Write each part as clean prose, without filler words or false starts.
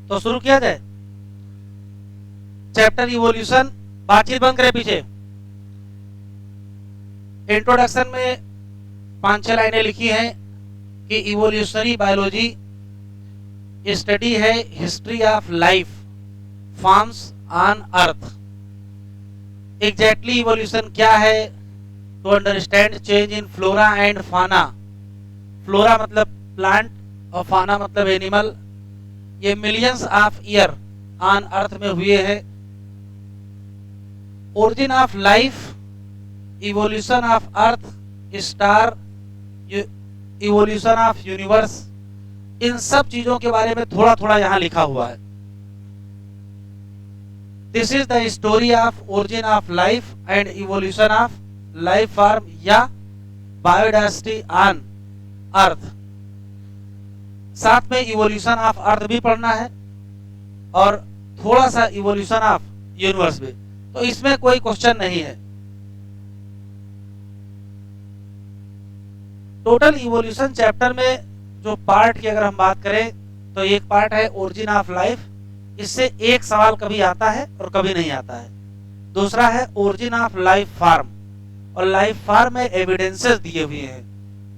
तो शुरू किया जाए चैप्टर इवोल्यूशन। बातचीत बंद करें पीछे। इंट्रोडक्शन में 5-6 लाइनें लिखी हैं कि इवोल्यूशनरी बायोलॉजी स्टडी है history of life forms on earth. Exactly evolution क्या है? To understand change in flora and fauna. Flora मतलब प्लांट और फाना मतलब एनिमल। ये millions of year on earth में हुए हैं। Origin of life, evolution of earth, star, evolution of universe, इन सब चीजों के बारे में थोड़ा थोड़ा यहां लिखा हुआ है। This is the story of origin of life and evolution of life form या बायोडाइवर्सिटी ऑन अर्थ। साथ में इवोल्यूशन ऑफ अर्थ भी पढ़ना है और थोड़ा सा इवोल्यूशन ऑफ यूनिवर्स भी। तो इसमें कोई क्वेश्चन नहीं है। टोटल इवोल्यूशन चैप्टर में जो पार्ट की अगर हम बात करें तो एक पार्ट है ओरिजिन ऑफ लाइफ। इससे एक सवाल कभी आता है और कभी नहीं आता है। दूसरा है ओरिजिन ऑफ लाइफ फॉर्म, और लाइफ फॉर्म में एविडेंसेस दिए हुए हैं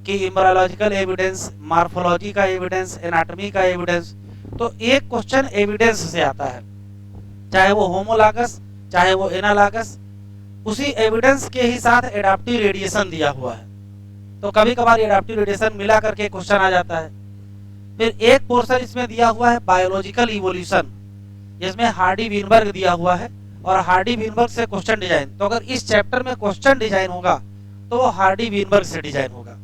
कि इम्ब्रायोलॉजिकल एविडेंस, मार्फोलॉजी का एविडेंस, एनाटॉमी का एविडेंस। तो एक क्वेश्चन एविडेंस से आता है, चाहे वो होमोलॉगस चाहे वो एनालॉगस, उसी एविडेंस के ही साथ एडाप्टिव रेडिएशन दिया हुआ है। तो कभी कभार एडाप्टिव रेडिएशन मिला करके क्वेश्चन आ जाता है। फिर एक पोर्शन इसमें दिया हुआ है बायोलॉजिकल इवोल्यूशन, जिसमें हार्डी विनबर्ग दिया हुआ है और हार्डी विनबर्ग से क्वेश्चन डिजाइन। तो अगर इस चैप्टर में क्वेश्चन डिजाइन होगा तो वो हार्डी विनबर्ग से डिजाइन होगा।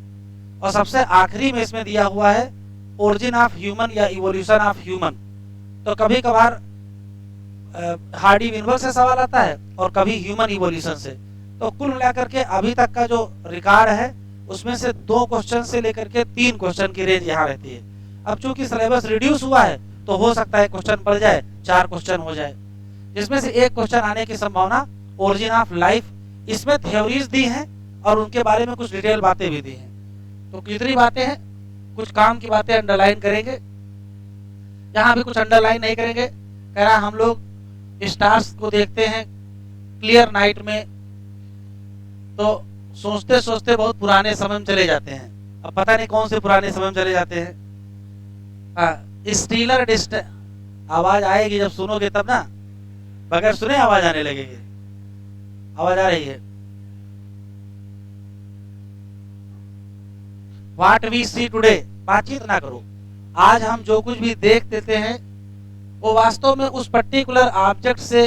और सबसे आखिरी में इसमें दिया हुआ है ओरिजिन ऑफ ह्यूमन या इवोल्यूशन ऑफ ह्यूमन। तो कभी कभार हार्डी विनबर्ग से सवाल आता है और कभी ह्यूमन इवोल्यूशन से। तो कुल मिलाकर के अभी तक का जो रिकॉर्ड है उसमें से 2 क्वेश्चन से लेकर के 3 क्वेश्चन की रेंज यहाँ रहती है। अब चूंकि सिलेबस रिड्यूस हुआ है तो हो सकता है क्वेश्चन पड़ जाए, 4 क्वेश्चन हो जाए, जिसमें से एक क्वेश्चन आने की संभावना ओरिजिन ऑफ लाइफ। इसमें थ्योरीज दी हैं और उनके बारे में कुछ डिटेल बातें भी दी हैं। तो कितनी बातें हैं, कुछ काम की बातें अंडरलाइन करेंगे, यहाँ भी कुछ अंडरलाइन नहीं करेंगे। कह रहा हम लोग स्टार्स को देखते हैं क्लियर नाइट में, तो सोचते सोचते बहुत पुराने समय में चले जाते हैं। अब पता नहीं कौन से पुराने समय में चले जाते हैं। स्टीलर डिस्ट आवाज आएगी जब सुनोगे तब ना, बगैर सुने आवाज आने लगेगी। आवाज आ रही है। व्हाट वी सी टुडे, बातचीत ना करो। आज हम जो कुछ भी देख देते हैं वो वास्तव में उस पर्टिकुलर ऑब्जेक्ट से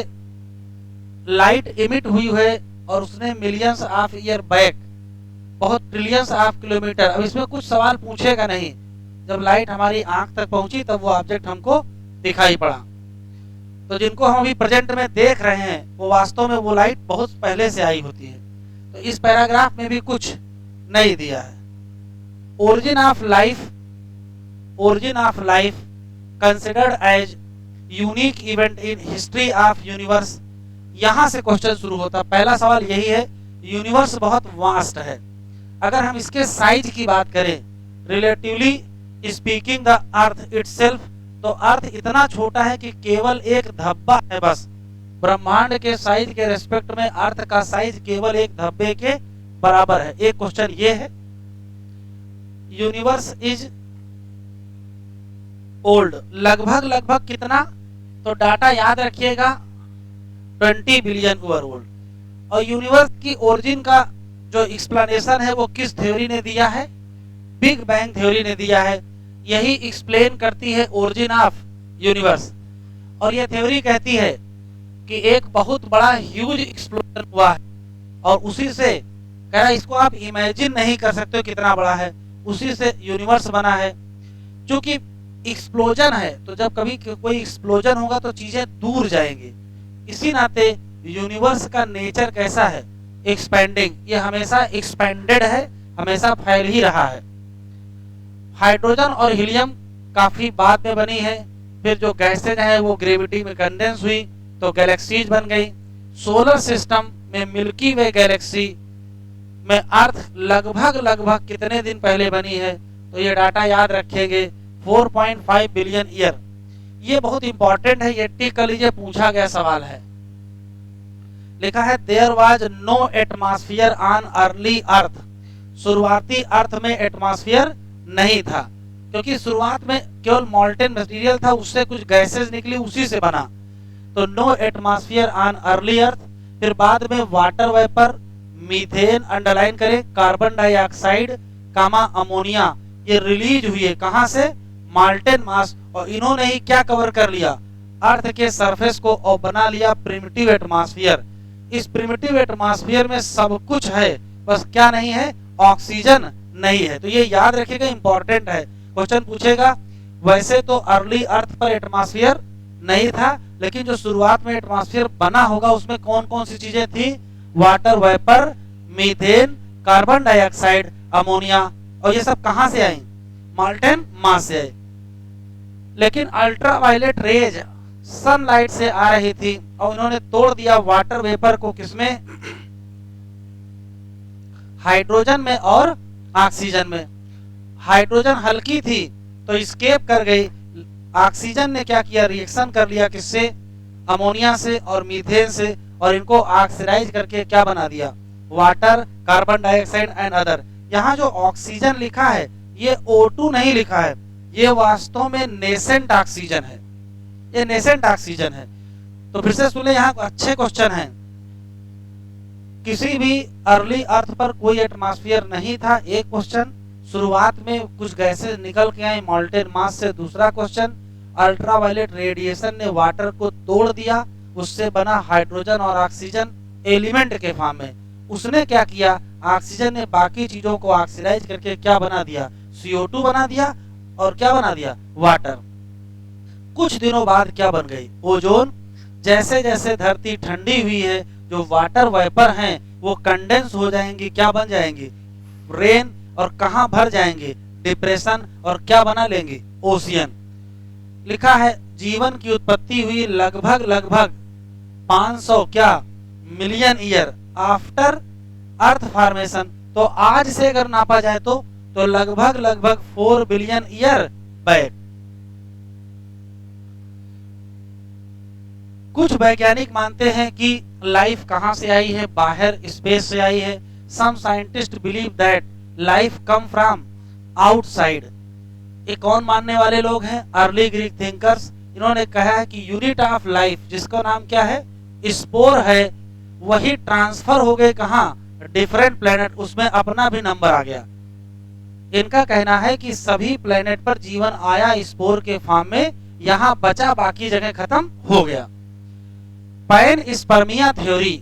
लाइट इमिट हुई है और उसने मिलियंस ऑफ ईयर बैक, बहुत ट्रिलियंस ऑफ किलोमीटर। अब इसमें कुछ सवाल पूछेगा नहीं, जब लाइट हमारी आंख तक पहुंची तब वो ऑब्जेक्ट हमको दिखाई पड़ा। तो जिनको हम अभी प्रेजेंट में देख रहे हैं वो वास्तव में वो लाइट बहुत पहले से आई होती है। तो इस पैराग्राफ में भी कुछ नहीं दिया है। Origin of life, origin of life considered as unique event in history of universe. यहां से क्वेश्चन शुरू होता। पहला सवाल यही है, यूनिवर्स बहुत वास्ट है। अगर हम इसके साइज की बात करें, relatively speaking the earth itself, तो अर्थ इतना छोटा है कि केवल एक धब्बा है बस। ब्रह्मांड के साइज के रेस्पेक्ट में अर्थ का साइज केवल एक धब्बे के बराबर है। एक क्वेश्चन ये है। यूनिवर्स इज ओल्ड, लगभग लगभग कितना, तो डाटा याद रखिएगा 20 बिलियन ईयर ओल्ड। और यूनिवर्स की ओरिजिन का जो एक्सप्लेनेशन है वो किस थ्योरी ने दिया है? बिग बैंग थ्योरी ने दिया है। यही एक्सप्लेन करती है ओरिजिन ऑफ यूनिवर्स। और यह थ्योरी कहती है कि एक बहुत बड़ा ह्यूज एक्सप्लोजन हुआ है और उसी से कह रहा इसको आप इमेजिन नहीं कर सकते हो कितना बड़ा है, उसी से यूनिवर्स बना है। क्योंकि एक्सप्लोजन है तो जब कभी कोई एक्सप्लोजन होगा तो चीजें दूर जाएंगी। इसी नाते यूनिवर्स का नेचर कैसा है? एक्सपेंडिंग। ये हमेशा एक्सपेंडेड है, हमेशा फैल ही रहा है। हाइड्रोजन और हीलियम काफी बाद में बनी है। फिर जो गैसेज है वो ग्रेविटी में कंडेंस हुई तो गैलेक्सीज बन गई। सोलर सिस्टम में मिल्की वे गैलेक्सी में अर्थ लगभग लगभग कितने दिन पहले बनी है? तो ये डाटा याद रखेंगे 4.5 बिलियन ईयर। ये बहुत इंपॉर्टेंट है, ये टिक कर लीजिए, पूछा गया सवाल है। लिखा है there was no atmosphere on early earth. शुरुआती अर्थ में एटमॉस्फेयर नहीं था, क्योंकि शुरुआत में केवल मॉल्टेन मटेरियल था, उससे कुछ गैसेस निकली, उसी से बना। तो no atmosphere on early earth. फिर बाद में वाटर वेपर, मीथेन अंडरलाइन करें, कार्बन डाइऑक्साइड, कामा अमोनिया, ये रिलीज हुए कहां से? Molten mass. और इन्होंने ही क्या कवर कर लिया? अर्थ के सरफेस को, और बना लिया प्रिमिटिव एटमॉस्फेयर। इस प्रिमिटिव एटमॉस्फेयर में सब कुछ है, बस क्या नहीं है? ऑक्सीजन नहीं है। तो ये याद रखिएगा, इंपॉर्टेंट है, क्वेश्चन पूछेगा। वैसे तो अर्ली अर्थ पर एटमॉस्फेयर नहीं था, लेकिन जो शुरुआत में एटमॉस्फेयर बना होगा उसमें कौन कौन सी चीजें थी? Water vapour, methane, carbon dioxide, ammonia. और ये सब कहां से आई? मॉल्टेन मास से आई। लेकिन अल्ट्रावायलेट रेज सनलाइट से आ रही थी, और इन्होंने तोड़ दिया वाटर वेपर को, किसमें? हाइड्रोजन में और ऑक्सीजन में। हाइड्रोजन हल्की थी तो स्केप कर गई, ऑक्सीजन ने क्या किया? रिएक्शन कर लिया, किससे? अमोनिया से और मीथेन से, और इनको ऑक्सीडाइज करके क्या बना दिया? Water, carbon dioxide and other. यहाँ जो ऑक्सीजन लिखा है ये O2 नहीं लिखा है, ये वास्तव में नेसेंट ऑक्सीजन है, ये नेसेंट ऑक्सीजन है। तो फिर से सुने, यहाँ अच्छे क्वेश्चन हैं। किसी भी अर्ली अर्थ पर कोई एटमॉस्फेयर नहीं था, एक क्वेश्चन। शुरुआत में कुछ गैसेस निकल के आई मॉल्टेन मास से, दूसरा क्वेश्चन। अल्ट्रावायलेट रेडिएशन ने वाटर को तोड़ दिया, उससे बना हाइड्रोजन और ऑक्सीजन एलिमेंट के फॉर्म में। उसने क्या किया? ऑक्सीजन ने बाकी चीजों को ऑक्सीडाइज करके क्या बना दिया? CO2 बना दिया, और क्या बना दिया? वाटर। कुछ दिनों बाद क्या बन गई? ओजोन। जैसे जैसे धरती ठंडी हुई है, जो वाटर वेपर हैं वो कंडेंस हो जाएंगी, क्या बन जाएंगी? रेन। और कहां भर जाएंगे? डिप्रेशन। और क्या बना लेंगे? ओशियन। लिखा है जीवन की उत्पत्ति हुई लगभग 500 क्या मिलियन ईयर आफ्टर अर्थ फॉर्मेशन। तो आज से अगर नापा जाए तो लगभग 4 बिलियन ईयर बैक। कुछ वैज्ञानिक मानते हैं कि लाइफ कहां से आई है? बाहर, स्पेस से आई है। Some scientists believe that life come from outside. ये कौन मानने वाले लोग हैं? Early Greek thinkers. इन्होंने कहा है कि यूनिट ऑफ लाइफ, जिसका नाम क्या है? स्पोर है, वही ट्रांसफर हो गए कहां? डिफरेंट प्लेनेट, उसमें अपना भी नंबर आ गया। इनका कहना है कि सभी प्लेनेट पर जीवन आया स्पोर के फॉर्म में, यहां बचा, बाकी जगह खत्म हो गया। Panspermia theory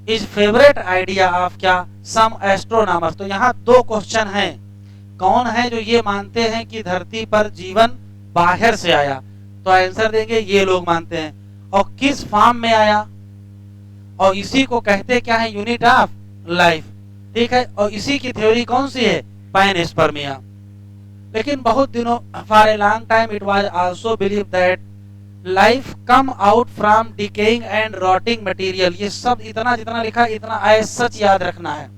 is favourite idea of क्या? Some astronomers. तो यहाँ दो क्वेश्चन हैं। कौन है जो ये मानते हैं कि धरती पर जीवन बाहर से आया? तो आंसर देंगे ये लोग मानते हैं। और किस फॉर्म में आया? और इसी को कहते क्या है? Unit of life. ठीक है, और इसी की थ्योरी कौन सी है? पैन स्पर्मिया। लेकिन बहुत दिनों, for a long time it was also believe that life come out from decaying and rotting material. ये सब इतना जितना लिखा इतना एज सच याद रखना है।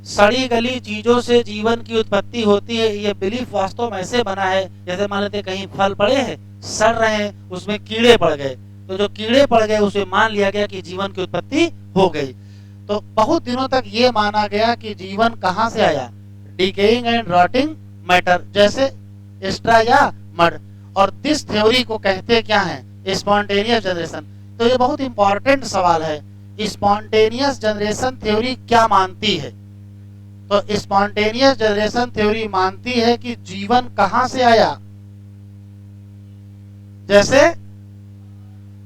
सड़ी गली चीजों से जीवन की उत्पत्ति होती है, ये बिलीफ वास्तव में ऐसे बना है जैसे मान लेते कहीं फल पड़े हैं, सड़ रहे हैं, उसमें कीड़े पड़ गए, तो जो कीड़े पड़ गए उसे मान लिया गया कि जीवन की उत्पत्ति हो गई। तो बहुत दिनों तक ये माना गया कि जीवन कहां से आया? डिकेइंग एंड रॉटिंग मैटर, जैसे स्ट्रा या मड। और दिस थ्योरी को कहते क्या है? Spontaneous generation. तो ये बहुत इंपॉर्टेंट सवाल है, स्पॉन्टेनियस जनरेशन थ्योरी क्या मानती है? तो स्पॉन्टेनियस जनरेशन थ्योरी मानती है कि जीवन कहां से आया? जैसे,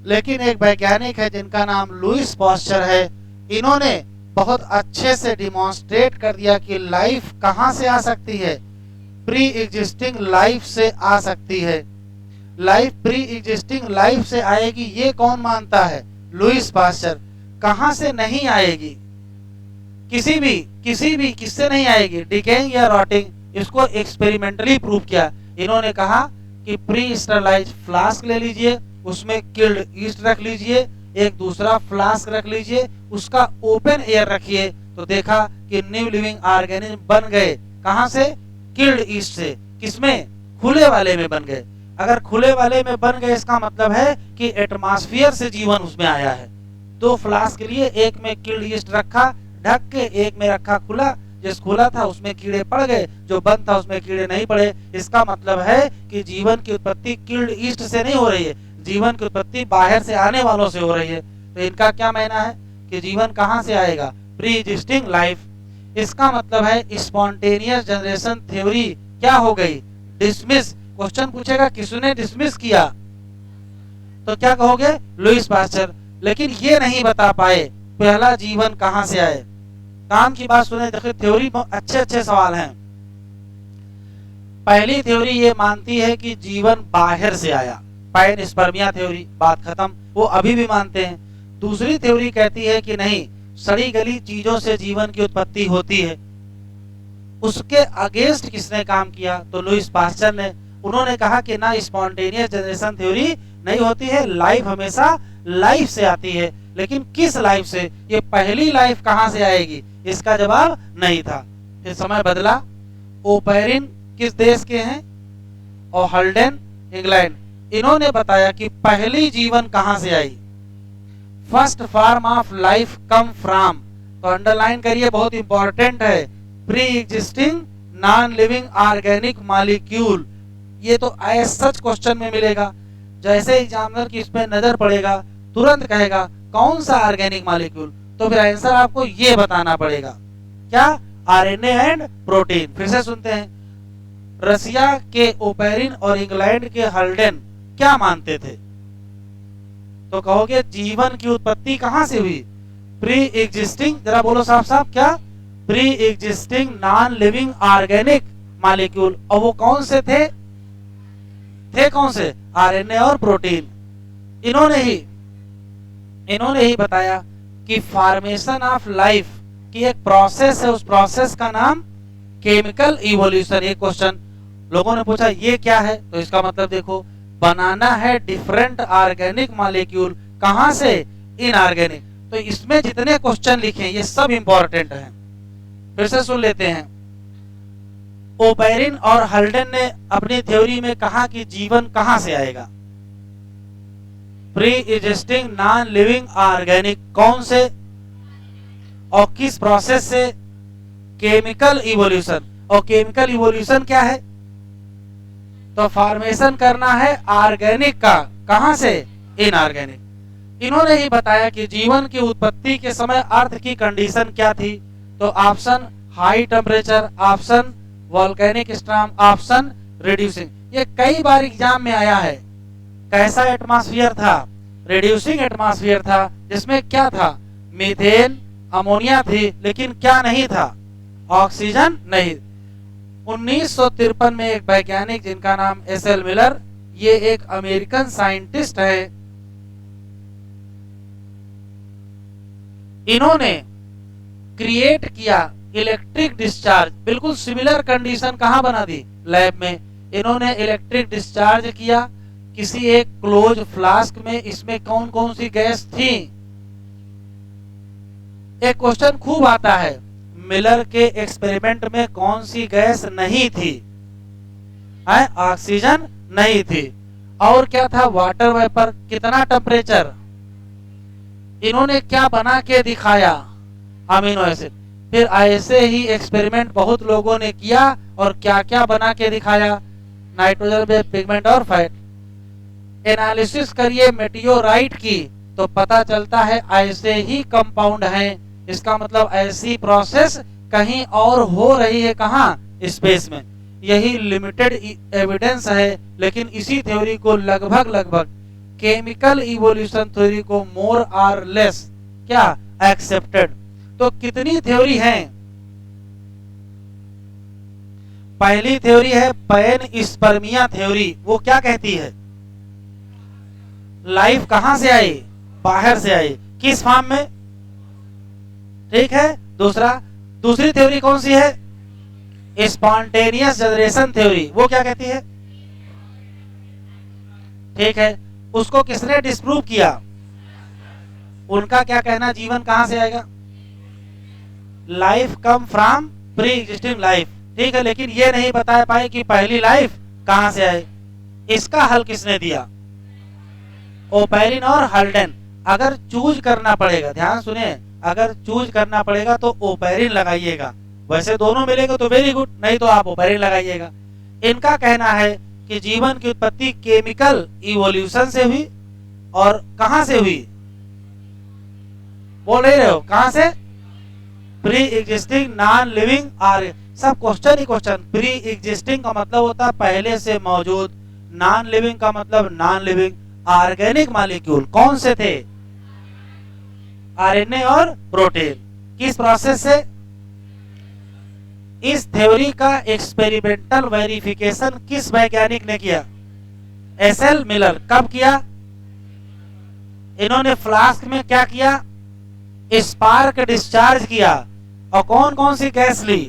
लेकिन एक वैज्ञानिक है जिनका नाम लुईस पास्चर है, इन्होंने बहुत अच्छे से डिमॉन्स्ट्रेट कर दिया कि लाइफ कहां से आ सकती है? प्री एग्जिस्टिंग लाइफ से आ सकती है। लाइफ प्री एग्जिस्टिंग लाइफ से आएगी, ये कौन मानता है? Lewis pasture. कहां से नहीं आएगी? किसी भी किससे नहीं आएगी? डिकेइंग या रॉटिंग। इसको एक्सपेरिमेंटली प्रूव किया। इन्होंने कहा कि प्री स्टरलाइज फ्लास्क ले लीजिए, उसमें किल्ड ईस्ट रख लीजिए, एक दूसरा फ्लास्क रख लीजिए, उसका ओपन एयर रखिए, तो देखा कि न्यू लिविंग ऑर्गेनिज्म बन गए। कहां से? किल्ड ईस्ट से। किसमें? खुले वाले में बन गए। अगर खुले वाले में बन गए इसका मतलब है कि एटमॉस्फेयर से जीवन उसमें आया है। 2 फ्लास्क के लिए, एक में किल्ड ईस्ट रखा ढक के, एक में रखा खुला। जिस खुला था उसमें कीड़े पड़ गए, जो बंद था उसमें कीड़े नहीं पड़े। इसका मतलब है कि जीवन की उत्पत्ति किल्ड ईस्ट से नहीं हो रही है, जीवन की उत्पत्ति बाहर से आने वालों से हो रही है। तो इनका क्या मायना है कि जीवन कहाँ से आएगा? Pre existing life. इसका मतलब है स्पॉन्टेनियस जनरेशन थ्योरी क्या हो गई? डिसमिस। क्वेश्चन पूछेगा किसने डिसमिस किया, तो क्या कहोगे? Lewis pasture. लेकिन ये नहीं बता पाए पहला जीवन कहां से आए। काम की बात सुने, देखिए थ्योरी अच्छे अच्छे सवाल हैं। पहली थ्योरी ये मानती है कि जीवन बाहर से आया, पैनस्पर्मिया थ्योरी, बात खत्म, वो अभी भी मानते हैं। दूसरी थ्योरी कहती है कि नहीं, सड़ी गली चीजों से जीवन की उत्पत्ति होती है। उसके अगेंस्ट किसने काम किया? तो लुईस पास्चर ने। उन्होंने कहा कि ना, स्पॉन्टेनियस जनरेशन थ्योरी नहीं होती है, लाइफ हमेशा लाइफ से आती है। लेकिन किस लाइफ से? ये पहली लाइफ कहां से आएगी, इसका जवाब नहीं था। फिर समय बदला। ओपेरिन किस देश के हैं? और हल्डेन इंग्लैंड। इन्होंने बताया कि पहली जीवन कहां से आई। First form of life come from, तो अंडरलाइन करिए, बहुत इंपॉर्टेंट है, pre existing non living organic molecule. ये तो एज सच क्वेश्चन में मिलेगा। जैसे एग्जामिनर की इस पे नजर पड़ेगा तुरंत कहेगा कौन सा ऑर्गेनिक मॉलिक्यूल, तो फिर आंसर आपको ये बताना पड़ेगा, क्या? RNA and protein. फिर से सुनते हैं, रसिया के ओपेरिन और इंग्लैंड के हल्डेन क्या मानते थे? तो कहोगे जीवन की उत्पत्ति कहां से हुई? प्री एग्जिस्टिंग, जरा बोलो साफ साफ, क्या? Pre existing non living organic molecule. और वो कौन से थे? कौन से? आरएनए और प्रोटीन। इन्होंने ही बताया कि फॉर्मेशन ऑफ लाइफ की एक प्रोसेस है, उस प्रोसेस का नाम केमिकल इवोल्यूशन। एक क्वेश्चन लोगों ने पूछा ये क्या है, तो इसका मतलब देखो, बनाना है डिफरेंट ऑर्गेनिक मॉलिक्यूल। कहां से? इनऑर्गेनिक। तो इसमें जितने क्वेश्चन लिखे ये सब इंपॉर्टेंट हैं। फिर से सुन लेते हैं। ओपेरिन और हल्डेन ने अपनी थ्योरी में कहा कि जीवन कहां से आएगा? Pre existing non living organic. कौन से और किस प्रोसेस से? Chemical evolution. और केमिकल इवोल्यूशन क्या है? तो फॉर्मेशन करना है ऑर्गेनिक का। कहां से? इनऑर्गेनिक। इन्होंने ही बताया कि जीवन की उत्पत्ति के समय अर्थ की कंडीशन क्या थी। तो option high temperature, option volcanic storm, option reducing. ये कई बार एग्जाम में आया है। कैसा एटमॉस्फेयर था? रिड्यूसिंग एटमॉस्फेयर था, जिसमें क्या था? मीथेन, अमोनिया थी, लेकिन क्या नहीं था? ऑक्सीजन नहीं। 1953 में एक वैज्ञानिक जिनका नाम एस.एल. मिलर, ये एक अमेरिकन साइंटिस्ट है, इन्होंने क्रिएट किया इलेक्ट्रिक डिस्चार्ज। बिल्कुल सिमिलर कंडीशन कहां बना दी? लैब में। इन्होंने इलेक्ट्रिक डिस्चार्ज किया किसी एक क्लोज फ्लास्क में। इसमें कौन कौन सी गैस थी? एक क्वेश्चन खूब आता है, मिलर के एक्सपेरिमेंट में कौन सी गैस नहीं थी? ऑक्सीजन नहीं थी। और क्या था? Water vapour. कितना टेम्परेचर? इन्होंने क्या बना के दिखाया? Amino acid. फिर ऐसे ही एक्सपेरिमेंट बहुत लोगों ने किया और क्या क्या बना के दिखाया? नाइट्रोजन बेस्ड पिगमेंट और फैट। एनालिसिस करिए मेटियोराइट की, तो पता चलता है ऐसे ही कंपाउंड हैं। इसका मतलब ऐसी प्रोसेस कहीं और हो रही है। कहां? स्पेस में। यही लिमिटेड एविडेंस है, लेकिन इसी थ्योरी को लगभग केमिकल इवोल्यूशन थ्योरी को मोर और लेस क्या एक्सेप्टेड। तो कितनी थ्योरी है? पहली थ्योरी है पैनस्पर्मिया थ्योरी। वो क्या कहती है? लाइफ कहां से आई? बाहर से आई। किस फॉर्म में? ठीक है। दूसरी थ्योरी कौन सी है? Spontaneous generation theory. वो क्या कहती है? ठीक है। उसको किसने डिस्प्रूव किया? उनका क्या कहना, जीवन कहां से आएगा? Life come from pre existing life. ठीक है, लेकिन ये नहीं बता पाए कि पहली लाइफ कहां से आई। इसका हल किसने दिया? ओपेरिन और हल्डेन। अगर चूज करना पड़ेगा, ध्यान सुने, अगर चूज करना पड़ेगा तो ओपेरिन लगाइएगा, वैसे दोनों मिलेगा तो वेरी गुड, नहीं तो आप ओपेरिन लगाइएगा। इनका कहना है कि जीवन की उत्पत्ति केमिकल इवोल्यूशन से हुई, और कहां से हुई? बोल नहीं रहे हो, कहां से? Pre existing non living are, सब क्वेश्चन ही क्वेश्चन। प्री एग्जिस्टिंग का मतलब होता है पहले से मौजूद, नॉन लिविंग का मतलब नॉन लिविंग। ऑर्गेनिक मॉलिक्यूल कौन से थे? आरएनए और प्रोटीन। किस प्रोसेस से? इस थ्योरी का एक्सपेरिमेंटल वेरिफिकेशन किस वैज्ञानिक ने किया? S L Miller. कब किया? इन्होंने फ्लास्क में क्या किया? स्पार्क डिस्चार्ज किया, और कौन कौन सी गैस ली?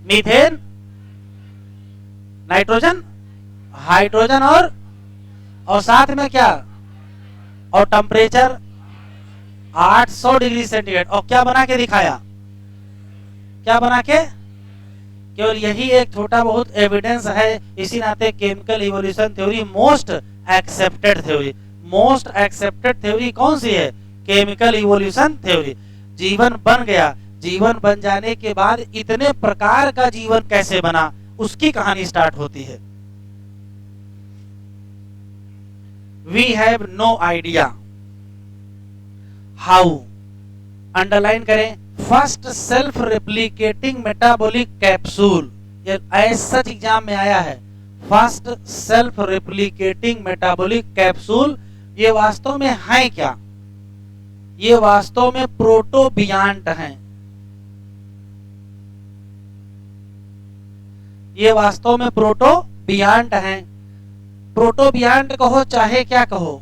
मीथेन, नाइट्रोजन, हाइड्रोजन, और साथ में क्या? और टेम्परेचर 800 डिग्री सेंटीग्रेड। और क्या बना के दिखाया? क्या बना के? केवल यही एक छोटा बहुत एविडेंस है। इसी नाते chemical evolution theory most accepted theory. Most accepted theory कौन सी है? Chemical evolution theory. जीवन बन गया, जीवन बन जाने के बाद इतने प्रकार का जीवन कैसे बना, उसकी कहानी स्टार्ट होती है। We have no idea how, underline करें, first self replicating metabolic capsule, ये ऐसा एग्जाम में आया है। First self replicating metabolic capsule, ये वास्तव में है क्या? ये वास्तव में प्रोटोबियांट हैं। ये वास्तव में प्रोटोबियांट हैं। प्रोटोबियांट कहो चाहे क्या कहो,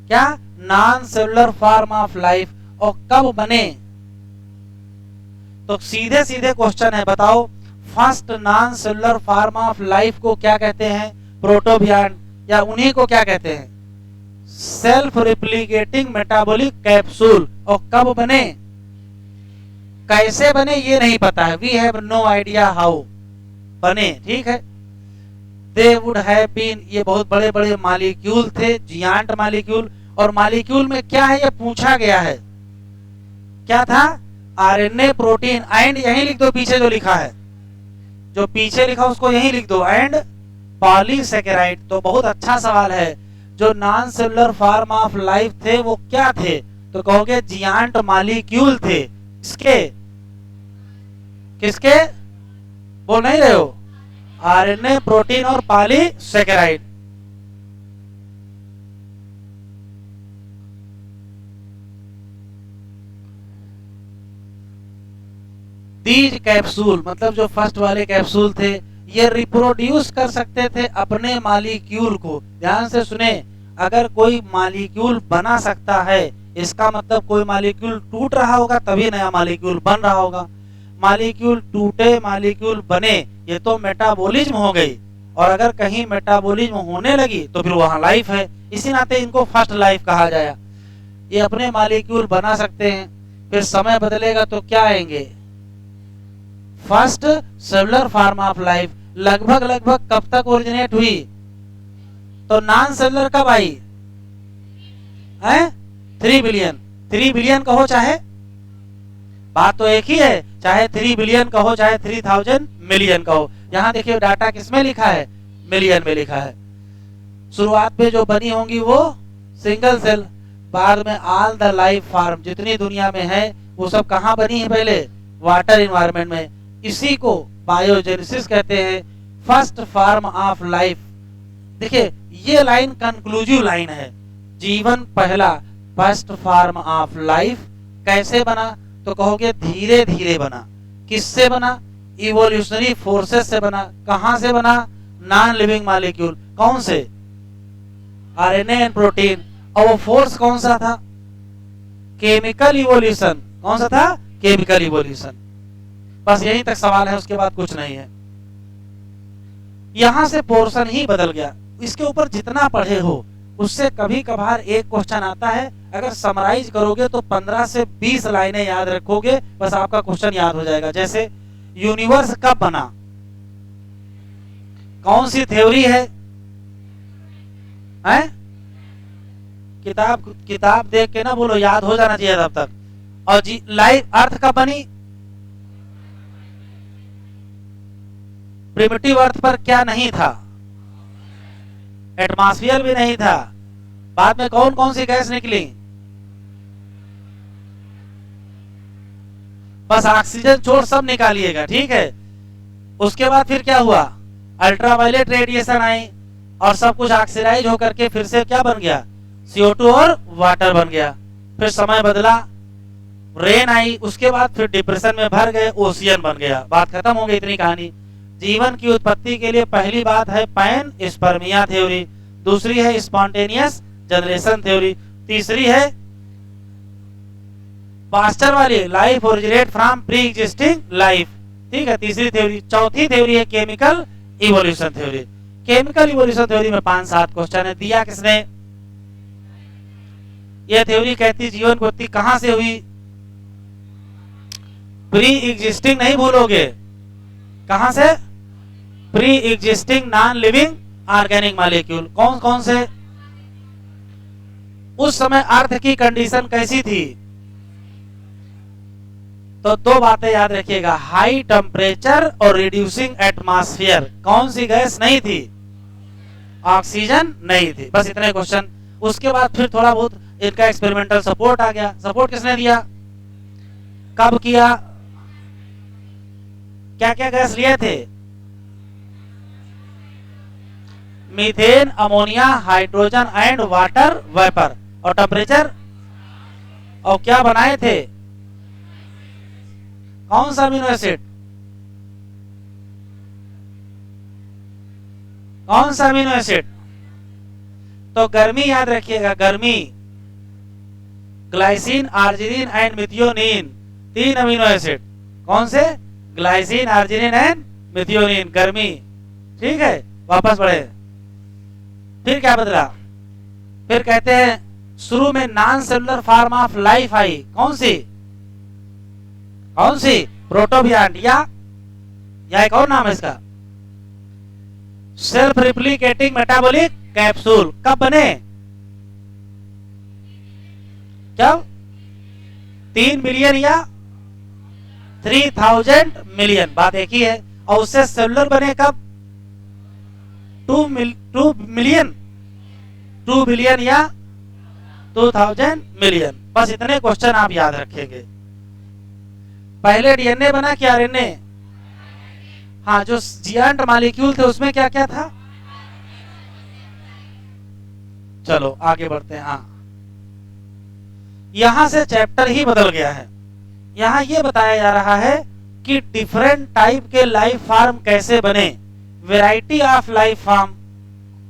क्या? Non cellular form of life. और कब बने? तो सीधे सीधे क्वेश्चन है, बताओ first non cellular form of life को क्या कहते हैं? प्रोटोबियांट। या उन्हीं को क्या कहते हैं? Self replicating metabolic capsule. और कब बने, कैसे बने ये नहीं पता है। We have no idea how बने, ठीक है। दे वुड हैव बीन, ये बहुत बड़े बड़े मॉलिक्यूल थे, जियांट मॉलिक्यूल। और मॉलिक्यूल में क्या है ये पूछा गया है, क्या था? आरएनए, प्रोटीन, एंड यही लिख दो पीछे जो लिखा है, जो पीछे लिखा उसको यही लिख दो, एंड पॉलीसेकेराइड। तो बहुत अच्छा सवाल है। जो non cellular form of life थे वो क्या थे? तो कहोगे जियांट मॉलिक्यूल थे। किसके? किसके? बोल नहीं रहे हो? आरएनए, प्रोटीन और पॉलीसेकेराइड। दीज कैप्सूल, मतलब जो फर्स्ट वाले कैप्सूल थे, ये रिप्रोड्यूस कर सकते थे अपने मॉलिक्यूल को। ध्यान से सुने, अगर कोई मॉलिक्यूल बना सकता है, इसका मतलब कोई मॉलिक्यूल टूट रहा होगा तभी नया मॉलिक्यूल बन रहा होगा। मॉलिक्यूल टूटे, मॉलिक्यूल बने, ये तो मेटाबॉलिज्म हो गई। और अगर कहीं मेटाबॉलिज्म होने लगी तो फिर वहां लाइफ है। इसी नाते इनको फर्स्ट लाइफ कहा जाए। ये अपने मॉलिक्यूल बना सकते हैं, फिर समय बदलेगा तो क्या आएंगे? First cellular form of life. लगभग लगभग कब तक ओरिजिनेट हुई? तो नॉन सेलुलर कब आई? 3 बिलियन। 3 बिलियन कहो, चाहे बात तो एक ही है, चाहे 3 बिलियन कहो चाहे 3000 मिलियन कहो। यहां देखिए डाटा किसमें लिखा है? मिलियन में लिखा है। शुरुआत में जो बनी होंगी वो सिंगल सेल, बाद में ऑल द लाइफ फॉर्म जितनी दुनिया में है वो सब कहां बनी है? पहले वाटर इन्वायरमेंट में। इसी को बायोजेनेसिस कहते हैं, फर्स्ट फॉर्म ऑफ लाइफ। देखिए ये लाइन कंक्लूसिव लाइन है, जीवन पहला, फर्स्ट फॉर्म ऑफ लाइफ। कैसे बना? तो कहोगे धीरे धीरे बना। किससे बना? इवोल्यूशनरी फोर्सेस से बना। कहां से बना? Non living molecule. कौन से? RNA and protein. और वो फोर्स कौन सा था? Chemical evolution. कौन सा था? Chemical evolution. बस यहीं तक सवाल है, उसके बाद कुछ नहीं है। यहां से पोर्शन ही बदल गया। इसके ऊपर जितना पढ़े हो उससे कभी कभार एक क्वेश्चन आता है, अगर समराइज करोगे तो 15 से 20 लाइनें याद रखोगे, बस आपका क्वेश्चन याद हो जाएगा। जैसे यूनिवर्स कब बना? कौन सी थ्योरी है? हैं? किताब देख के ना बोलो, याद हो जाना चाहिए तब तक। और जी लाइफ अर्थ कब बनी? प्रिमिटिव अर्थ पर क्या नहीं था? एटमॉस्फेयर भी नहीं था। बाद में कौन कौन सी गैस निकली? बस ऑक्सीजन छोड़ सब निकालिएगा, ठीक है। उसके बाद फिर क्या हुआ? अल्ट्रावायलेट रेडिएशन आई और सब कुछ ऑक्सीडाइज होकर के फिर से क्या बन गया? CO2 और वाटर बन गया। फिर समय बदला, रेन आई, उसके बाद फिर डिप्रेशन में भर गए, ओशियन बन गया। बात खत्म हो गई, इतनी कहानी। जीवन की उत्पत्ति के लिए पहली बात है पैन स्पर्मिया थ्योरी, दूसरी है स्पॉन्टेनियस जनरेशन थ्योरी, तीसरी है पास्चर वाली life originate from pre existing life, ठीक है, तीसरी थ्योरी। चौथी थ्योरी है chemical evolution theory. Chemical evolution theory में 5-7 क्वेश्चन है। दिया किसने? यह थ्योरी कहती जीवन की उत्पत्ति कहां से हुई? प्री एग्जिस्टिंग नहीं भूलोगे, कहां से? Pre existing non living organic molecule. कौन कौन से? उस समय अर्थ की कंडीशन कैसी थी? तो दो बातें याद रखिएगा, हाई टेम्परेचर और रिड्यूसिंग एटमॉस्फेयर। कौन सी गैस नहीं थी? ऑक्सीजन नहीं थी। बस इतने क्वेश्चन। उसके बाद फिर थोड़ा बहुत इनका एक्सपेरिमेंटल सपोर्ट आ गया। सपोर्ट किसने दिया? कब किया? क्या क्या गैस लिए थे? Methane, ammonia, hydrogen and water vapour. और टेम्परेचर? और क्या बनाए थे? कौन सा अमीनो एसिड? कौन सा अमीनो एसिड? तो गर्मी याद रखिएगा, गर्मी, glycine, arginine and methionine, 3 amino acid. कौन से? ग्लाइसिन, आर्जिनिन एंड मिथियोनिन, गर्मी, ठीक है। वापस बढ़े, फिर क्या बदला? फिर कहते हैं शुरू में non cellular form of life I. कौन सी? कौन सी? प्रोटोबियांट या एक और नाम है इसका, सेल्फ रिप्लिकेटिंग मेटाबॉलिक कैप्सूल। कब बने? क्या? 3 मिलियन या 3000 मिलियन, बात एक ही है। और उससे सेलुलर बने कब? 2 मिलियन, 2 बिलियन या 2000 मिलियन। बस इतने क्वेश्चन आप याद रखेंगे। पहले डीएनए बना कि आरएनए? हाँ, जो जियांट मॉलिक्यूल थे उसमें क्या क्या था? चलो आगे बढ़ते हैं। हाँ, यहां से चैप्टर ही बदल गया है। यहां ये बताया जा रहा है कि डिफरेंट टाइप के लाइफ फॉर्म कैसे बने, variety of life form.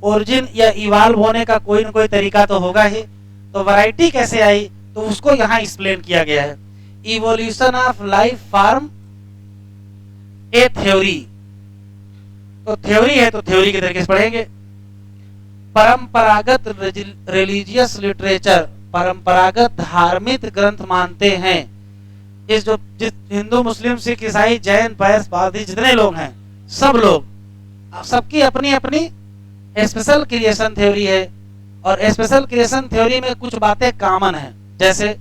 Origin या इवॉल्व होने का कोई न कोई तरीका तो होगा ही, तो वैरायटी कैसे आई, तो उसको यहां एक्सप्लेन किया गया है। Evolution of life form A theory. तो थ्योरी है, तो थ्योरी के तरीके से पढ़ेंगे। परंपरागत रिलीजियस लिटरेचर, परंपरागत धार्मिक ग्रंथ मानते हैं। इस जो हिंदू, मुस्लिम, सिख, ईसाई, जैन, बैस, पारसी जितने लोग हैं, सब लोग, सबकी अपनी अपनी स्पेशल क्रिएशन थ्योरी है। और स्पेशल क्रिएशन थ्योरी में कुछ बातें कॉमन है, जैसे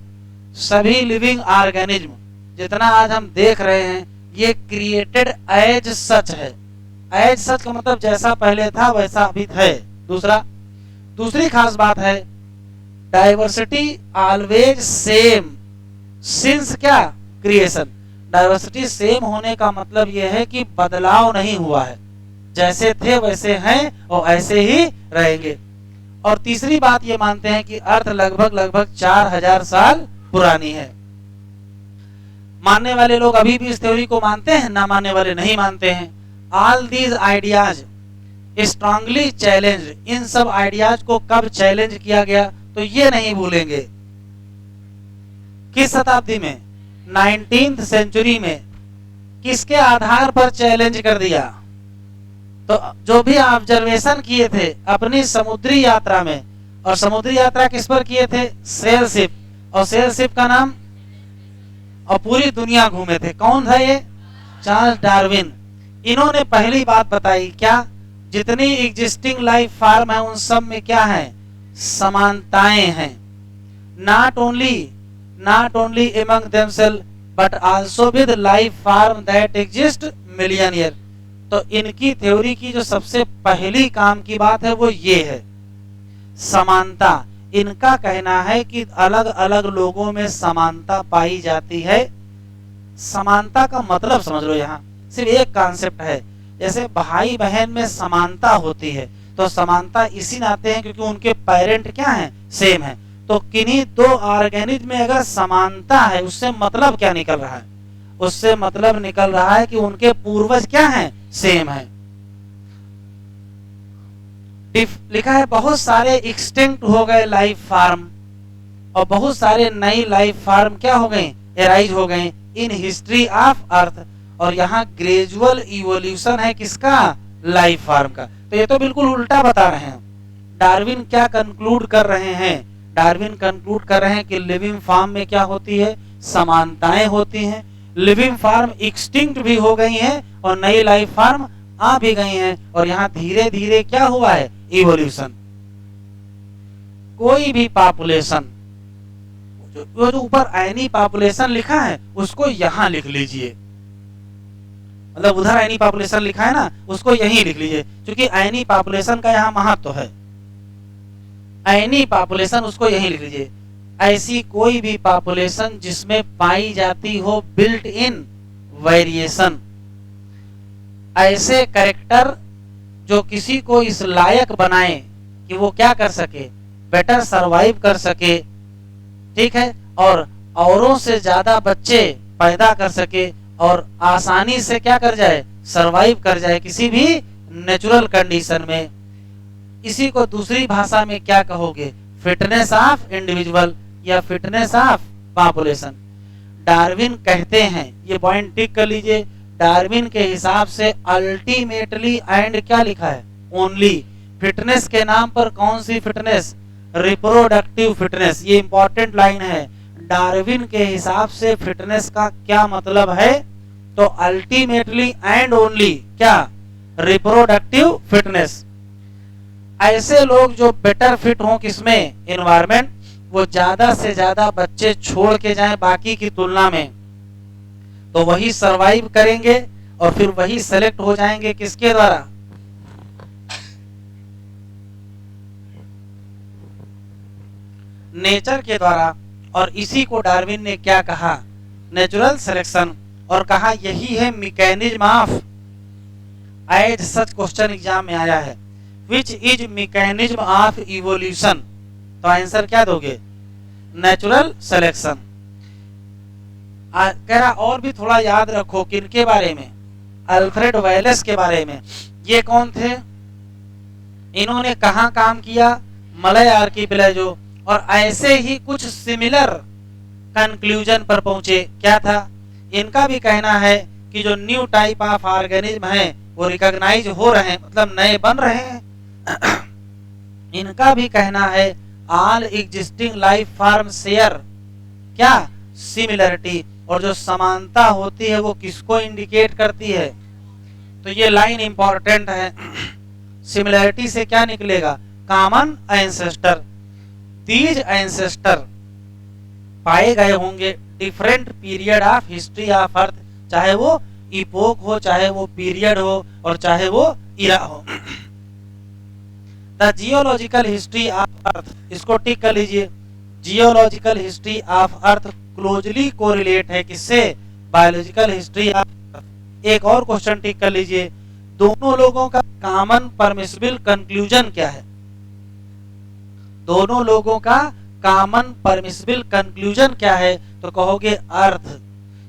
सभी लिविंग ऑर्गेनिज्म जितना आज हम देख रहे हैं ये क्रिएटेड एज सच है। एज सच का मतलब जैसा पहले था वैसा अभी है। दूसरी खास बात है डाइवर्सिटी ऑलवेज सेम सिंस क्या? क्रिएशन। डाइवर्सिटी सेम होने का मतलब यह है कि बदलाव नहीं हुआ है, जैसे थे वैसे हैं और ऐसे ही रहेंगे। और तीसरी बात ये मानते हैं कि अर्थ लगभग 4000 साल पुरानी है। मानने वाले लोग अभी भी इस थ्योरी को मानते हैं, ना मानने वाले नहीं मानते हैं। All these ideas strongly challenge. इन सब आइडियाज को कब चैलेंज किया गया तो ये नहीं भूलेंगे। किस शताब्दी में? 19th सेंचुरी में। किसके आधार पर चैलेंज कर दिया? तो जो भी ऑब्जर्वेशन किए थे अपनी समुद्री यात्रा में, और समुद्री यात्रा किस पर किए थे? Sail ship. और सेल शिप का नाम, और पूरी दुनिया घूमे थे। कौन था ये? Charles Darwin. इन्होंने पहली बात बताई क्या? जितनी एग्जिस्टिंग लाइफ फार्म है उन सब में क्या है, समानताएं हैं। Not only among themselves but also with life form that exist million year. तो इनकी थ्योरी की जो सबसे पहली काम की बात है वो ये है, समानता। इनका कहना है कि अलग अलग लोगों में समानता पाई जाती है। समानता का मतलब समझ लो, यहाँ सिर्फ एक कॉन्सेप्ट है। जैसे भाई बहन में समानता होती है, तो समानता इसी नाते है क्योंकि उनके पेरेंट क्या हैं, सेम है। तो किन्हीं दो ऑर्गेनिज्म में अगर समानता है, उससे मतलब क्या निकल रहा है, उससे मतलब निकल रहा है कि उनके पूर्वज क्या हैं, सेम है। लिखा है बहुत सारे एक्सटिंक्ट हो गए लाइफ फार्म और बहुत सारे नई लाइफ फार्म क्या हो गए, एराइज हो गए इन हिस्ट्री ऑफ अर्थ। और यहाँ ग्रेजुअल इवोल्यूशन है किसका, लाइफ फार्म का। तो ये तो बिल्कुल उल्टा बता रहे हैं। डार्विन क्या कंक्लूड कर रहे हैं, डार्विन कंक्लूड कर रहे हैं कि लिविंग फार्म में क्या होती है, समानताएं होती हैं। लिविंग फार्म एक्सटिंक्ट भी हो गई हैं और नई लाइफ फार्म आ भी गई हैं। और यहाँ धीरे धीरे क्या हुआ है, इवोल्यूशन। कोई भी पॉपुलेशन, जो ऊपर एनी पॉपुलेशन लिखा है उसको यहाँ लिख लीजिए, मतलब उधर एनी पॉपुलेशन लिखा है ना, उसको यहीं लिख लीजिए, क्योंकि एनी पॉपुलेशन का यहाँ महत्व है। एनी पॉपुलेशन उसको यहीं लिख लीजिए। ऐसी कोई भी पॉपुलेशन जिसमें पाई जाती हो बिल्ट इन वेरिएशन, ऐसे कैरेक्टर जो किसी को इस लायक बनाए कि वो क्या कर सके, बेटर सरवाइव कर सके, ठीक है, और औरों से ज्यादा बच्चे पैदा कर सके और आसानी से क्या कर जाए, सरवाइव कर जाए किसी भी नेचुरल कंडीशन में। इसी को दूसरी भाषा में क्या कहोगे, फिटनेस ऑफ इंडिविजुअल या फिटनेस ऑफ पॉपुलेशन। डार्विन कहते हैं, ये पॉइंट टिक कर लीजिए, डार्विन के हिसाब से अल्टीमेटली एंड क्या लिखा है, ओनली। फिटनेस के नाम पर कौन सी फिटनेस, रिप्रोडक्टिव फिटनेस। ये इंपॉर्टेंट लाइन है। डार्विन के हिसाब से फिटनेस का क्या मतलब है, तो अल्टीमेटली एंड ओनली क्या, रिप्रोडक्टिव फिटनेस। ऐसे लोग जो बेटर फिट हों किसमें, एनवायरमेंट, वो ज्यादा से ज्यादा बच्चे छोड़ के जाएं बाकी की तुलना में, तो वही सरवाइव करेंगे और फिर वही सेलेक्ट हो जाएंगे किसके द्वारा, नेचर के द्वारा। और इसी को डार्विन ने क्या कहा, नेचुरल सिलेक्शन, और कहा यही है mechanism of, as such question exam में आया है, which is mechanism of evolution. तो आंसर क्या दोगे, नेचुरल सिलेक्शन। कह रहा और भी थोड़ा याद रखो किनके बारे में, अल्फ्रेड वेलेस के बारे में। ये कौन थे, इन्होंने कहाँ काम किया, मलय आर्किपेलागो, और ऐसे ही कुछ सिमिलर कंक्लूजन पर पहुंचे। क्या था, इनका भी कहना है कि जो न्यू टाइप ऑफ ऑर्गेनिज्म है वो रिकॉग्नाइज हो रहे हैं, मतलब नए बन रहे हैं। इनका भी कहना है all existing life form share क्या, सिमिलरिटी, और जो समानता होती है वो किसको इंडिकेट करती है, तो ये लाइन इंपॉर्टेंट है। सिमिलरिटी से क्या निकलेगा, कॉमन एंसेस्टर। दीज एंसेस्टर पाए गए होंगे different period of history of earth, चाहे वो इपोक हो, चाहे वो पीरियड हो, और चाहे वो इरा हो। The geological history of earth, इसको टिक कर लीजिए। Geological history of earth closely correlate है किससे, बायोलॉजिकल हिस्ट्री ऑफ अर्थ। एक और क्वेश्चन टिक कर लीजिए, दोनों लोगों का कॉमन परमिसिबल कंक्लूजन क्या है, दोनों लोगों का कॉमन परमिसिबल कंक्लूजन क्या है, तो कहोगे अर्थ।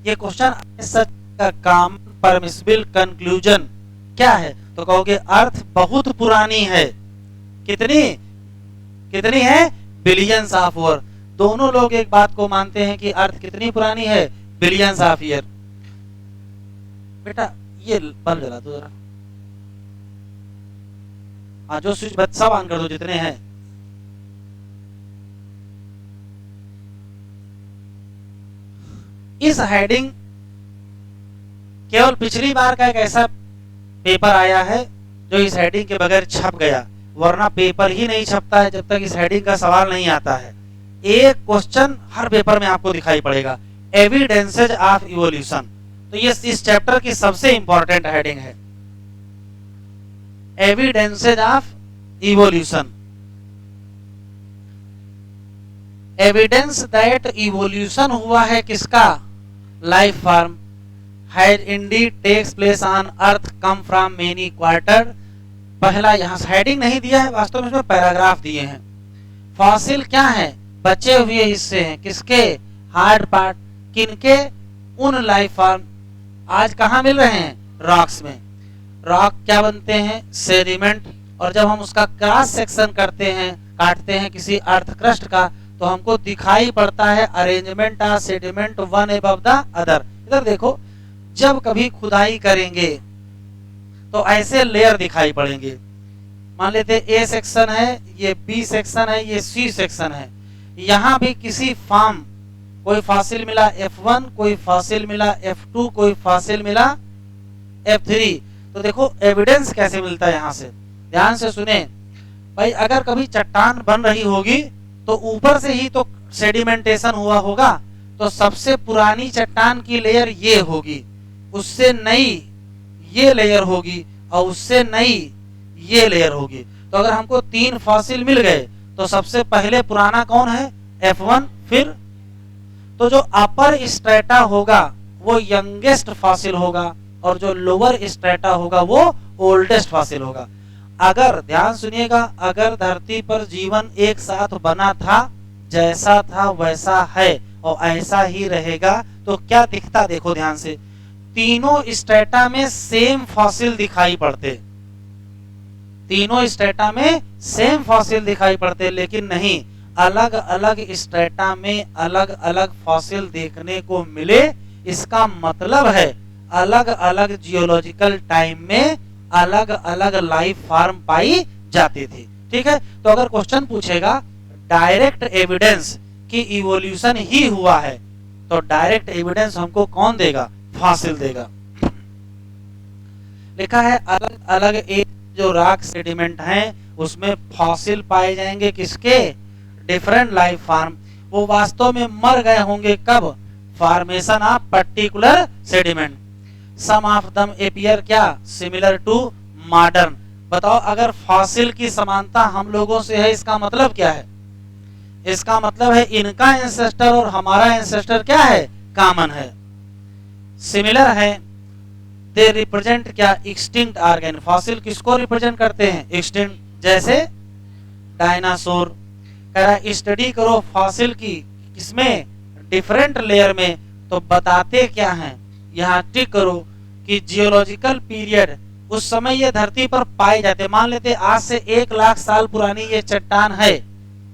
ये क्वेश्चन सच का कॉमन परमिसिबल कंक्लूजन क्या है, तो कहोगे अर्थ बहुत पुरानी है। कितनी कितनी है, बिलियंस ऑफ ईयर। दोनों लोग एक बात को मानते हैं कि अर्थ कितनी पुरानी है, बिलियंस ऑफ ईयर। बेटा ये बल्ब जला दो जरा, हाँ जो स्विच बच सब ऑन कर दो जितने हैं। इस हेडिंग केवल पिछली बार का एक ऐसा पेपर आया है जो इस हेडिंग के बगैर छप गया, वरना पेपर ही नहीं छपता है जब तक इस हेडिंग का सवाल नहीं आता है। एक क्वेश्चन हर पेपर में आपको दिखाई पड़ेगा, एविडेंसेज ऑफ इवोल्यूशन। तो ये इस चैप्टर की सबसे इंपॉर्टेंट हेडिंग है, evidences of evolution. Evidence that evolution हुआ है किसका, life form has indeed takes place on earth come from many quarter. पहला यहाँ हेडिंग नहीं दिया है, वास्तव में इसमें पैराग्राफ दिए हैं। फॉसिल क्या है, बचे हुए हिस्से हैं किसके, हार्ड पार्ट, किनके, उन लाइफ फॉर्म आज कहाँ मिल रहे हैं, रॉक्स में। रॉक क्या बनते हैं, सेडिमेंट, और जब हम उसका क्रॉस सेक्शन करते हैं, काटते हैं किसी अर्थ क्रस्ट का, तो हमको दिखाई पड़ता है arrangement of sediment one above the other. इधर देखो, जब कभी खुदाई करेंगे तो ऐसे लेयर दिखाई पड़ेंगे। मान लेते ए सेक्शन है, ये बी सेक्शन है, ये सी सेक्शन है। यहाँ भी किसी फॉर्म, कोई फॉसिल मिला F1, कोई फॉसिल मिला F2, कोई फॉसिल मिला F3। तो देखो एविडेंस कैसे मिलता है, यहाँ से ध्यान से सुने भाई। अगर कभी चट्टान बन रही होगी तो ऊपर से ही तो सेडिमेंटेशन हुआ होगा, तो सबसे पुरानी चट्टान की लेयर ये होगी, उससे नई ये लेयर होगी, और उससे नई ये लेयर होगी। तो अगर हमको 3 फॉसिल मिल गए तो सबसे पहले पुराना कौन है, F1, फिर तो जो अपर स्ट्रेटा होगा वो यंगेस्ट फॉसिल होगा, और जो लोअर स्ट्रेटा होगा वो ओल्डेस्ट फॉसिल होगा। अगर ध्यान सुनिएगा, अगर धरती पर जीवन एक साथ बना था, जैसा था वैसा है और ऐसा ही रहेगा, तो क्या दिखता, देखो ध्यान से, तीनों स्ट्रेटा में सेम फॉसिल दिखाई पड़ते, तीनों स्ट्रेटा में सेम फॉसिल दिखाई पड़ते, लेकिन नहीं, अलग अलग स्ट्रेटा में अलग अलग फॉसिल देखने को मिले। इसका मतलब है अलग अलग जियोलॉजिकल टाइम में अलग अलग लाइफ फॉर्म पाई जाती थी। ठीक है, तो अगर क्वेश्चन पूछेगा डायरेक्ट एविडेंस कि इवोल्यूशन ही हुआ है, तो डायरेक्ट एविडेंस हमको कौन देगा, फॉसिल देगा। लिखा है अलग अलग एक जो रॉक सेडिमेंट हैं उसमें फॉसिल पाए जाएंगे किसके, डिफरेंट लाइफ फॉर्म। वो वास्तव में मर गए होंगे कब, formation of particular sediment. Some of them appear क्या, सिमिलर टू मॉडर्न। बताओ, अगर फॉसिल की समानता हम लोगों से है, इसका मतलब क्या है, इसका मतलब है इनका एंसेस्टर और हमारा एंसेस्टर क्या है, कॉमन है, सिमिलर है। दे रिप्रेजेंट क्या, एक्सटिंक्ट ऑर्गेन। फॉसिल किसको रिप्रेजेंट करते हैं, एक्सटिंक्ट, जैसे डायनासोर। कह रहा स्टडी करो फॉसिल की किसमें, डिफरेंट लेयर में, तो बताते क्या हैं, यहाँ टिक करो कि जियोलॉजिकल पीरियड उस समय ये धरती पर पाए जाते। मान लेते आज से 1 लाख साल पुरानी ये चट्टान है,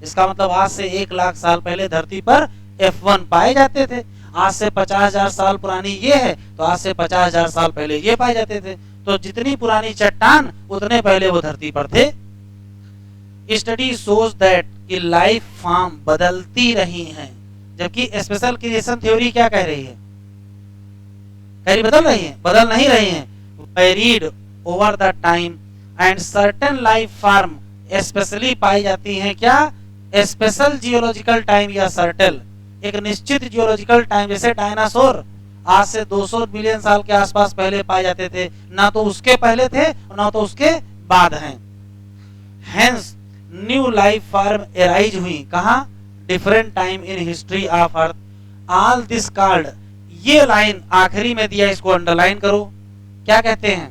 इसका मतलब आज से 1 लाख साल पहले धरती पर F1 पाए जाते थे। आज से 50,000 साल पुरानी ये है, तो आज से 50,000 साल पहले ये पाए जाते थे। तो जितनी पुरानी चट्टान उतने पहले वो धरती पर थे। स्टडी शोज दैट कि लाइफ फॉर्म बदलती रही हैं, जबकि स्पेशल क्रिएशन थ्योरी क्या कह रही है, कह रही बदल रही है, बदल नहीं रही है। Varied over the time and certain life form specially पाई जाती हैं क्या, स्पेशल जियोलॉजिकल टाइम या सर्टेल, एक निश्चित जियोलॉजिकल टाइम। जैसे डायनासोर आज से 200 मिलियन साल के आसपास पहले पाए जाते थे, ना तो उसके पहले थे ना तो उसके बाद हैं। Hence new life form arise हुई कहा, different time in history of earth. All this called, ये लाइन आखिरी में दिया, इसको अंडरलाइन करो। क्या कहते हैं,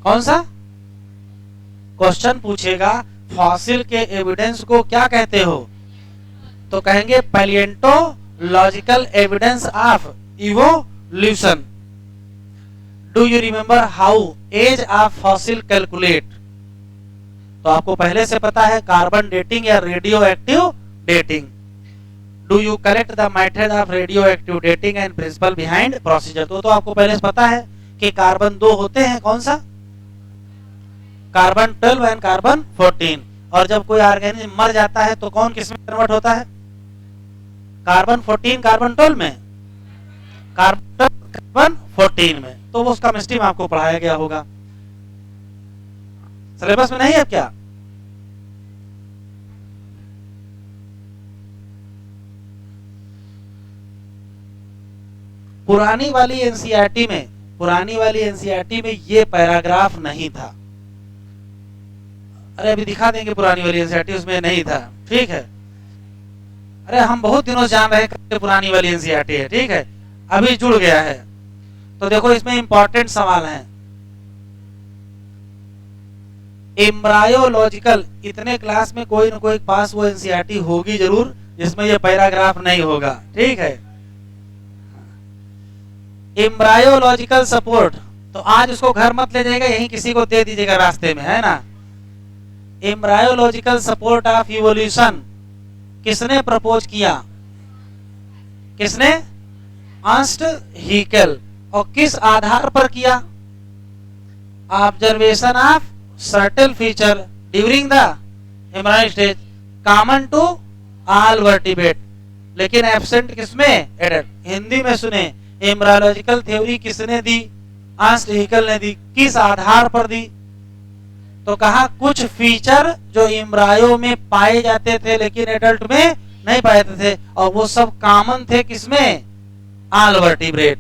कौन सा क्वेश्चन पूछेगा, फॉसिल के एविडेंस को क्या कहते हो, तो कहेंगे paleontological evidence of evolution. Do you remember how age of fossil calculate, तो आपको पहले से पता है कार्बन डेटिंग या radioactive dating. Do you correct the method of radioactive dating and principle behind procedure, तो आपको पहले से पता है कि कार्बन 2 होते हैं, कौन सा, कार्बन 12 एंड कार्बन 14। और जब कोई ऑर्गेनिज्म मर जाता है तो कौन किस में कन्वर्ट होता है, कार्बन 14 कार्बन 12 में, कार्बन 14 में। तो वो उसका केमिस्ट्री में आपको पढ़ाया गया होगा। सिलेबस में नहीं है क्या? पुरानी वाली एनसीईआरटी में ये पैराग्राफ नहीं था। अरे अभी दिखा देंगे पुरानी वाली एनसीईआरटी, उसमें नहीं था। ठीक है, अरे हम बहुत दिनों से जान रहे हैं पुरानी वाली एनसीईआरटी है। ठीक है, अभी जुड़ गया है। तो देखो इसमें इंपॉर्टेंट सवाल है। एम्ब्रायोलॉजिकल, इतने क्लास में कोई ना कोई पास वो एनसीईआरटी होगी जरूर जिसमें ये पैराग्राफ नहीं होगा। ठीक है, एम्ब्रायोलॉजिकल सपोर्ट, तो आज उसको घर मत ले जाएगा, यहीं किसी को दे दीजिएगा रास्ते में, है ना। एम्ब्रायोलॉजिकल सपोर्ट ऑफ इवोल्यूशन किसने प्रपोज किया? किसने? Ernst Haeckel. और किस आधार पर किया? Observation of certain feature during the embryonic stage common to all vertebrate, लेकिन एब्सेंट किसमें? एडल्ट। हिंदी में सुने, एम्ब्रायोलॉजिकल थ्योरी किसने दी? अर्नस्ट हैकेल ने दी। किस आधार पर दी? तो कहा कुछ फीचर जो एम्ब्रायो में पाए जाते थे लेकिन एडल्ट में नहीं पाए जाते थे, और वो सब कॉमन थे किसमें? All vertebrate.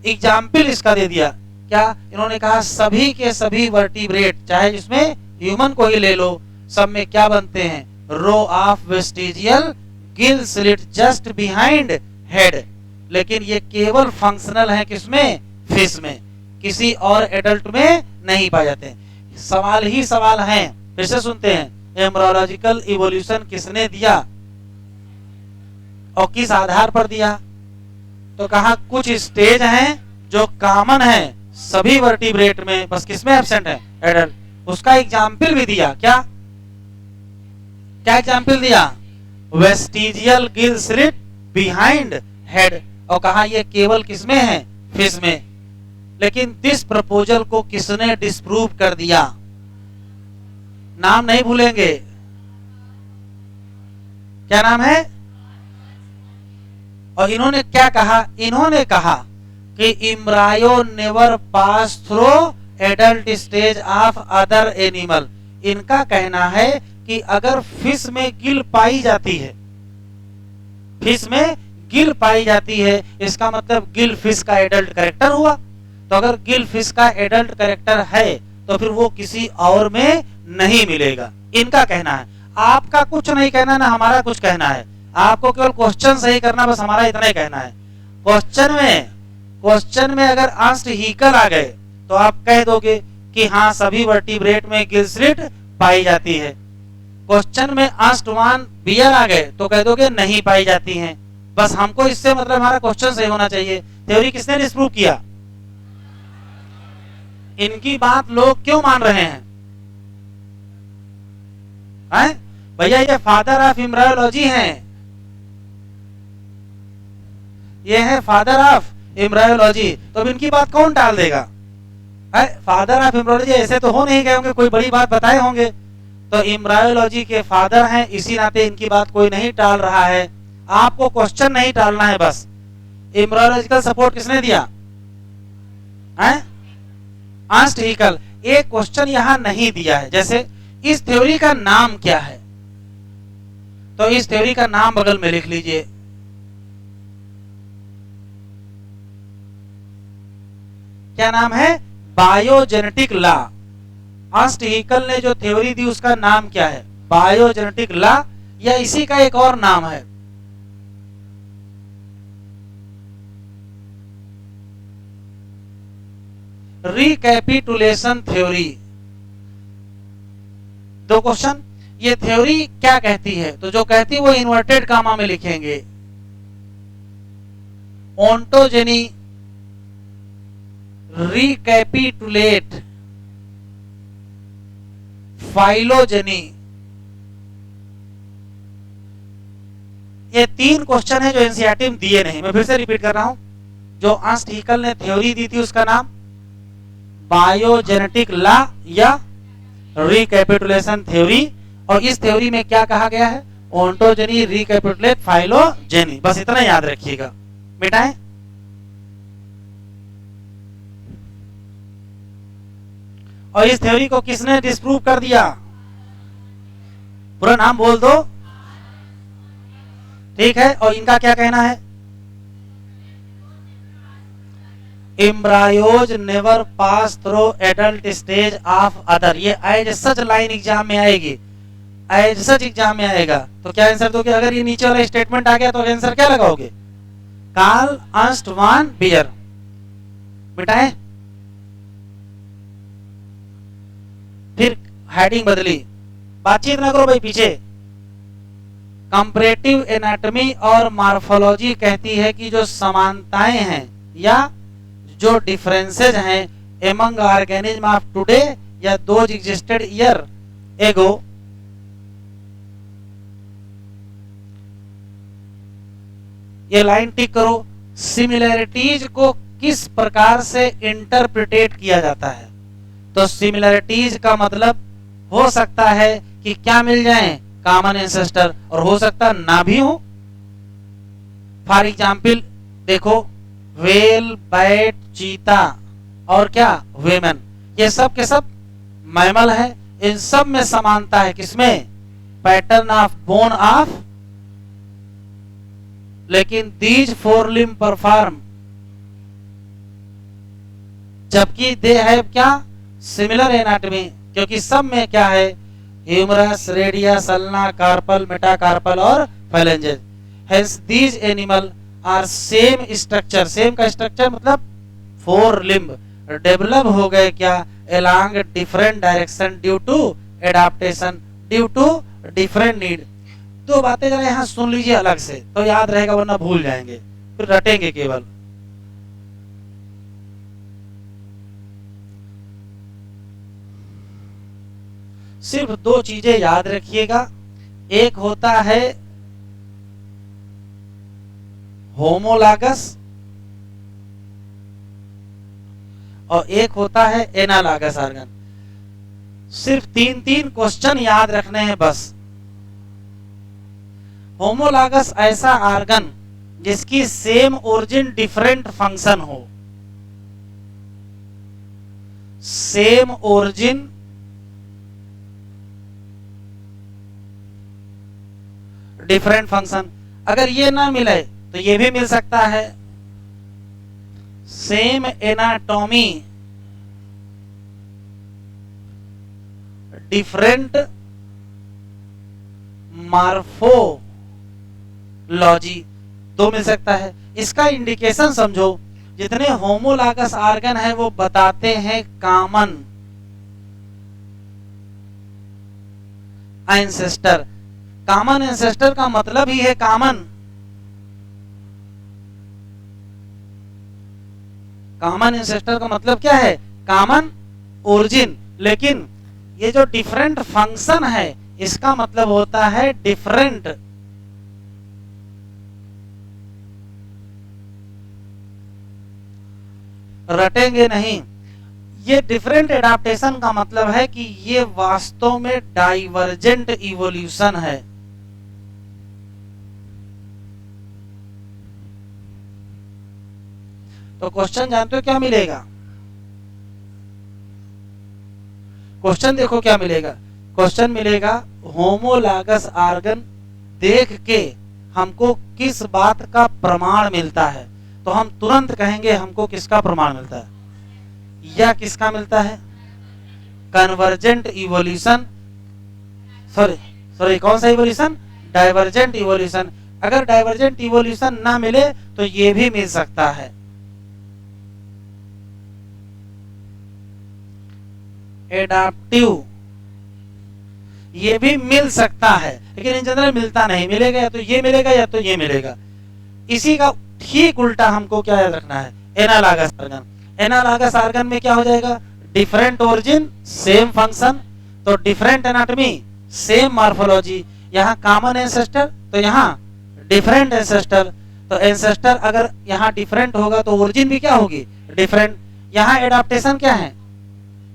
एग्जाम्पल इसका दे दिया क्या? इन्होंने कहा सभी के सभी वर्टिब्रेट, चाहे जिसमें ह्यूमन को ही ले लो, सब में क्या बनते हैं? Row of vestigial gill slit just behind head, लेकिन ये केवल फंक्शनल है किसमें? फिश में, किसी और एडल्ट में नहीं पाए जाते। सवाल ही सवाल हैं, फिर से सुनते हैं। एम्ब्रायोलॉजिकल इवोल्यूशन किसने दिया और किस आधार पर दिया? तो कहा कुछ स्टेज हैं जो कॉमन है सभी वर्टिब्रेट में, बस किसमें एब्सेंट है? एडल्ट। उसका एग्जाम्पल भी दिया। क्या क्या एग्जाम्पल दिया? Vestigial gill slit behind head, और कहा ये केवल किसमें है? फिश में। लेकिन दिस प्रपोजल को किसने डिस्प्रूव कर दिया? नाम नहीं भूलेंगे, क्या नाम है? और इन्होंने क्या कहा? इन्होंने कहा कि embryo never pass through adult stage of other animal. इनका कहना है कि अगर फिश में गिल पाई जाती है, फिश में गिल पाई जाती है, इसका मतलब गिल फिश का एडल्ट कैरेक्टर हुआ। तो अगर गिल फिश का एडल्ट कैरेक्टर है तो फिर वो किसी और में नहीं मिलेगा, इनका कहना है। आपका कुछ नहीं कहना, ना हमारा कुछ कहना है, आपको केवल क्वेश्चन सही करना, बस हमारा इतना ही कहना है। क्वेश्चन में अगर अर्नस्ट हैकेल आ गए तो आप कह दोगे कि हाँ सभी वर्टिब्रेट में गिल स्लिट पाई जाती है। क्वेश्चन में अर्नस्ट वान बियर आ गए तो कह दोगे नहीं पाई जाती हैं। बस हमको इससे मतलब हमारा क्वेश्चन सही होना चाहिए। थ्योरी किसने डिस्प्रूव किया? इनकी बात लोग क्यों मान रहे हैं? भैया ये फादर ऑफ एम्ब्रायोलॉजी हैं, ये है फादर ऑफ एम्ब्रायोलॉजी, तो अब इनकी बात कौन टाल देगा? फादर ऑफ एम्ब्रायोलॉजी ऐसे तो हो नहीं गए होंगे, कोई बड़ी बात बताए होंगे। तो एम्ब्रायोलॉजी के फादर हैं, इसी नाते इनकी बात कोई नहीं टाल रहा है। आपको क्वेश्चन नहीं टालना है बस। एम्ब्रायोलॉजिकल सपोर्ट किसने दिया? Ernst Hückel. एक क्वेश्चन यहां नहीं दिया है, जैसे इस थ्योरी का नाम क्या है? तो इस थ्योरी का नाम बगल में लिख लीजिए। क्या नाम है? Biogenetic law. अर्नस्ट हैकेल ने जो थ्योरी दी उसका नाम क्या है? बायोजेनेटिक लॉ, या इसी का एक और नाम है? Recapitulation theory. दो क्वेश्चन, ये थ्योरी क्या कहती है? तो जो कहती है वो इन्वर्टेड कामा में लिखेंगे। ओंटोजेनी, रिकैपिटुलेट, फाइलोजेनी, ये तीन क्वेश्चन है जो एनसीईआरटी में दिए नहीं। मैं फिर से रिपीट कर रहा हूं। जो अर्नस्ट हैकेल ने थ्योरी दी थी उसका नाम बायोजेनेटिक लॉ या रिकैपिटुलेशन थ्योरी, और इस थ्योरी में क्या कहा गया है? ओंटोजेनी, रिकैपिटुलेट, फाइलोजेनी। बस इतना याद रखिएगा। मिटाएं। और इस थ्योरी को किसने डिस्प्रूव कर दिया? पूरा नाम बोल दो। ठीक है, और इनका क्या कहना है? Embryos never pass through adult stage of other. ये एज सच लाइन एग्जाम में आएगी, एज सच एग्जाम में आएगा। तो क्या आंसर दोगे? अगर ये नीचे वाला स्टेटमेंट आ गया तो आंसर क्या लगाओगे? कार्ल अर्नस्ट वान बियर। मिटाए, फिर हेडिंग बदली, बातचीत ना करो भाई पीछे। कंपैरेटिव एनाटॉमी और मॉर्फोलॉजी कहती है कि जो समानताएं हैं या जो डिफरेंसेज हैं एमंग ऑर्गेनिज्म ऑफ टुडे या दोज एग्जिस्टेड ईयर एगो, ये लाइन टिक करो। सिमिलैरिटीज को किस प्रकार से इंटरप्रिटेट किया जाता है? तो सिमिलैरिटीज का मतलब हो सकता है कि क्या मिल जाए? कॉमन एंसेस्टर, और हो सकता ना भी हो। फॉर एग्जाम्पल देखो, वेल, बैट, चीता और क्या वेमन, ये सब के सब मैमल है। इन सब में समानता है, किसमें? Pattern of bone of. लेकिन दीज फोर लिम्ब परफॉर्म, जबकि दे है क्या? सिमिलर एनाटॉमी, क्योंकि सब में क्या है? Humerus, radius, ulna, carpal, metacarpal और phalanges. Hence these animal are same structure. Same का स्ट्रक्चर मतलब फोर लिम्ब डेवलप हो गए क्या? along different direction due to adaptation, due to different need। दो बातें जरा यहाँ सुन लीजिए अलग से, तो याद रहेगा, वरना भूल जाएंगे, फिर रटेंगे केवल। सिर्फ दो चीजें याद रखिएगा, एक होता है होमोलागस और एक होता है एनालागस ऑर्गन। सिर्फ तीन तीन क्वेश्चन याद रखने हैं बस। होमोलागस ऐसा ऑर्गन जिसकी सेम ओरिजिन डिफरेंट फंक्शन हो। सेम ओरिजिन डिफरेंट फंक्शन, अगर ये ना मिले तो ये भी मिल सकता है। सेम एनाटॉमी डिफरेंट मार्फोलॉजी, दो मिल सकता है। इसका इंडिकेशन समझो, जितने होमोलागस ऑर्गन है वो बताते हैं कॉमन एंसेस्टर। कॉमन एंसेस्टर का मतलब ही है कॉमन। कॉमन एंसेस्टर का मतलब क्या है? Common origin. लेकिन ये जो डिफरेंट फंक्शन है इसका मतलब होता है डिफरेंट रटेंगे नहीं। ये डिफरेंट एडाप्टेशन का मतलब है कि ये वास्तव में डाइवर्जेंट इवोल्यूशन है। तो क्वेश्चन जानते हो क्या मिलेगा? क्वेश्चन देखो क्या मिलेगा। क्वेश्चन मिलेगा होमोलागस ऑर्गन देख के हमको किस बात का प्रमाण मिलता है। तो हम तुरंत कहेंगे हमको किसका प्रमाण मिलता है, या किसका मिलता है? Convergent evolution. सॉरी कौन सा इवोल्यूशन? Divergent evolution. अगर डाइवर्जेंट इवोल्यूशन ना मिले तो ये भी मिल सकता है। एडाप्टिव, ये भी मिल सकता है, लेकिन इन जनरल मिलता नहीं। मिलेगा या तो ये मिलेगा या तो ये मिलेगा। इसी का ठीक उल्टा हमको क्या याद रखना है? Analogous organ. एनालॉगस ऑर्गन में क्या हो जाएगा? डिफरेंट ओरिजिन सेम फंक्शन, तो डिफरेंट एनाटॉमी सेम मॉर्फोलॉजी। यहाँ कॉमन एंसेस्टर तो यहाँ डिफरेंट एंसेस्टर। तो एंसेस्टर अगर यहाँ डिफरेंट होगा तो ओरिजिन भी क्या होगी? डिफरेंट। यहाँ एडाप्टेशन क्या है?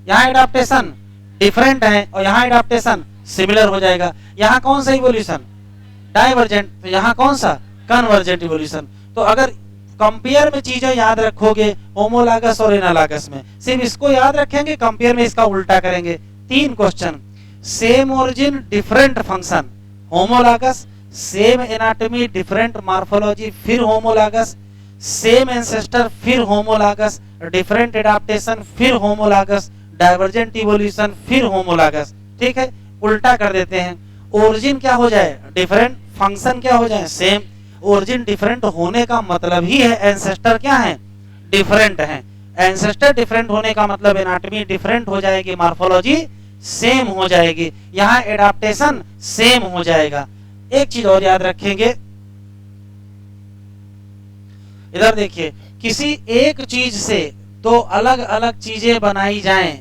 यहाँ एडाप्टेशन डिफरेंट है और यहाँ एडाप्टेशन सिमिलर हो जाएगा। यहाँ कौन सा इवोल्यूशन? डाइवर्जेंट। तो यहाँ कौन सा? Convergent evolution. तो अगर कंपेयर में चीजें याद रखोगे होमोलॉगस और एनालॉगस में, सिर्फ इसको याद रखेंगे, कंपेयर में इसका उल्टा करेंगे। 3 question, same origin different function homologous, same anatomy different morphology फिर होमोलॉगस, सेम एंसेस्टर फिर होमोलॉगस, डिफरेंट एडाप्टेशन फिर होमोलॉगस, डाइवर्जेंट इवोल्यूशन फिर होमोलॉगस। ठीक है, उल्टा कर देते हैं। ओरिजिन क्या हो जाए डिफरेंट, फंक्शन क्या हो जाए सेम। ओरिजिन डिफरेंट होने का मतलब ही है एंसेस्टर क्या है डिफरेंट है। एंसेस्टर डिफरेंट होने का मतलब एनाटॉमी डिफरेंट हो जाएगी, मॉर्फोलॉजी सेम हो जाएगी, यहाँ एडाप्टेशन सेम हो जाएगा। एक चीज और याद रखेंगे, इधर देखिए, किसी एक चीज से 2 अलग अलग चीजें बनाई जाएं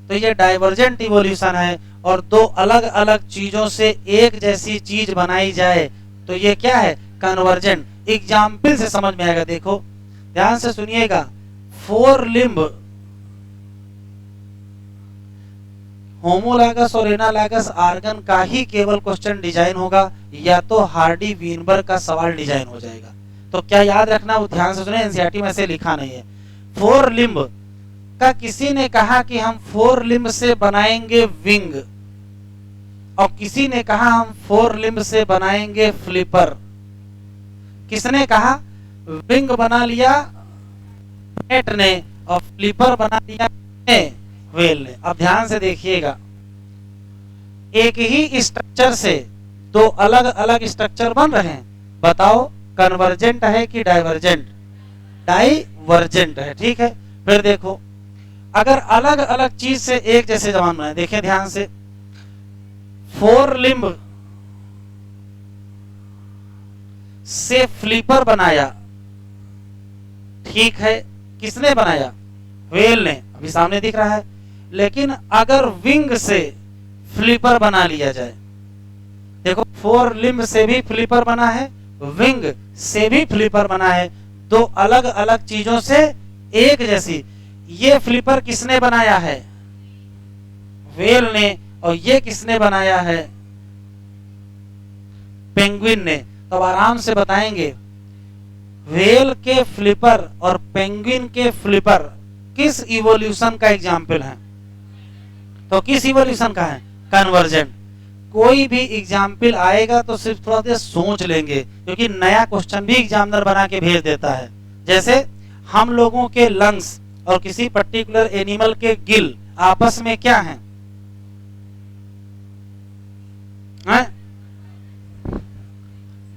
तो ये डाइवर्जेंट इवोल्यूशन है, और 2 अलग अलग चीजों से एक जैसी चीज बनाई जाए तो ये क्या है कन्वर्जेंट। एग्जाम्पल से समझ में आएगा, देखो ध्यान से सुनिएगा। 4 लिम्ब होमोलॉगस और एनालॉगस आर्गन का ही केवल क्वेश्चन डिजाइन होगा, या तो हार्डी वीनबर्ग का सवाल डिजाइन हो जाएगा। तो क्या याद रखना, वो ध्यान से सुने, एनसीईआरटी में ऐसे लिखा नहीं है। 4 लिम्ब का किसी ने कहा कि हम 4 लिम्ब से बनाएंगे विंग, और किसी ने कहा हम 4 लिम्ब से बनाएंगे फ्लिपर। किसने कहा विंग बना लिया बैट ने, और फ्लिपर बना लिया व्हेल ने। अब ध्यान से देखिएगा, एक ही स्ट्रक्चर से 2 अलग अलग स्ट्रक्चर बन रहे हैं, बताओ कन्वर्जेंट है कि डाइवर्जेंट, डाइवर्जेंट है। ठीक है, फिर देखो अगर अलग अलग चीज से एक जैसे जवान बनाए, देखें ध्यान से, 4 लिम्ब से फ्लिपर बनाया, ठीक है, किसने बनाया व्हेल ने, अभी सामने दिख रहा है। लेकिन अगर विंग से फ्लिपर बना लिया जाए, देखो 4 लिम्ब से भी फ्लिपर बना है, विंग से भी फ्लिपर बना है, 2 अलग अलग चीजों से एक जैसी। ये फ्लिपर किसने बनाया है व्हेल ने, और ये किसने बनाया है पेंगुइन ने। तो आराम से बताएंगे व्हेल के फ्लिपर और पेंगुइन के फ्लिपर किस इवोल्यूशन का एग्जाम्पल है, तो किस इवोल्यूशन का है कन्वर्जेंट। कोई भी एग्जाम्पल आएगा तो सिर्फ थोड़ा देर सोच लेंगे, क्योंकि नया क्वेश्चन भी एग्जामिनर बना के भेज देता है। जैसे हम लोगों के लंग्स और किसी पर्टिकुलर एनिमल के गिल आपस में क्या हैं है?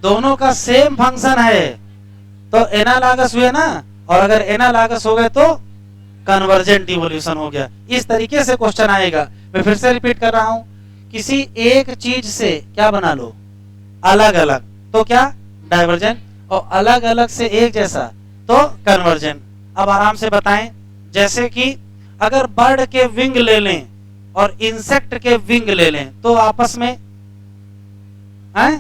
दोनों का सेम फंक्शन है, तो एनालॉगस हुए ना, और अगर एनालॉगस हो गए तो कन्वर्जेंट इवोल्यूशन हो गया। इस तरीके से क्वेश्चन आएगा। मैं फिर से रिपीट कर रहा हूं, किसी एक चीज से क्या बना लो अलग अलग तो क्या डाइवर्जेंट, और अलग अलग से एक जैसा तो कन्वर्जेंट। अब आराम से बताएं, जैसे कि अगर बर्ड के विंग ले लें और इंसेक्ट के विंग ले लें तो आपस में है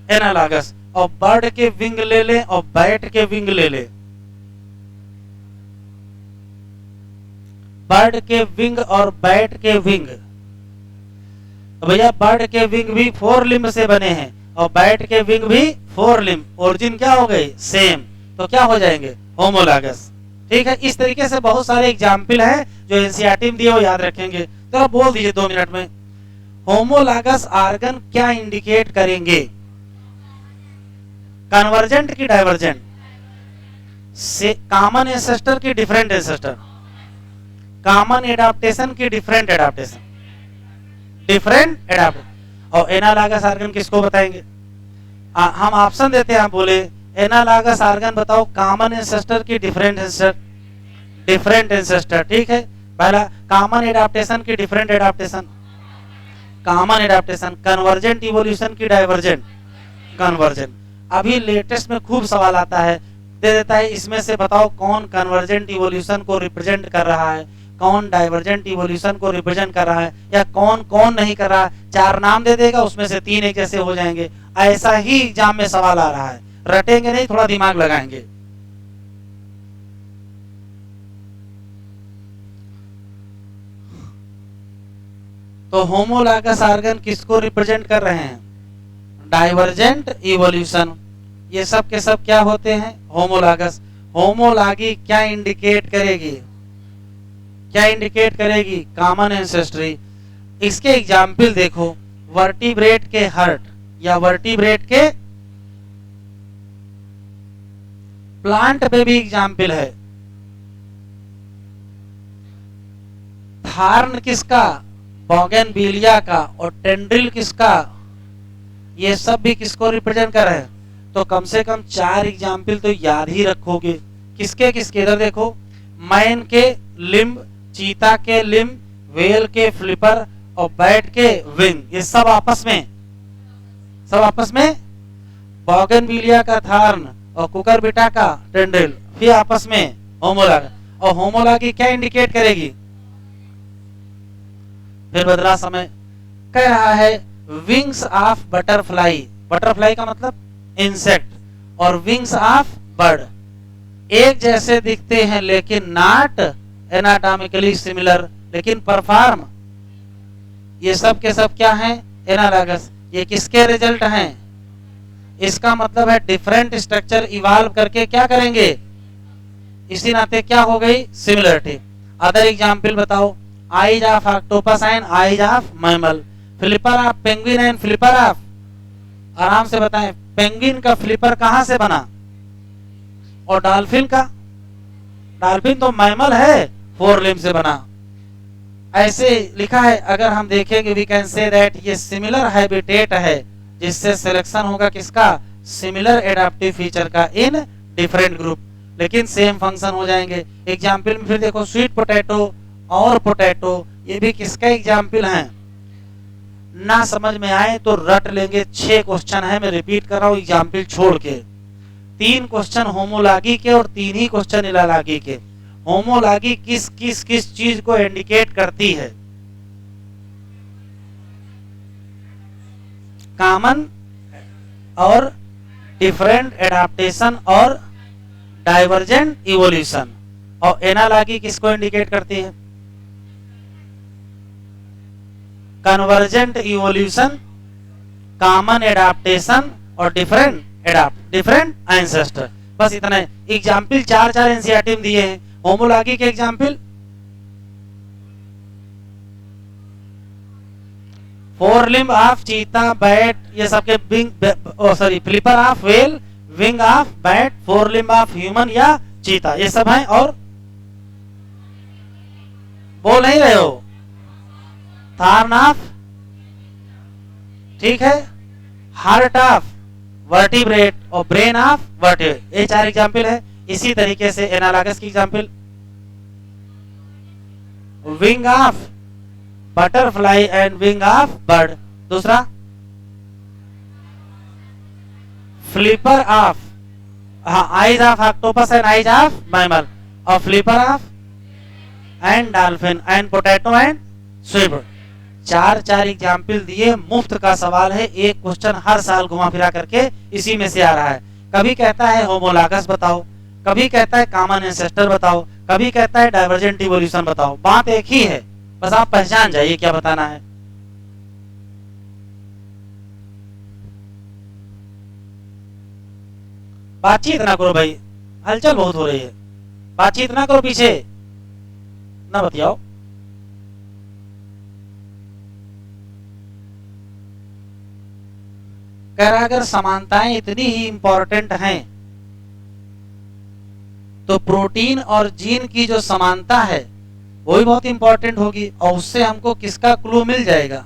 एनालॉगस, और बर्ड के विंग ले लें और बैट के विंग ले लें, बर्ड के विंग और बैट के विंग, तो भैया बर्ड के विंग भी 4 लिम्ब से बने हैं और बैट के विंग भी 4 लिम्ब, ओरिजिन क्या हो गई सेम, तो क्या हो जाएंगे होमोलॉगस। ठीक है, इस तरीके से बहुत सारे एग्जाम्पल हैं जो एनसीईआरटी में दिए हो, याद रखेंगे। तो आप बोल दीजिए 2 मिनट में, होमोलॉगस आर्गन क्या इंडिकेट करेंगे, कन्वर्जेंट की डाइवर्जेंट, से कॉमन एंसेस्टर की डिफरेंट एंसेस्टर, कॉमन एडाप्टेशन की डिफरेंट एडाप्टेशन, डिफरेंट एडाप्टेशन। और एनालॉगस आर्गन किसको बताएंगे, हम ऑप्शन देते हैं, आप बोले एनालॉगस आर्गन बताओ कॉमन एंसेस्टर की डिफरेंट एंसेस्टर, डिफरेंट एंसेस्टर। ठीक है, पहला कॉमन एडाप्टेशन की different adaptation, common adaptation, convergent evolution की डाइवर्जेंट, कन्वर्जेंट। अभी लेटेस्ट में खूब सवाल आता है, दे देता है इसमें से बताओ कौन कन्वर्जेंट इवोल्यूशन को रिप्रेजेंट कर रहा है, कौन डाइवर्जेंट इवोल्यूशन को रिप्रेजेंट कर रहा है, या कौन कौन नहीं कर रहा है। 4 नाम दे देगा, उसमें से 3 एक जैसे हो जाएंगे। ऐसा ही एग्जाम में सवाल आ रहा है, रटेंगे नहीं, थोड़ा दिमाग लगाएंगे। तो होमोलॉगस आर्गन किसको रिप्रेजेंट कर रहे हैं, डाइवर्जेंट इवोल्यूशन। ये सब के सब क्या होते हैं? होमोलॉगस। होमोलॉगी क्या इंडिकेट करेगी? क्या इंडिकेट करेगी? Common ancestry. इसके एग्जाम्पल देखो, वर्टिब्रेट के हर्ट या वर्टिब्रेट के प्लांट में भी एग्जाम्पल है। थार्न किसका? बोगनविलिया का। और टेंड्रिल किसका? ये सब भी किसको रिप्रेजेंट कर रहे हैं? तो कम से कम 4 एग्जाम्पल तो याद ही रखोगे। किसके किसके? इधर देखो, मैन के लिम्ब, चीता के लिम्ब, वेल के फ्लिपर और बैट के विंग। ये सब आपस में बोगनविलिया का थार्न और कुकुरबिटा का टेंड्रिल फिर आपस में होमोलॉग। और होमोलॉगी क्या इंडिकेट करेगी? फिर बदला समय। कह रहा है विंग्स ऑफ बटरफ्लाई। बटरफ्लाई का मतलब इंसेक्ट। और विंग्स ऑफ बर्ड एक जैसे दिखते हैं लेकिन नॉट एनाटॉमिकली सिमिलर, लेकिन परफॉर्म। ये सब के सब क्या हैं? एनालॉगस। ये किसके रिजल्ट हैं? इसका मतलब है डिफरेंट स्ट्रक्चर इवॉल्व करके क्या करेंगे? इसी नाते क्या हो गई? सिमिलरिटी। अदर एग्जाम्पल बताओ। Eyes of octopus and eyes of mammal. Flipper of penguin and flipper of, आराम से बताएं, पेंगुइन का फ्लिपर कहां से बना? और डॉल्फिन का? डॉल्फिन तो मैमल है, 4 लिम्ब से बना। ऐसे लिखा है। अगर हम देखेंगे वी कैन से दैट ये सिमिलर हैबिटेट है, जिससे सिलेक्शन होगा किसका? सिमिलर एडाप्टिव फीचर का इन डिफरेंट ग्रुप, लेकिन सेम फंक्शन हो जाएंगे। एग्जाम्पल में फिर देखो, स्वीट पोटैटो और पोटैटो, ये भी किसका एग्जाम्पल है? ना समझ में आए तो रट लेंगे। 6 क्वेश्चन है, मैं रिपीट कर रहा हूं एग्जाम्पल छोड़ के। 3 क्वेश्चन होमोलॉगी के और 3 ही क्वेश्चन इलालॉगी के। होमोलॉगी किस किस किस चीज को इंडिकेट करती है? कॉमन और डिफरेंट एडाप्टेशन और डाइवर्जेंट इवोल्यूशन। और एनालॉगी किसको इंडिकेट करती है? कन्वर्जेंट इवोल्यूशन, कॉमन एडाप्टेशन और डिफरेंट एंसेस्टर। बस इतना है। एग्जाम्पल 4 एनसीईआरटी में दिए हैं। होमोलॉगी के एग्जाम्पल 4 लिम्ब ऑफ चीता, बैट, ये सबके wing, flipper of well, wing of bat, 4 limb of human या चीता, ये सब हैं। और बोल नहीं रहे हो? थार्न ऑफ, ठीक है, हार्ट ऑफ वर्टिब्रेट और ब्रेन ऑफ वर्टिब्रेट। ये 4 एग्जाम्पल है। इसी तरीके से एनालॉगस की example, wing of butterfly and wing of bird. दूसरा, फ्लिपर ऑफ, हाँ, eyes of octopus and eyes of mammal. और flipper of and dolphin and potato and sweet. 4 example दिए। मुफ्त का सवाल है। एक क्वेश्चन हर साल घुमा फिरा करके इसी में से आ रहा है। कभी कहता है होमोलॉगस बताओ, कभी कहता है कॉमन एंसेस्टर बताओ, कभी कहता है डाइवर्जेंट इवोल्यूशन बताओ। बात एक ही है, बस आप पहचान जाइए क्या बताना है। बातचीत ना करो भाई, हलचल बहुत हो रही है। बातचीत ना करो, पीछे ना बतियाओ। कह रहा अगर समानताएं इतनी ही इंपॉर्टेंट हैं तो प्रोटीन और जीन की जो समानता है वो भी बहुत इंपॉर्टेंट होगी, और उससे हमको किसका क्लू मिल जाएगा?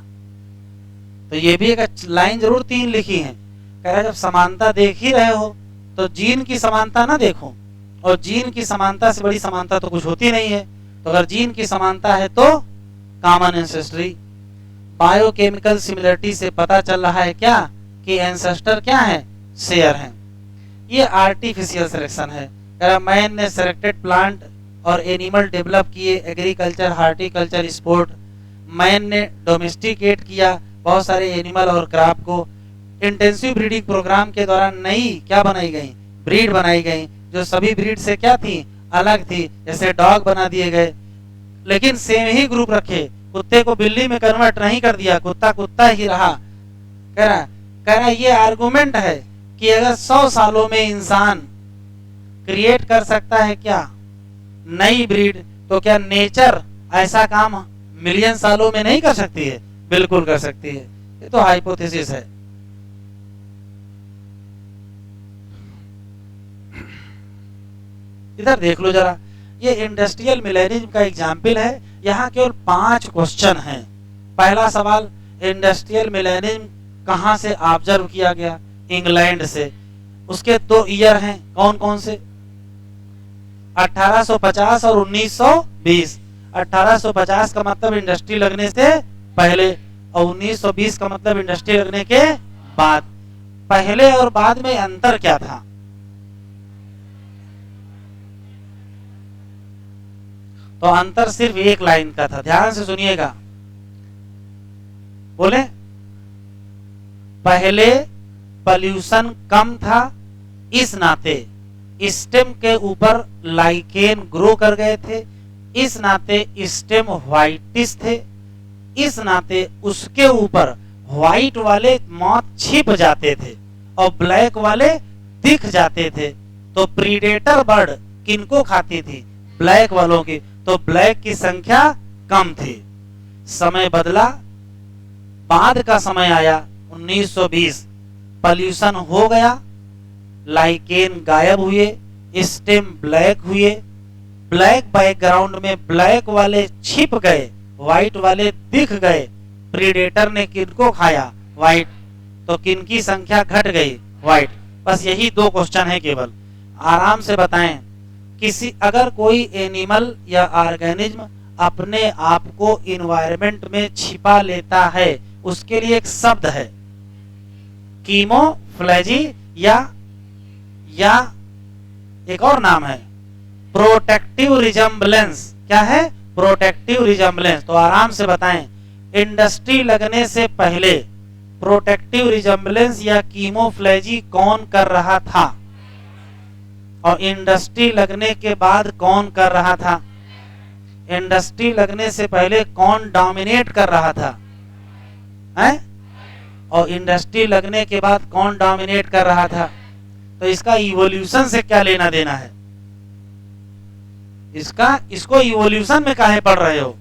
तो ये भी एक लाइन जरूर 3 लिखी है। कह रहा जब समानता देख ही रहे हो तो जीन की समानता ना देखो, और जीन की समानता से बड़ी समानता तो कुछ होती नहीं है। तो अगर जीन की समानता है तो कॉमन एंसेस्ट्री। बायोकेमिकल सिमिलरिटी से पता चल रहा है क्या कि एंसेस्टर क्या है? शेयर हैं। ये आर्टिफिशियल सिलेक्शन है। मैन ने सिलेक्टेड प्लांट और एनिमल डेवलप किए, एग्रीकल्चर, हार्टिकल्चर, स्पोर्ट। मैन ने डोमेस्टिकेट किया बहुत सारे एनिमल और क्रॉप को। इंटेंसिव ब्रीडिंग प्रोग्राम के दौरान नई क्या बनाई गई? ब्रीड बनाई गई, जो सभी ब्रीड से क्या थी? अलग थी। जैसे डॉग बना दिए गए, लेकिन सेम ही ग्रुप रखे। कुत्ते को बिल्ली में कन्वर्ट नहीं कर दिया, कुत्ता कुत्ता ही रहा। कह रहा ये आर्गुमेंट है कि अगर 100 सालों में इंसान क्रिएट कर सकता है क्या नई ब्रीड, तो क्या नेचर ऐसा काम मिलियन सालों में नहीं कर सकती है? बिल्कुल कर सकती है। ये तो हाइपोथेसिस है। इधर देख लो जरा, ये इंडस्ट्रियल मिलेनिज्म का एग्जाम्पल है। यहाँ केवल 5 क्वेश्चन हैं। पहला सवाल, इंडस्ट्रियल मिलेनिज्म कहाँ से ऑब्जर्व किया गया? इंग्लैंड से। उसके 2 ईयर हैं, कौन कौन से? 1850 और 1920। 1850 का मतलब इंडस्ट्री लगने से पहले, और 1920 का मतलब इंडस्ट्री लगने के बाद। पहले और बाद में अंतर क्या था? तो अंतर सिर्फ एक लाइन का था, ध्यान से सुनिएगा। बोले, पहले पॉल्यूशन कम था, इस नाते स्टेम के ऊपर लाइकेन ग्रो कर गए थे, इस नाते स्टेम व्हाइटिश थे, इस नाते उसके ऊपर व्हाइट वाले मॉथ छिप जाते थे और ब्लैक वाले दिख जाते थे। तो प्रीडेटर बर्ड किनको खाती थी? ब्लैक वालों की। तो ब्लैक की संख्या कम थी। समय बदला, बाद का समय आया 1920, पॉल्यूशन हो गया, लाइकेन गायब हुए, स्टेम ब्लैक हुए, ब्लैक बैकग्राउंड में ब्लैक वाले छिप गए, व्हाइट वाले दिख गए। प्रीडेटर ने किनको खाया? व्हाइट। तो किनकी संख्या घट गई? व्हाइट। बस यही 2 क्वेश्चन है केवल। आराम से बताएं। किसी अगर कोई एनिमल या ऑर्गेनिज्म अपने आप को इन्वायरमेंट में छिपा लेता है, उसके लिए एक शब्द है, कीमोफ्लेजी, या एक और नाम है प्रोटेक्टिव रिजम्बलेंस। क्या है? Protective resemblance. तो आराम से बताएं, इंडस्ट्री लगने से पहले प्रोटेक्टिव रिजम्बलेंस या कीमोफ्लेजी कौन कर रहा था? और इंडस्ट्री लगने के बाद कौन कर रहा था? इंडस्ट्री लगने से पहले कौन डोमिनेट कर रहा था? हैं? और इंडस्ट्री लगने के बाद कौन डोमिनेट कर रहा था? तो इसका इवोल्यूशन से क्या लेना देना है? इसको इवोल्यूशन में काहे पढ़ रहे हो?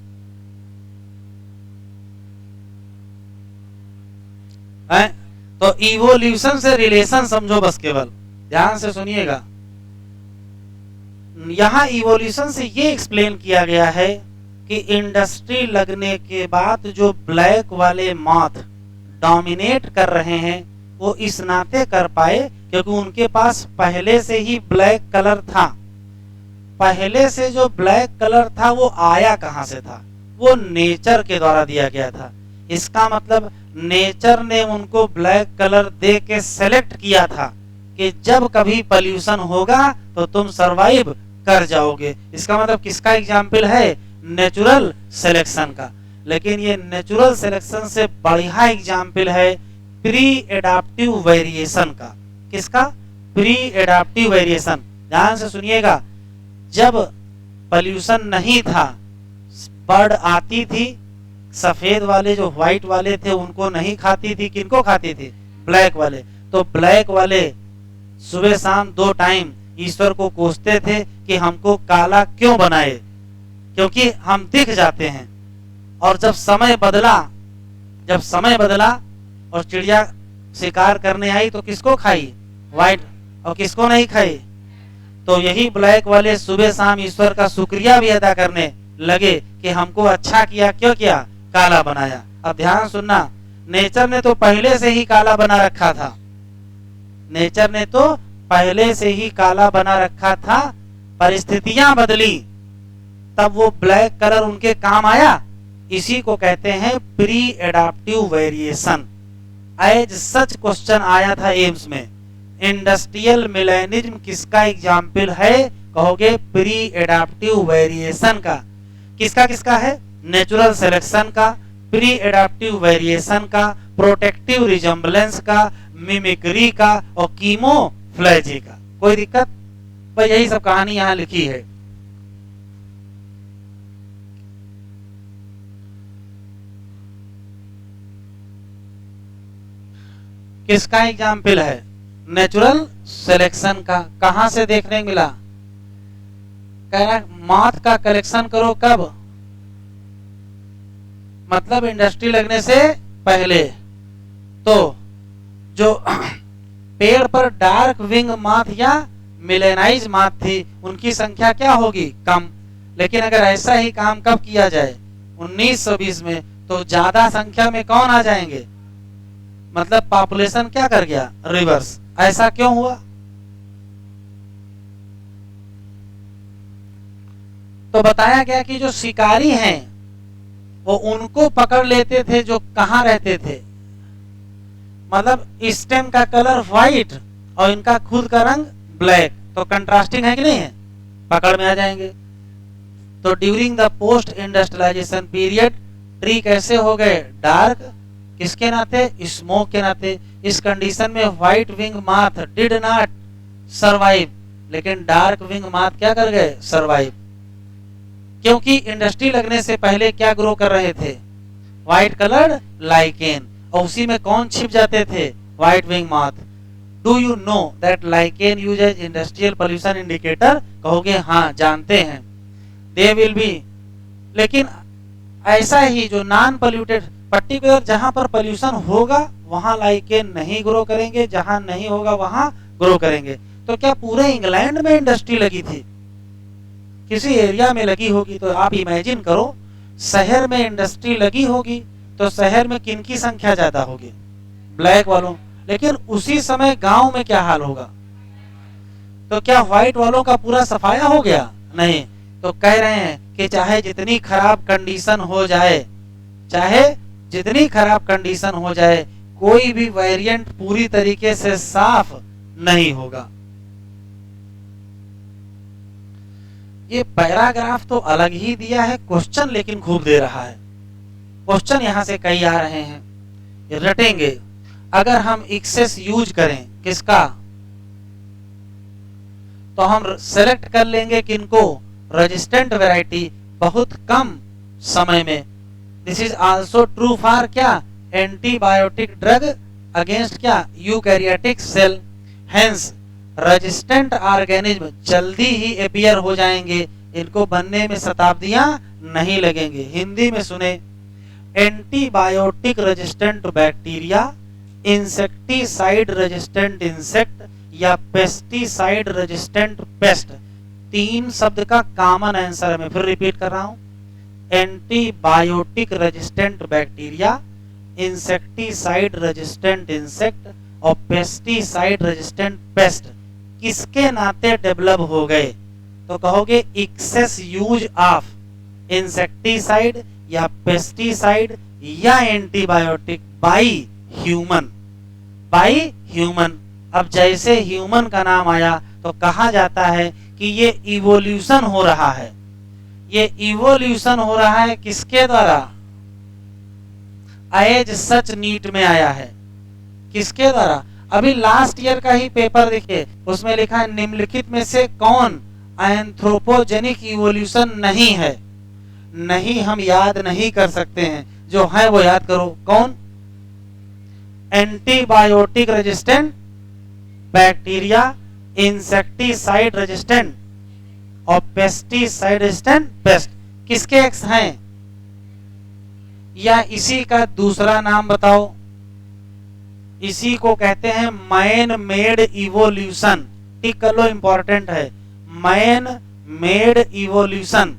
हैं? तो इवोल्यूशन से रिलेशन समझो बस, केवल ध्यान से सुनिएगा। यहां इवोल्यूशन से ये एक्सप्लेन किया गया है कि इंडस्ट्री लगने के बाद जो ब्लैक वाले मॉथ डोमिनेट कर रहे हैं, वो इस नाते कर पाए क्योंकि उनके पास पहले से ही ब्लैक कलर था। पहले से जो ब्लैक कलर था वो आया कहां से था? वो नेचर के द्वारा दिया गया था। इसका मतलब नेचर ने उनको ब्लैक कलर दे के सेलेक्ट किया था कि जब कभी पॉल्यूशन होगा तो तुम सरवाइव कर जाओगे। इसका मतलब किसका एग्जाम्पल है? नेचुरल सिलेक्शन का। लेकिन ये नेचुरल सिलेक्शन से बढ़िया एग्जाम्पल है प्री एडाप्टिव वेरिएशन का। किसका? Pre adaptive variation. ध्यान से सुनिएगा, जब पॉल्यूशन नहीं था, बर्ड आती थी, सफेद वाले जो व्हाइट वाले थे उनको नहीं खाती थी, किनको खाती थी? ब्लैक वाले। तो ब्लैक वाले सुबह शाम 2 टाइम ईश्वर को कोसते थे कि हमको काला क्यों बनाए, क्योंकि हम दिख जाते हैं। और जब समय बदला और चिड़िया शिकार करने आई तो किसको खाई? व्हाइट। और किसको नहीं खाई? तो यही ब्लैक वाले सुबह शाम ईश्वर का शुक्रिया भी अदा करने लगे कि हमको अच्छा किया, क्यों किया? काला बनाया। अब ध्यान सुनना, नेचर ने तो पहले से ही काला बना रखा था। नेचर ने तो पहले से ही काला बना रखा था, परिस्थितियां बदली तब वो ब्लैक कलर उनके काम आया। इसी को कहते हैं pre adaptive variation. As such question आया था एम्स में, इंडस्ट्रियल मिलेनिज्म किसका एग्जाम्पल है? कहोगे प्री एडाप्टिव वेरिएशन का। किसका किसका है? नेचुरल सिलेक्शन का, प्री एडाप्टिव वेरिएशन का, प्रोटेक्टिव रिजम्बलेंस का, मिमिक्री का और कीमोफ्लेजी का। कोई दिक्कत? भाई यही सब कहानी यहां लिखी है। किसका एग्जाम्पल है? नेचुरल सिलेक्शन का। कहां से देखने को मिला? कह रहा माथ का कलेक्शन करो कब? मतलब इंडस्ट्री लगने से पहले। तो जो पेड़ पर डार्क विंग माथ या मिलेनाइज माथ थी, उनकी संख्या क्या होगी? कम। लेकिन अगर ऐसा ही काम कब किया जाए? 1920 में, तो ज्यादा संख्या में कौन आ जाएंगे? मतलब पॉपुलेशन क्या कर गया? रिवर्स। ऐसा क्यों हुआ? तो बताया गया कि जो शिकारी हैं वो उनको पकड़ लेते थे जो कहां रहते थे। मतलब स्टेम का कलर व्हाइट और इनका खुद का रंग ब्लैक, तो कंट्रास्टिंग है कि नहीं है? पकड़ में आ जाएंगे। तो during the post industrialisation period tree कैसे हो गए? डार्क। किसके नाते? स्मोक के नाते। इस कंडीशन में white wing math did not survive, लेकिन डार्क विंग माथ क्या कर गए? सरवाइव। क्योंकि इंडस्ट्री लगने से पहले क्या ग्रो कर रहे थे? व्हाइट कलर्ड लाइकेन, और उसी में कौन छिप जाते थे? White wing moth. Do you know that lichen uses industrial pollution indicator? कहोगे हाँ जानते हैं। दे विल बी, लेकिन ऐसा ही जो नॉन पोल्यूटेड पर्टिकुलर जहां पर पोल्यूशन होगा वहां लाइकेन नहीं ग्रो करेंगे, जहां नहीं होगा वहां ग्रो करेंगे। तो क्या पूरे इंग्लैंड में इंडस्ट्री लगी थी? किसी एरिया में लगी होगी। तो आप इमेजिन करो शहर में इंडस्ट्री लगी होगी तो शहर में किन की संख्या ज्यादा होगी? ब्लैक वालों। लेकिन उसी समय गांव में क्या हाल होगा? तो क्या व्हाइट वालों का पूरा सफाया हो गया? नहीं। तो कह रहे हैं कि चाहे जितनी खराब कंडीशन हो जाए, चाहे जितनी खराब कंडीशन हो जाए, कोई भी वेरिएंट पूरी तरीके से साफ नहीं होगा। ये पैराग्राफ तो अलग ही दिया है, क्वेश्चन लेकिन खूब दे रहा है। क्वेश्चन यहां से कई आ रहे हैं, ये रटेंगे। अगर हम एक्सेस यूज करें किसका, तो हम सेलेक्ट कर लेंगे किनको? रेजिस्टेंट वैरायटी, बहुत कम समय में। This is also true for क्या? एंटीबायोटिक ड्रग अगेंस्ट क्या? Eukaryotic cell. Hence resistant organism जल्दी ही अपीयर हो जाएंगे, इनको बनने में शताब्दियां नहीं लगेंगे। हिंदी में सुने, antibiotic resistant bacteria, insecticide resistant insect या पेस्टिसाइड रेजिस्टेंट पेस्ट। तीन शब्द का कॉमन आंसर है। मैं फिर रिपीट कर रहा हूं, antibiotic resistant bacteria, insecticide resistant insect और पेस्टिसाइड रेजिस्टेंट पेस्ट किसके नाते डेवलप हो गए? तो कहोगे एक्सेस यूज ऑफ इंसेक्टिसाइड या पेस्टिसाइड या antibiotic by human. By human. अब जैसे ह्यूमन का नाम आया तो कहा जाता है कि ये इवोल्यूशन हो रहा है। ये इवोल्यूशन हो रहा है किसके द्वारा? एज सच नीट में आया है। किसके द्वारा? अभी लास्ट ईयर का ही पेपर देखिए, उसमें लिखा है निम्नलिखित में से कौन एंथ्रोपोजेनिक इवोल्यूशन नहीं है? नहीं, हम याद नहीं कर सकते हैं, जो है वो याद करो। कौन? Antibiotic resistant bacteria, insecticide resistant और पेस्टिसाइड रेजिस्टेंट पेस्ट। किसके एक्स हैं? या इसी का दूसरा नाम बताओ। इसी को कहते हैं मैन मेड इवोल्यूशन। टिक कर लो, इंपॉर्टेंट है। Man made evolution.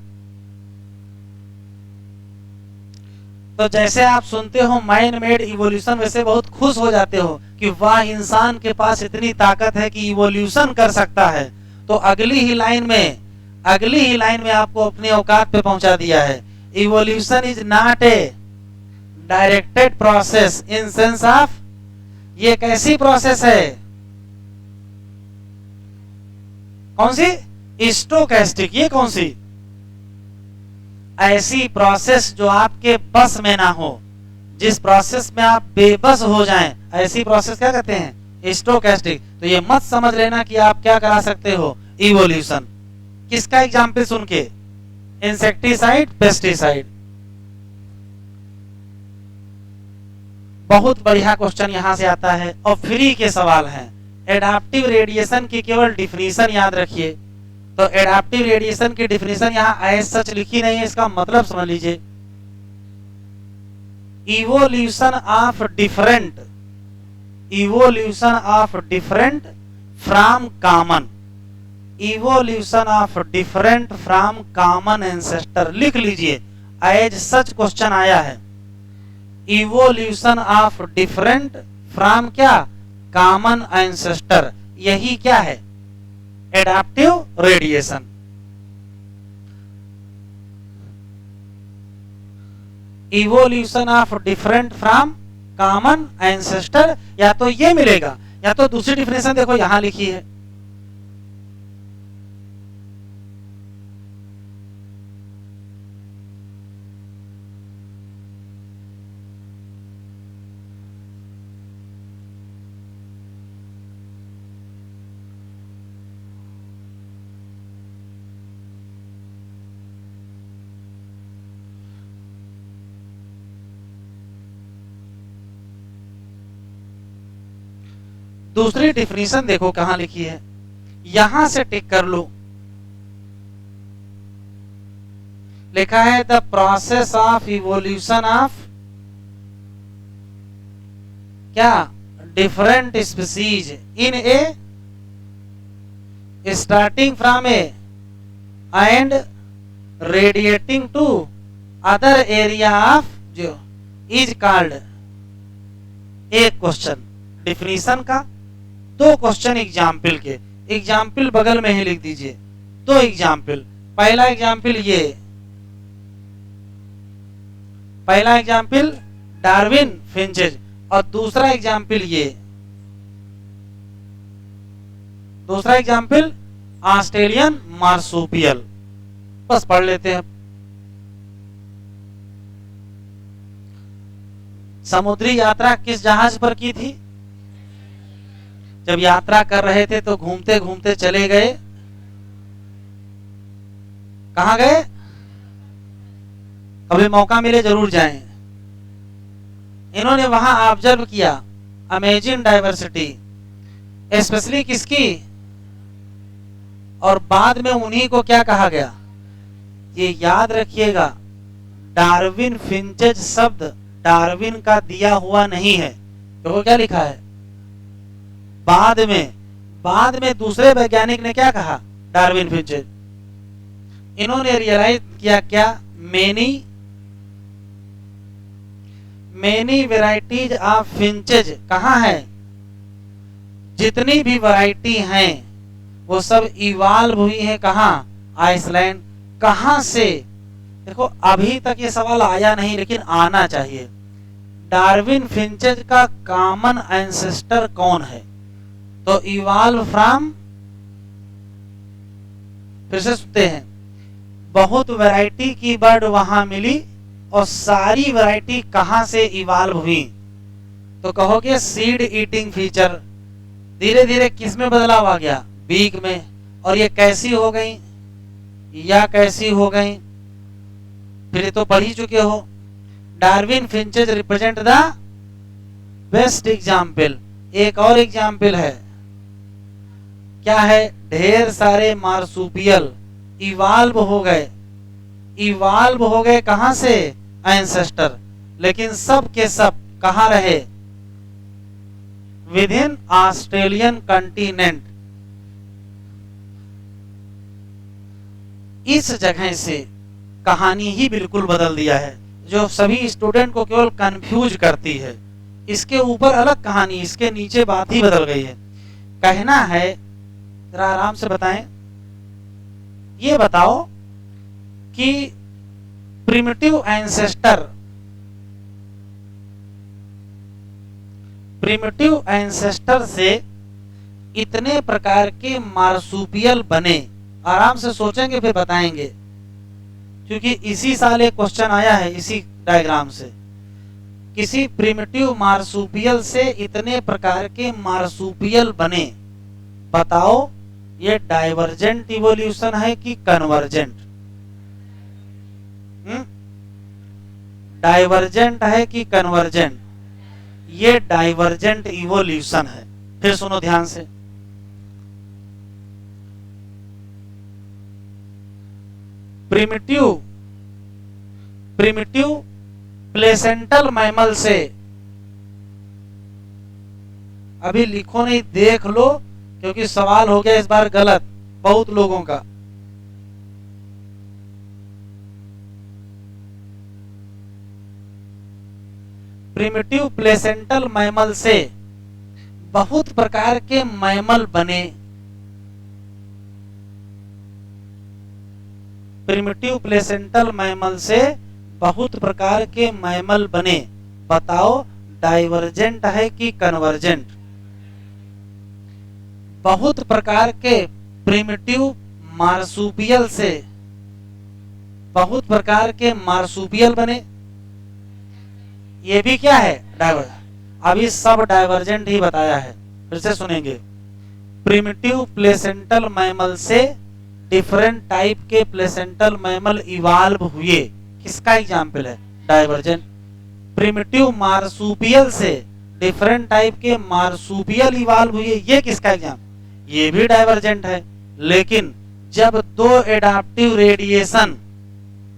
तो जैसे आप सुनते हो मैन मेड इवोल्यूशन, वैसे बहुत खुश हो जाते हो कि वाह, इंसान के पास इतनी ताकत है कि इवोल्यूशन कर सकता है। तो अगली ही लाइन में आपको अपनी औकात पे पहुंचा दिया है। Evolution is not a directed process in sense of, ये कैसी प्रोसेस है? कौन सी? स्टोकैस्टिक। ये कौन सी? ऐसी प्रोसेस जो आपके बस में ना हो, जिस प्रोसेस में आप बेबस हो जाएं, ऐसी प्रोसेस क्या कहते हैं? स्टोकैस्टिक। तो ये मत समझ लेना कि आप क्या करा सकते हो? इवोल्यूशन। किसका एग्जाम्पल सुन के? Insecticide, pesticide. बहुत बढ़िया क्वेश्चन यहां से आता है और फ्री के सवाल हैं। एडाप्टिव रेडिएशन की केवल डिफिनीशन याद रखिए। तो एडाप्टिव रेडिएशन की डिफिनीशन यहाँ एज सच लिखी नहीं है, इसका मतलब समझ लीजिए। Evolution of different, evolution of different from common, evolution of different from common ancestor लिख लीजिए, एज सच क्वेश्चन आया है। इवोल्यूशन ऑफ डिफरेंट फ्रॉम क्या, कॉमन एंसेस्टर, यही क्या है, adaptive radiation. Evolution of different from common ancestor, या तो ये मिलेगा या तो दूसरी डिफिनेशन देखो यहां लिखी है। दूसरी डिफिनीशन देखो कहां लिखी है, यहां से टिक कर लो। लिखा है the process of evolution of क्या, different species in a starting from a and radiating to other area of जो इज कॉल्ड। एक क्वेश्चन डिफिनीशन का, दो क्वेश्चन एग्जाम्पल के, एग्जाम्पल बगल में ही लिख दीजिए। दो एग्जाम्पल, पहला एग्जाम्पल ये, पहला एग्जाम्पल डार्विन फिंचेज और दूसरा एग्जाम्पल ये, दूसरा एग्जाम्पल ऑस्ट्रेलियन मार्सुपियल। बस पढ़ लेते हैं। समुद्री यात्रा किस जहाज पर की थी? जब यात्रा कर रहे थे तो घूमते घूमते चले गए, कहां गए? कभी मौका मिले जरूर जाएं। इन्होंने वहां ऑब्जर्व किया अमेजिंग डाइवर्सिटी, स्पेशली किसकी, और बाद में उन्हीं को क्या कहा गया, ये याद रखिएगा, डार्विन फिंचेज शब्द डार्विन का दिया हुआ नहीं है। तो क्या लिखा है, बाद में दूसरे वैज्ञानिक ने क्या कहा, डार्विन फिंचेज। इन्होंने रियलाइज किया क्या, मेनी वेराइटीज ऑफ फिंचेज कहाँ है, जितनी भी वैरायटी हैं वो सब इवाल्व हुई है कहाँ, आइसलैंड। कहाँ से, देखो अभी तक ये सवाल आया नहीं लेकिन आना चाहिए। डार्विन फिंचेज का कॉमन एंसेस्टर कौन है, तो इवाल्व फ्रॉम, फिर से सुनते हैं, बहुत वैरायटी की बर्ड वहां मिली और सारी वैरायटी कहां से इवाल्व हुई, तो कहोगे सीड ईटिंग फीचर। धीरे धीरे किस में बदलाव आ गया, बीक में। और ये कैसी हो गई या कैसी हो गई, फिर ये तो पढ़ ही चुके हो। Darwin finches represent the best example. एक और एग्जाम्पल है, क्या है, ढेर सारे मार्सुपियल इवाल्व हो गए, इवाल्व हो गए कहां से, एंसेस्टर, लेकिन सब के सब कहां रहे, विद इन ऑस्ट्रेलियन कंटिनेंट। इस जगह से कहानी ही बिल्कुल बदल दिया है, जो सभी स्टूडेंट को केवल कंफ्यूज करती है। इसके ऊपर अलग कहानी, इसके नीचे बात ही बदल गई है। कहना है, जरा आराम से बताएं, ये बताओ कि प्रिमिटिव एंसेस्टर से इतने प्रकार के मार्सुपियल बने। आराम से सोचेंगे फिर बताएंगे, क्योंकि इसी साल एक क्वेश्चन आया है इसी डायग्राम से। किसी प्रिमिटिव मार्सुपियल से इतने प्रकार के मार्सुपियल बने, बताओ ये डाइवर्जेंट इवोल्यूशन है कि कन्वर्जेंट? डाइवर्जेंट है कि कन्वर्जेंट? ये डाइवर्जेंट इवोल्यूशन है। फिर सुनो ध्यान से, प्रिमिटिव प्रिमिटिव प्लेसेंटल मैमल से, अभी लिखो नहीं, देख लो, क्योंकि सवाल हो गया इस बार गलत बहुत लोगों का। प्रिमिटिव प्लेसेंटल मैमल से बहुत प्रकार के मैमल बने। प्रिमिटिव प्लेसेंटल मैमल से बहुत प्रकार के मैमल बने। बताओ डाइवर्जेंट है कि कन्वर्जेंट? बहुत प्रकार के प्रिमिटिव मार्सुपियल से बहुत प्रकार के मार्सुपियल बने। ये भी क्या है? डाइवर्जेंट। अभी सब डाइवर्जेंट ही बताया है, फिर से सुनेंगे। प्रिमिटिव प्लेसेंटल मैमल से डिफरेंट टाइप के प्लेसेंटल मैमल इवाल्व हुए। किसका एग्जाम्पल है? डाइवर्जेंट। प्रिमिटिव मार्सुपियल से डिफरेंट टाइप के मार्सुपियल इवाल्व हुए, ये किसका एग्जाम्पल? ये भी डाइवर्जेंट है। लेकिन जब दो एडाप्टिव रेडिएशन,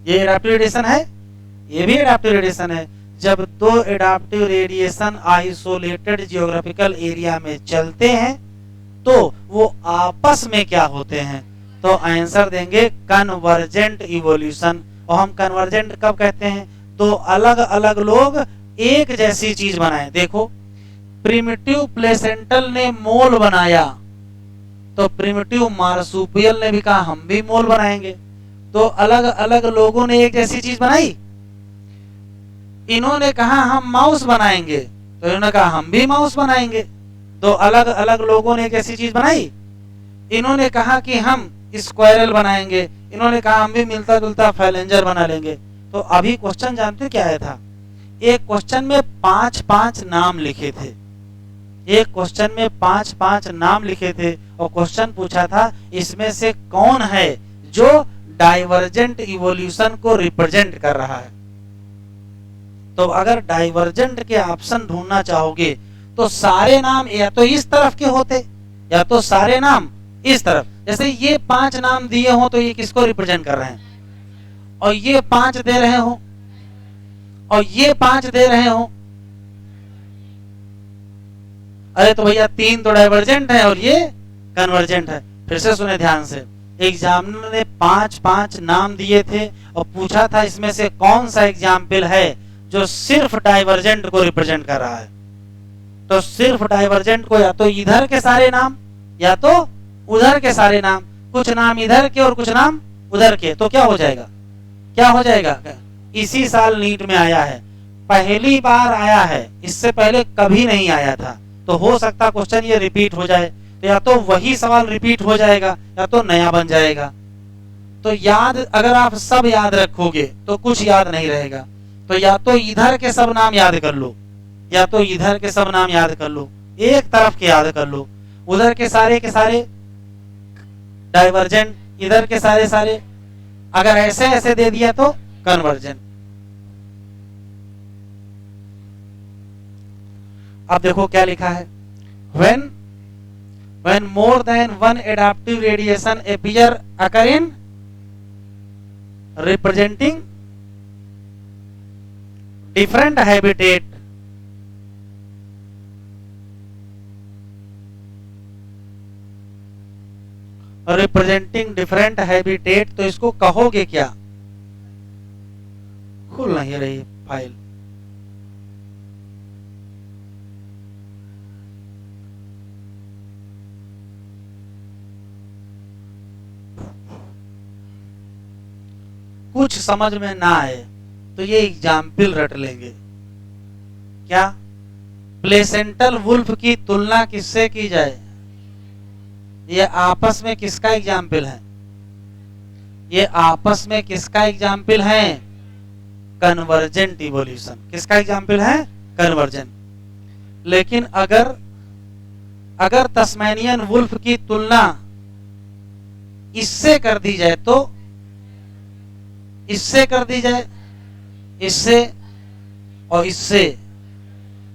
ये एडाप्टिव रेडिएशन है, ये भी एडाप्टिव रेडिएशन है, जब दो adaptive radiation isolated geographical area में चलते हैं तो वो आपस में क्या होते हैं? तो आंसर देंगे कन्वर्जेंट इवोल्यूशन। और हम कन्वर्जेंट कब कहते हैं? तो अलग अलग लोग एक जैसी चीज बनाए। देखो प्रिमिटिव प्लेसेंटल ने मोल बनाया, तो प्रिमिटिव मार्सुपियल ने भी कहा हम भी मोल बनाएंगे। तो अलग अलग लोगों ने एक जैसी चीज बनाई। इन्होंने कहा हम माउस बनाएंगे, तो इन्होंने कहा हम भी माउस बनाएंगे। तो अलग अलग लोगों ने एक ऐसी चीज बनाई। इन्होंने कहा कि हम स्क्वायरल बनाएंगे, इन्होंने कहा हम भी मिलता जुलता फैलेंजर बना लेंगे। तो अभी क्वेश्चन जानते क्या आया था? एक क्वेश्चन में 5-5 नाम लिखे थे। एक क्वेश्चन में 5-5 नाम लिखे थे और क्वेश्चन पूछा था इसमें से कौन है जो डाइवर्जेंट इवोल्यूशन को रिप्रेजेंट कर रहा है। तो अगर डाइवर्जेंट के ऑप्शन ढूंढना चाहोगे तो सारे नाम या तो इस तरफ के होते या तो सारे नाम इस तरफ। जैसे ये 5 नाम दिए हो तो ये किसको रिप्रेजेंट कर रहे हैं? और ये 5 दे रहे हो और ये 5 दे रहे हो। अरे तो भैया 3 तो डाइवर्जेंट है और ये कन्वर्जेंट है। फिर से सुने ध्यान से, एग्जामिनर ने 5-5 नाम दिए थे और पूछा था इसमें से कौन सा एग्जाम्पल है जो सिर्फ डाइवर्जेंट को रिप्रेजेंट कर रहा है। तो सिर्फ डाइवर्जेंट को या तो इधर के सारे नाम या तो उधर के सारे नाम, कुछ नाम इधर के और कुछ नाम उधर के, तो क्या हो जाएगा? क्या हो जाएगा? इसी साल नीट में आया है, पहली बार आया है, इससे पहले कभी नहीं आया था। तो हो सकता क्वेश्चन ये रिपीट हो जाए, तो या तो वही सवाल रिपीट हो जाएगा या तो नया बन जाएगा। तो याद अगर आप सब याद रखोगे तो कुछ याद नहीं रहेगा। तो या तो इधर के सब नाम याद कर लो या तो इधर के सब नाम याद कर लो, एक तरफ के याद कर लो। उधर के सारे डाइवर्जेंट, इधर के सारे अगर ऐसे ऐसे दे दिया तो कन्वर्जेंट। अब देखो क्या लिखा है, when more than one adaptive radiation appear occur in representing different habitat, representing different habitat, तो इसको कहोगे क्या? खुल नहीं रही फाइल। कुछ समझ में ना आए तो ये एग्जाम्पल रट लेंगे। क्या? प्लेसेंटल वुल्फ की तुलना किससे की जाए? ये आपस में किसका एग्जाम्पल है? ये आपस में किसका एग्जाम्पल है? Convergent evolution. किसका एग्जाम्पल है? कन्वर्जेंट। लेकिन अगर तस्मानियन वुल्फ की तुलना इससे कर दी जाए तो इससे कर दी जाए, इससे और इससे,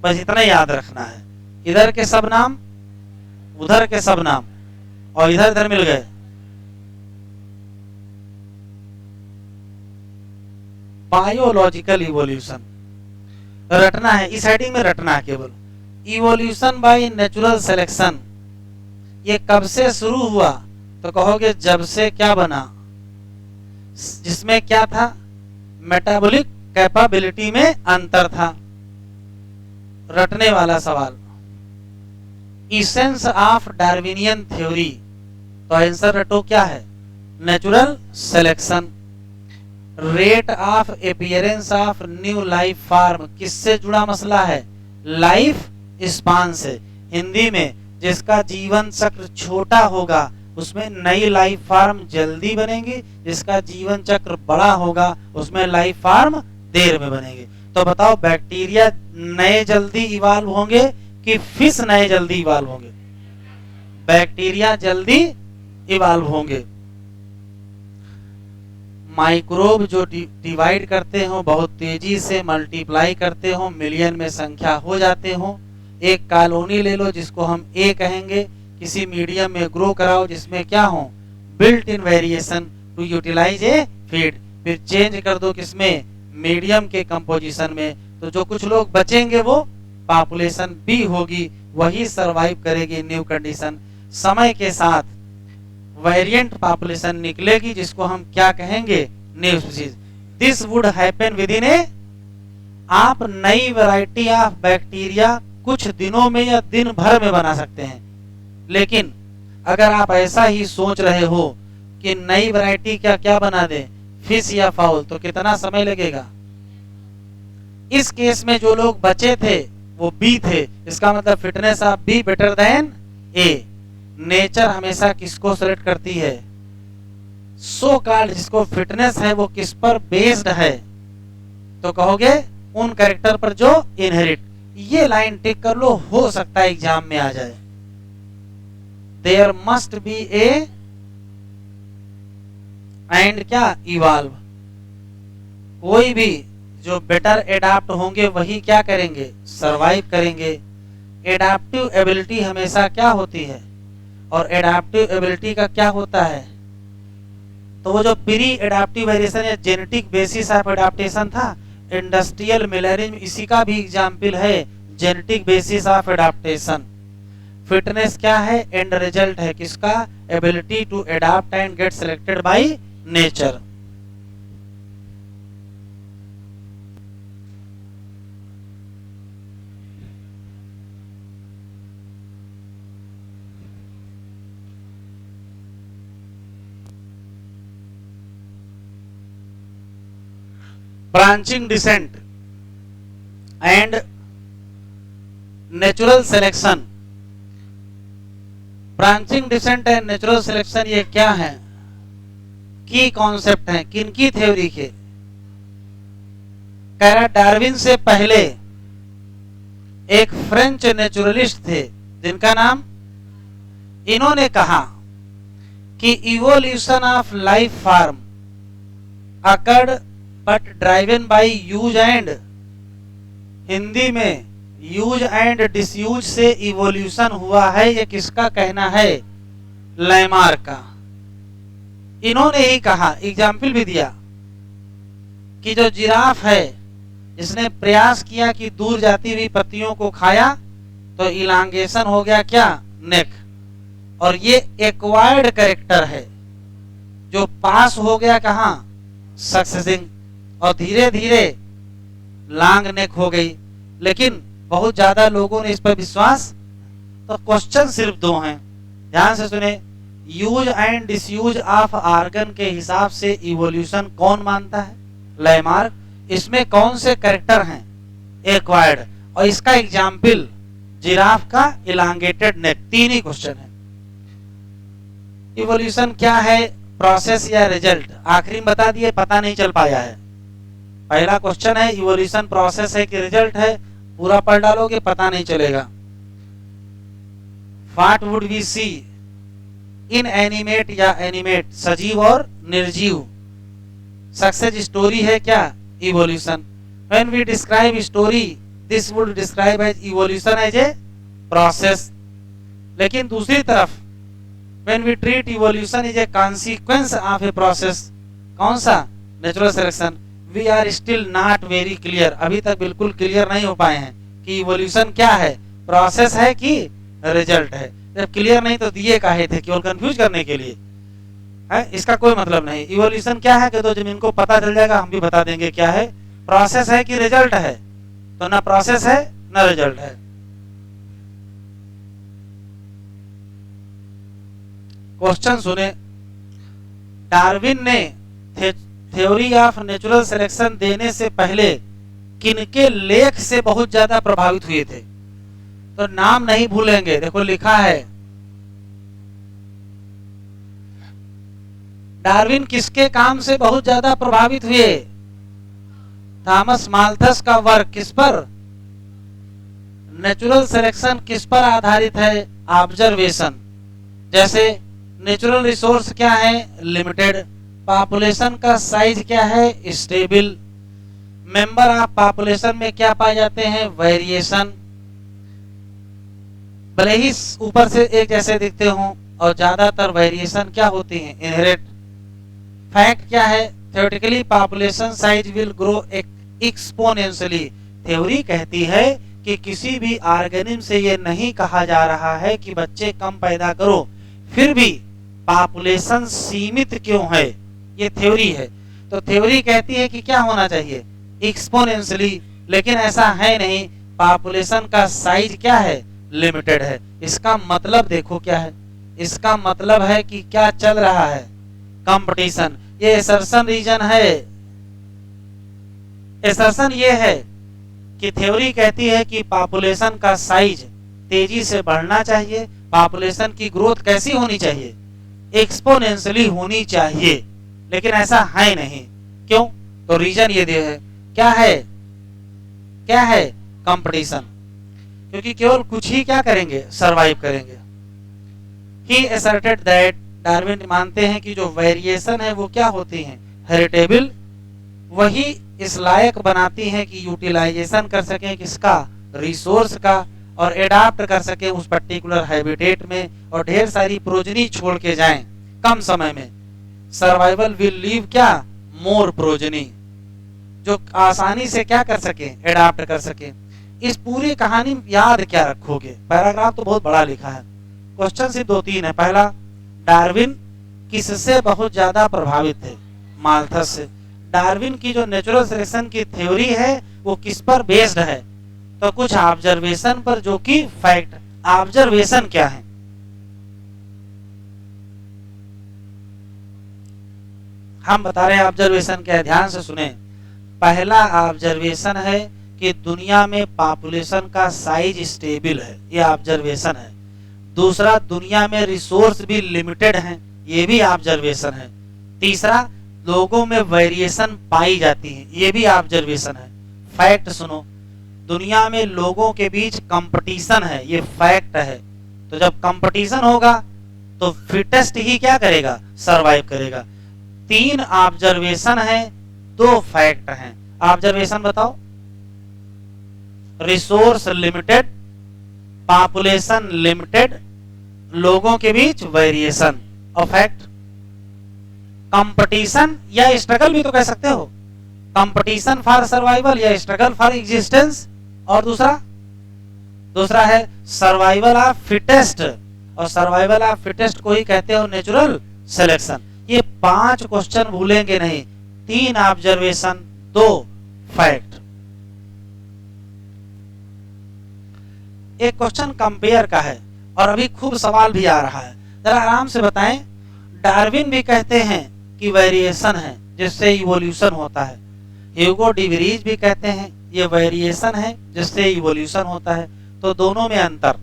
बस इतना याद रखना है। इधर के सब नाम उधर के सब नाम और इधर इधर मिल गए। बायोलॉजिकल इवोल्यूशन, रटना है, इस हेडिंग में रटना है केवल। इवोल्यूशन बाय नेचुरल सिलेक्शन, ये कब से शुरू हुआ? तो कहोगे जब से क्या बना, जिसमें क्या था, मेटाबॉलिक कैपेबिलिटी में अंतर था। रटने वाला सवाल, इसेंस ऑफ डार्विनियन थ्योरी, तो आंसर रटो क्या है, natural selection. Rate of appearance of new life form, किससे जुड़ा मसला है, लाइफ स्पान से। हिंदी में जिसका जीवन चक्र छोटा होगा उसमें नई लाइफ फॉर्म जल्दी बनेंगी, जिसका जीवन चक्र बड़ा होगा उसमें लाइफ फॉर्म देर में बनेंगे। तो बताओ बैक्टीरिया नए जल्दी इवाल्व होंगे कि फिश नए जल्दी इवाल्व होंगे? बैक्टीरिया जल्दी इवाल्व होंगे। माइक्रोब जो डिवाइड करते हो, बहुत तेजी से मल्टीप्लाई करते हो, मिलियन में संख्या हो जाते हो। एक कॉलोनी ले लो जिसको हम ए कहेंगे, किसी मीडियम में ग्रो कराओ जिसमें क्या हो, built in variation to utilise a feed, फिर चेंज कर दो किसमें, मीडियम के कंपोजिशन में, तो जो कुछ लोग बचेंगे वो पॉपुलेशन बी होगी, वही सरवाइव करेगी न्यू कंडीशन। समय के साथ वेरिएंट पॉपुलेशन निकलेगी जिसको हम क्या कहेंगे, new species. This would happen within a, आप नई वैरायटी ऑफ बैक्टीरिया कुछ दिनों में या दिन भर में बना सकते हैं। लेकिन अगर आप ऐसा ही सोच रहे हो कि नई वैरायटी क्या क्या बना दे, फिश या फाउल, तो कितना समय लगेगा। इस केस में जो लोग बचे थे वो बी थे, इसका मतलब fitness of be better than A. Nature हमेशा किसको सेलेक्ट करती है, सो कॉल्ड जिसको फिटनेस है वो किस पर बेस्ड है, तो कहोगे उन कैरेक्टर पर जो इनहेरिट। ये लाइन टिक कर लो, हो सकता है एग्जाम में आ जाए। There must be a end क्या, इवॉल्व। कोई भी जो बेटर एडाप्ट होंगे वही क्या करेंगे, सरवाइव करेंगे। एडाप्टिव एबिलिटी हमेशा क्या होती है, और एडाप्टिव एबिलिटी का क्या होता है, तो वो जो प्री एडाप्टिव वेरिएशन या जेनेटिक बेसिस ऑफ एडाप्टेशन था, इंडस्ट्रियल मिलेनिज्म इसी का भी एग्जाम्पल है, genetic basis of adaptation. Fitness क्या है, एंड रिजल्ट है किसका, ability to adapt and get selected by nature. Branching descent and natural selection. Branching descent and natural selection ये क्या है, की कॉन्सेप्ट है, किनकी थ्योरी के। डार्विन से पहले एक फ्रेंच नेचुरलिस्ट थे जिनका नाम, इन्होंने कहा कि evolution of life form occurred but driven by use and, Hindi में यूज एंड डिसयूज से इवोल्यूशन हुआ है, ये किसका कहना है, लैमार्क का। इन्होंने ही कहा, एग्जाम्पल भी दिया कि जो जिराफ है जिसने प्रयास किया कि दूर जाती हुई पत्तियों को खाया तो इलांगेशन हो गया क्या, नेक, और ये एक्वायर्ड कैरेक्टर है जो पास हो गया कहां, सक्सेसिंग, और धीरे धीरे लॉन्ग नेक हो गई। लेकिन बहुत ज्यादा लोगों ने इस पर विश्वास, तो क्वेश्चन सिर्फ दो हैं, ध्यान से सुने। Use and disuse of organ के हिसाब से इवोल्यूशन कौन मानता है, लैमार्क। इसमें कौन से कैरेक्टर हैं, एक्वायर्ड, और इसका एग्जाम्पल जिराफ का इलांगेटेड नेक। तीन ही क्वेश्चन है। इवोल्यूशन क्या है, प्रोसेस या रिजल्ट, आखिरी में बता दिए, पता नहीं चल पाया है। पहला क्वेश्चन है इवोल्यूशन प्रोसेस है कि रिजल्ट है, पूरा पढ़ डालोगे पता नहीं चलेगा। What would we see in animate या एनिमेट, सजीव और निर्जीव। सक्सेस स्टोरी है क्या, evolution. When we describe story this would describe as evolution as a process. लेकिन दूसरी तरफ when we treat evolution is a consequence of a process, कौन सा, natural selection. We are still not very clear, अभी तक बिल्कुल clear नहीं हो पाए हैं कि इवोल्यूशन क्या है, प्रोसेस है कि रिजल्ट है। जब क्लियर नहीं तो दिए काहे थे, केवल कंफ्यूज करने के लिए है, इसका कोई मतलब नहीं। इवोल्यूशन क्या है कि तो जब इनको पता चल जाएगा हम भी बता देंगे क्या है, प्रोसेस है कि रिजल्ट है, तो ना प्रोसेस है ना रिजल्ट है। क्वेश्चन सुने, डार्विन ने थ्योरी ऑफ नेचुरल सिलेक्शन देने से पहले किनके लेख से बहुत ज्यादा प्रभावित हुए थे? तो नाम नहीं भूलेंगे, देखो लिखा है डार्विन किसके काम से बहुत ज्यादा प्रभावित हुए? थॉमस माल्थस का वर्क किस पर? नेचुरल सिलेक्शन किस पर आधारित है? ऑब्जर्वेशन। जैसे नेचुरल रिसोर्स क्या है? लिमिटेड। पॉपुलेशन का साइज क्या है? स्टेबल। मेंबर ऑफ पॉपुलेशन में क्या पाए जाते हैं? वेरिएशन। भले ही ऊपर से एक जैसे दिखते हों और ज्यादातर वेरिएशन क्या होती है? इनहेरिट। फैक्ट क्या है? Theoretically population size will grow exponentially. Theory कहती है कि किसी भी ऑर्गेनिज्म से ये नहीं कहा जा रहा है कि बच्चे कम पैदा करो, फिर भी पॉपुलेशन सीमित क्यों है, ये थ्योरी है। तो थ्योरी कहती है कि क्या होना चाहिए? एक्सपोनेंशियली, लेकिन ऐसा है नहीं। पॉपुलेशन का साइज क्या है? लिमिटेड है। इसका मतलब देखो क्या है, इसका मतलब है कि क्या चल रहा है? कंपटीशन। ये असर्शन रीजन है। असर्शन ये है कि थ्योरी कहती है कि पॉपुलेशन का साइज तेजी से बढ़ना चाहिए, पॉपुलेशन की ग्रोथ कैसी होनी चाहिए? एक्सपोनेंशियली होनी चाहिए, लेकिन ऐसा है नहीं। क्यों? तो रीजन ये दे है। क्या है? क्या है? कंपटीशन। क्योंकि केवल कुछ ही क्या करेंगे? सरवाइव करेंगे। ही असर्टेड दैट, डार्विन मानते हैं कि जो वेरिएशन है वो क्या होती हैं? हेरिटेबल। वही इस लायक बनाती हैं कि यूटिलाइजेशन कर सकें किसका? रिसोर्स का, और एडाप्ट कर सकें उस पर्टिकुलर हैबिटेट में, और ढेर सारी प्रोजनी छोड़ के जाएं कम समय में। सर्वाइवल विल लीव क्या? मोर प्रोजनी, जो आसानी से क्या कर सके? एडाप्ट कर सके। इस पूरी कहानी याद क्या रखोगे? पैराग्राफ तो बहुत बड़ा लिखा है, क्वेश्चन सिर्फ 2-3 है। पहला, डार्विन किससे बहुत ज्यादा प्रभावित थे? माल्थस से। डार्विन की जो नेचुरल सिलेक्शन की थ्योरी है वो किस पर बेस्ड है? तो कुछ ऑब्जर्वेशन पर, जो कि फैक्ट। ऑब्जर्वेशन क्या है? हम बता रहे हैं ऑब्जर्वेशन क्या है, ध्यान से सुने। पहला ऑब्जर्वेशन है कि दुनिया में पॉपुलेशन का साइज स्टेबल है, ये ऑब्जर्वेशन है। दूसरा, दुनिया में रिसोर्स भी लिमिटेड हैं, ये भी ऑब्जर्वेशन है। तीसरा, लोगों में वेरिएशन पाई जाती है, ये भी ऑब्जर्वेशन है। फैक्ट सुनो, दुनिया में लोगों के बीच कंपटीशन है, ये फैक्ट है। तो जब कंपटीशन होगा तो फिटेस्ट ही क्या करेगा? सरवाइव करेगा। 3 ऑब्जर्वेशन है, 2 फैक्ट हैं। ऑब्जर्वेशन बताओ। रिसोर्स लिमिटेड, पॉपुलेशन लिमिटेड, लोगों के बीच वेरिएशन, और फैक्ट कंपटीशन या स्ट्रगल भी तो कह सकते हो। कंपटीशन फॉर सर्वाइवल या स्ट्रगल फॉर एग्जिस्टेंस। और दूसरा है सर्वाइवल ऑफ फिटेस्ट, और सर्वाइवल ऑफ फिटेस्ट को ही कहते हो नेचुरल सिलेक्शन। ये 5 क्वेश्चन भूलेंगे नहीं। 3 ऑब्जर्वेशन, 2 फैक्ट। एक क्वेश्चन कंपेयर का है, और अभी खूब सवाल भी आ रहा है, जरा आराम से बताएं। डार्विन भी कहते हैं कि वेरिएशन है जिससे इवोल्यूशन होता है। ह्यूगो डिवरीज भी कहते हैं ये वेरिएशन है जिससे इवोल्यूशन होता है। तो दोनों में अंतर।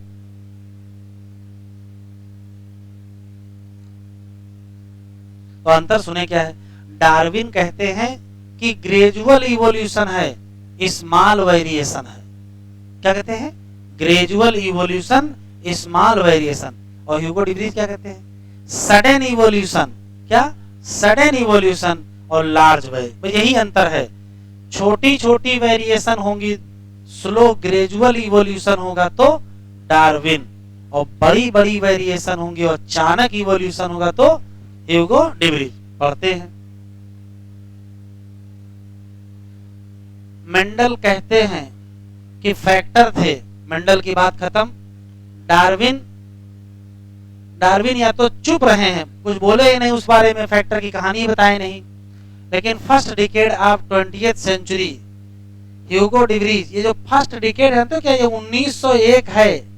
तो अंतर सुने क्या है। डार्विन कहते हैं कि ग्रेजुअल इवोल्यूशन है, स्मॉल वेरिएशन है। क्या कहते हैं? Gradual evolution, small variation. और ह्यूगो डिवरीज क्या कहते हैं? Sudden evolution. क्या? सडन इवोल्यूशन और लार्ज वेरिएशन। यही अंतर है। छोटी छोटी वेरिएशन होंगी, स्लो ग्रेजुअल इवोल्यूशन होगा तो डार्विन, और बड़ी बड़ी वेरिएशन होंगी और अचानक इवोल्यूशन होगा तो ह्यूगो डिवरीज। पढ़ते हैं। मेंडल कहते हैं कि फैक्टर थे। मेंडल की बात खत्म। डार्विन या तो चुप रहे हैं, कुछ बोले ही नहीं उस बारे में, फैक्टर की कहानी बताए नहीं। लेकिन first decade of 20th century, Hugo de Vries, ये जो फर्स्ट डिकेड है तो क्या ये 1901 है।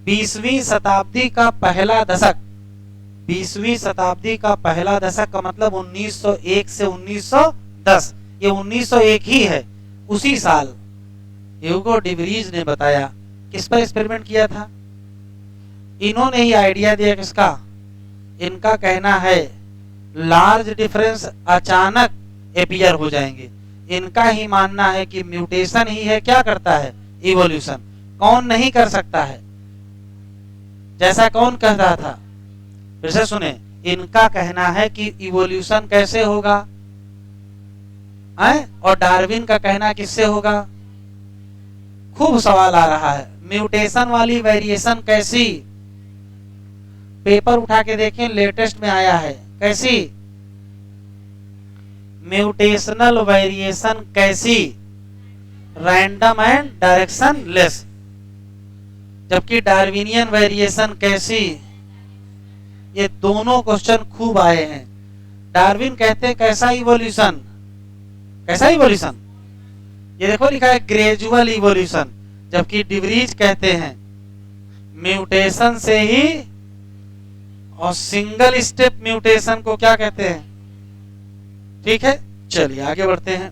20वीं शताब्दी का पहला दशक, 20वीं शताब्दी का पहला दशक का मतलब 1901 से 1910, ये 1901 ही है। उसी साल ह्यूगो डिवरीज ने बताया। किस पर एक्सपेरिमेंट किया था? इन्होंने ही आइडिया दिया किसका? इनका कहना है लार्ज डिफरेंस अचानक अपीयर हो जाएंगे। इनका ही मानना है कि म्यूटेशन ही है क्या करता है? इवोल्यूशन। कौन नहीं कर सकता है? जैसा कौन कह रहा था? फिर से सुने, इनका कहना है कि इवोल्यूशन कैसे होगा है? और डार्विन का कहना किससे होगा? खूब सवाल आ रहा है। म्यूटेशन वाली वेरिएशन कैसी? पेपर उठा के देखें, लेटेस्ट में आया है। कैसी? म्यूटेशनल वेरिएशन कैसी? Random and direction less. जबकि डार्विनियन वेरिएशन कैसी? ये दोनों क्वेश्चन खूब आए हैं। डार्विन कहते हैं कैसा इवोल्यूशन? कैसा इवोल्यूशन? ये देखो लिखा है ग्रेजुअल इवोल्यूशन। जबकि डिवरीज कहते हैं म्यूटेशन से ही, और सिंगल स्टेप म्यूटेशन को क्या कहते हैं? ठीक है, चलिए आगे बढ़ते हैं।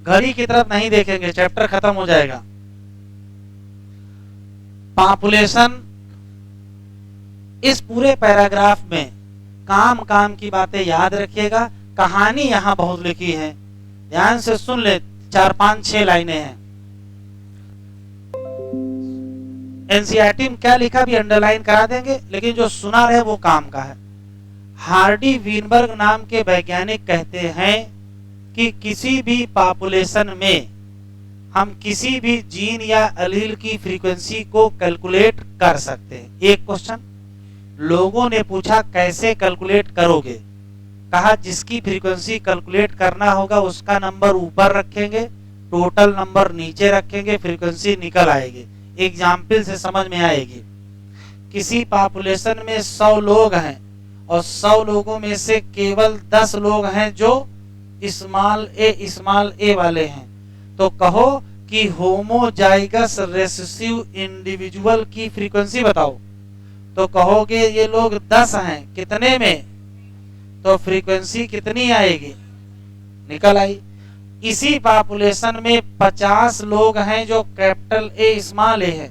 घड़ी की तरफ नहीं देखेंगे, चैप्टर खत्म हो जाएगा। पॉपुलेशन, इस पूरे पैराग्राफ में काम की बातें याद रखिएगा। कहानी यहां बहुत लिखी है, ध्यान से सुन ले। 4, 5, 6 लाइनें हैं। एनसीईआरटी में क्या लिखा भी अंडरलाइन करा देंगे, लेकिन जो सुना रहे वो काम का है। हार्डी वीनबर्ग नाम के वैज्ञानिक कहते हैं कि किसी भी पॉपुलेशन में हम किसी भी जीन या एलील की फ्रीक्वेंसी को कैलकुलेट कर सकते हैं। एक क्वेश्चन लोगों ने पूछा कैसे कैलकुलेट करोगे? कहा जिसकी फ्रीक्वेंसी कैलकुलेट करना होगा उसका नंबर ऊपर रखेंगे, टोटल नंबर नीचे रखेंगे, फ्रीक्वेंसी निकल आएगी। एग्जाम्पल से समझ में आएगी। किसी पॉपुलेशन में 100 लोग हैं और 100 लोगों में से केवल 10 लोग हैं जो स्मॉल ए वाले हैं, तो कहो कि होमोजाइगस रेसेसिव इंडिविजुअल की फ्रीक्वेंसी बताओ। तो कहोगे ये लोग 10 हैं, कितने में? तो फ्रीक्वेंसी कितनी आएगी? निकल आई। इसी पॉपुलेशन में 50 लोग हैं जो कैपिटल ए स्मॉल ए है,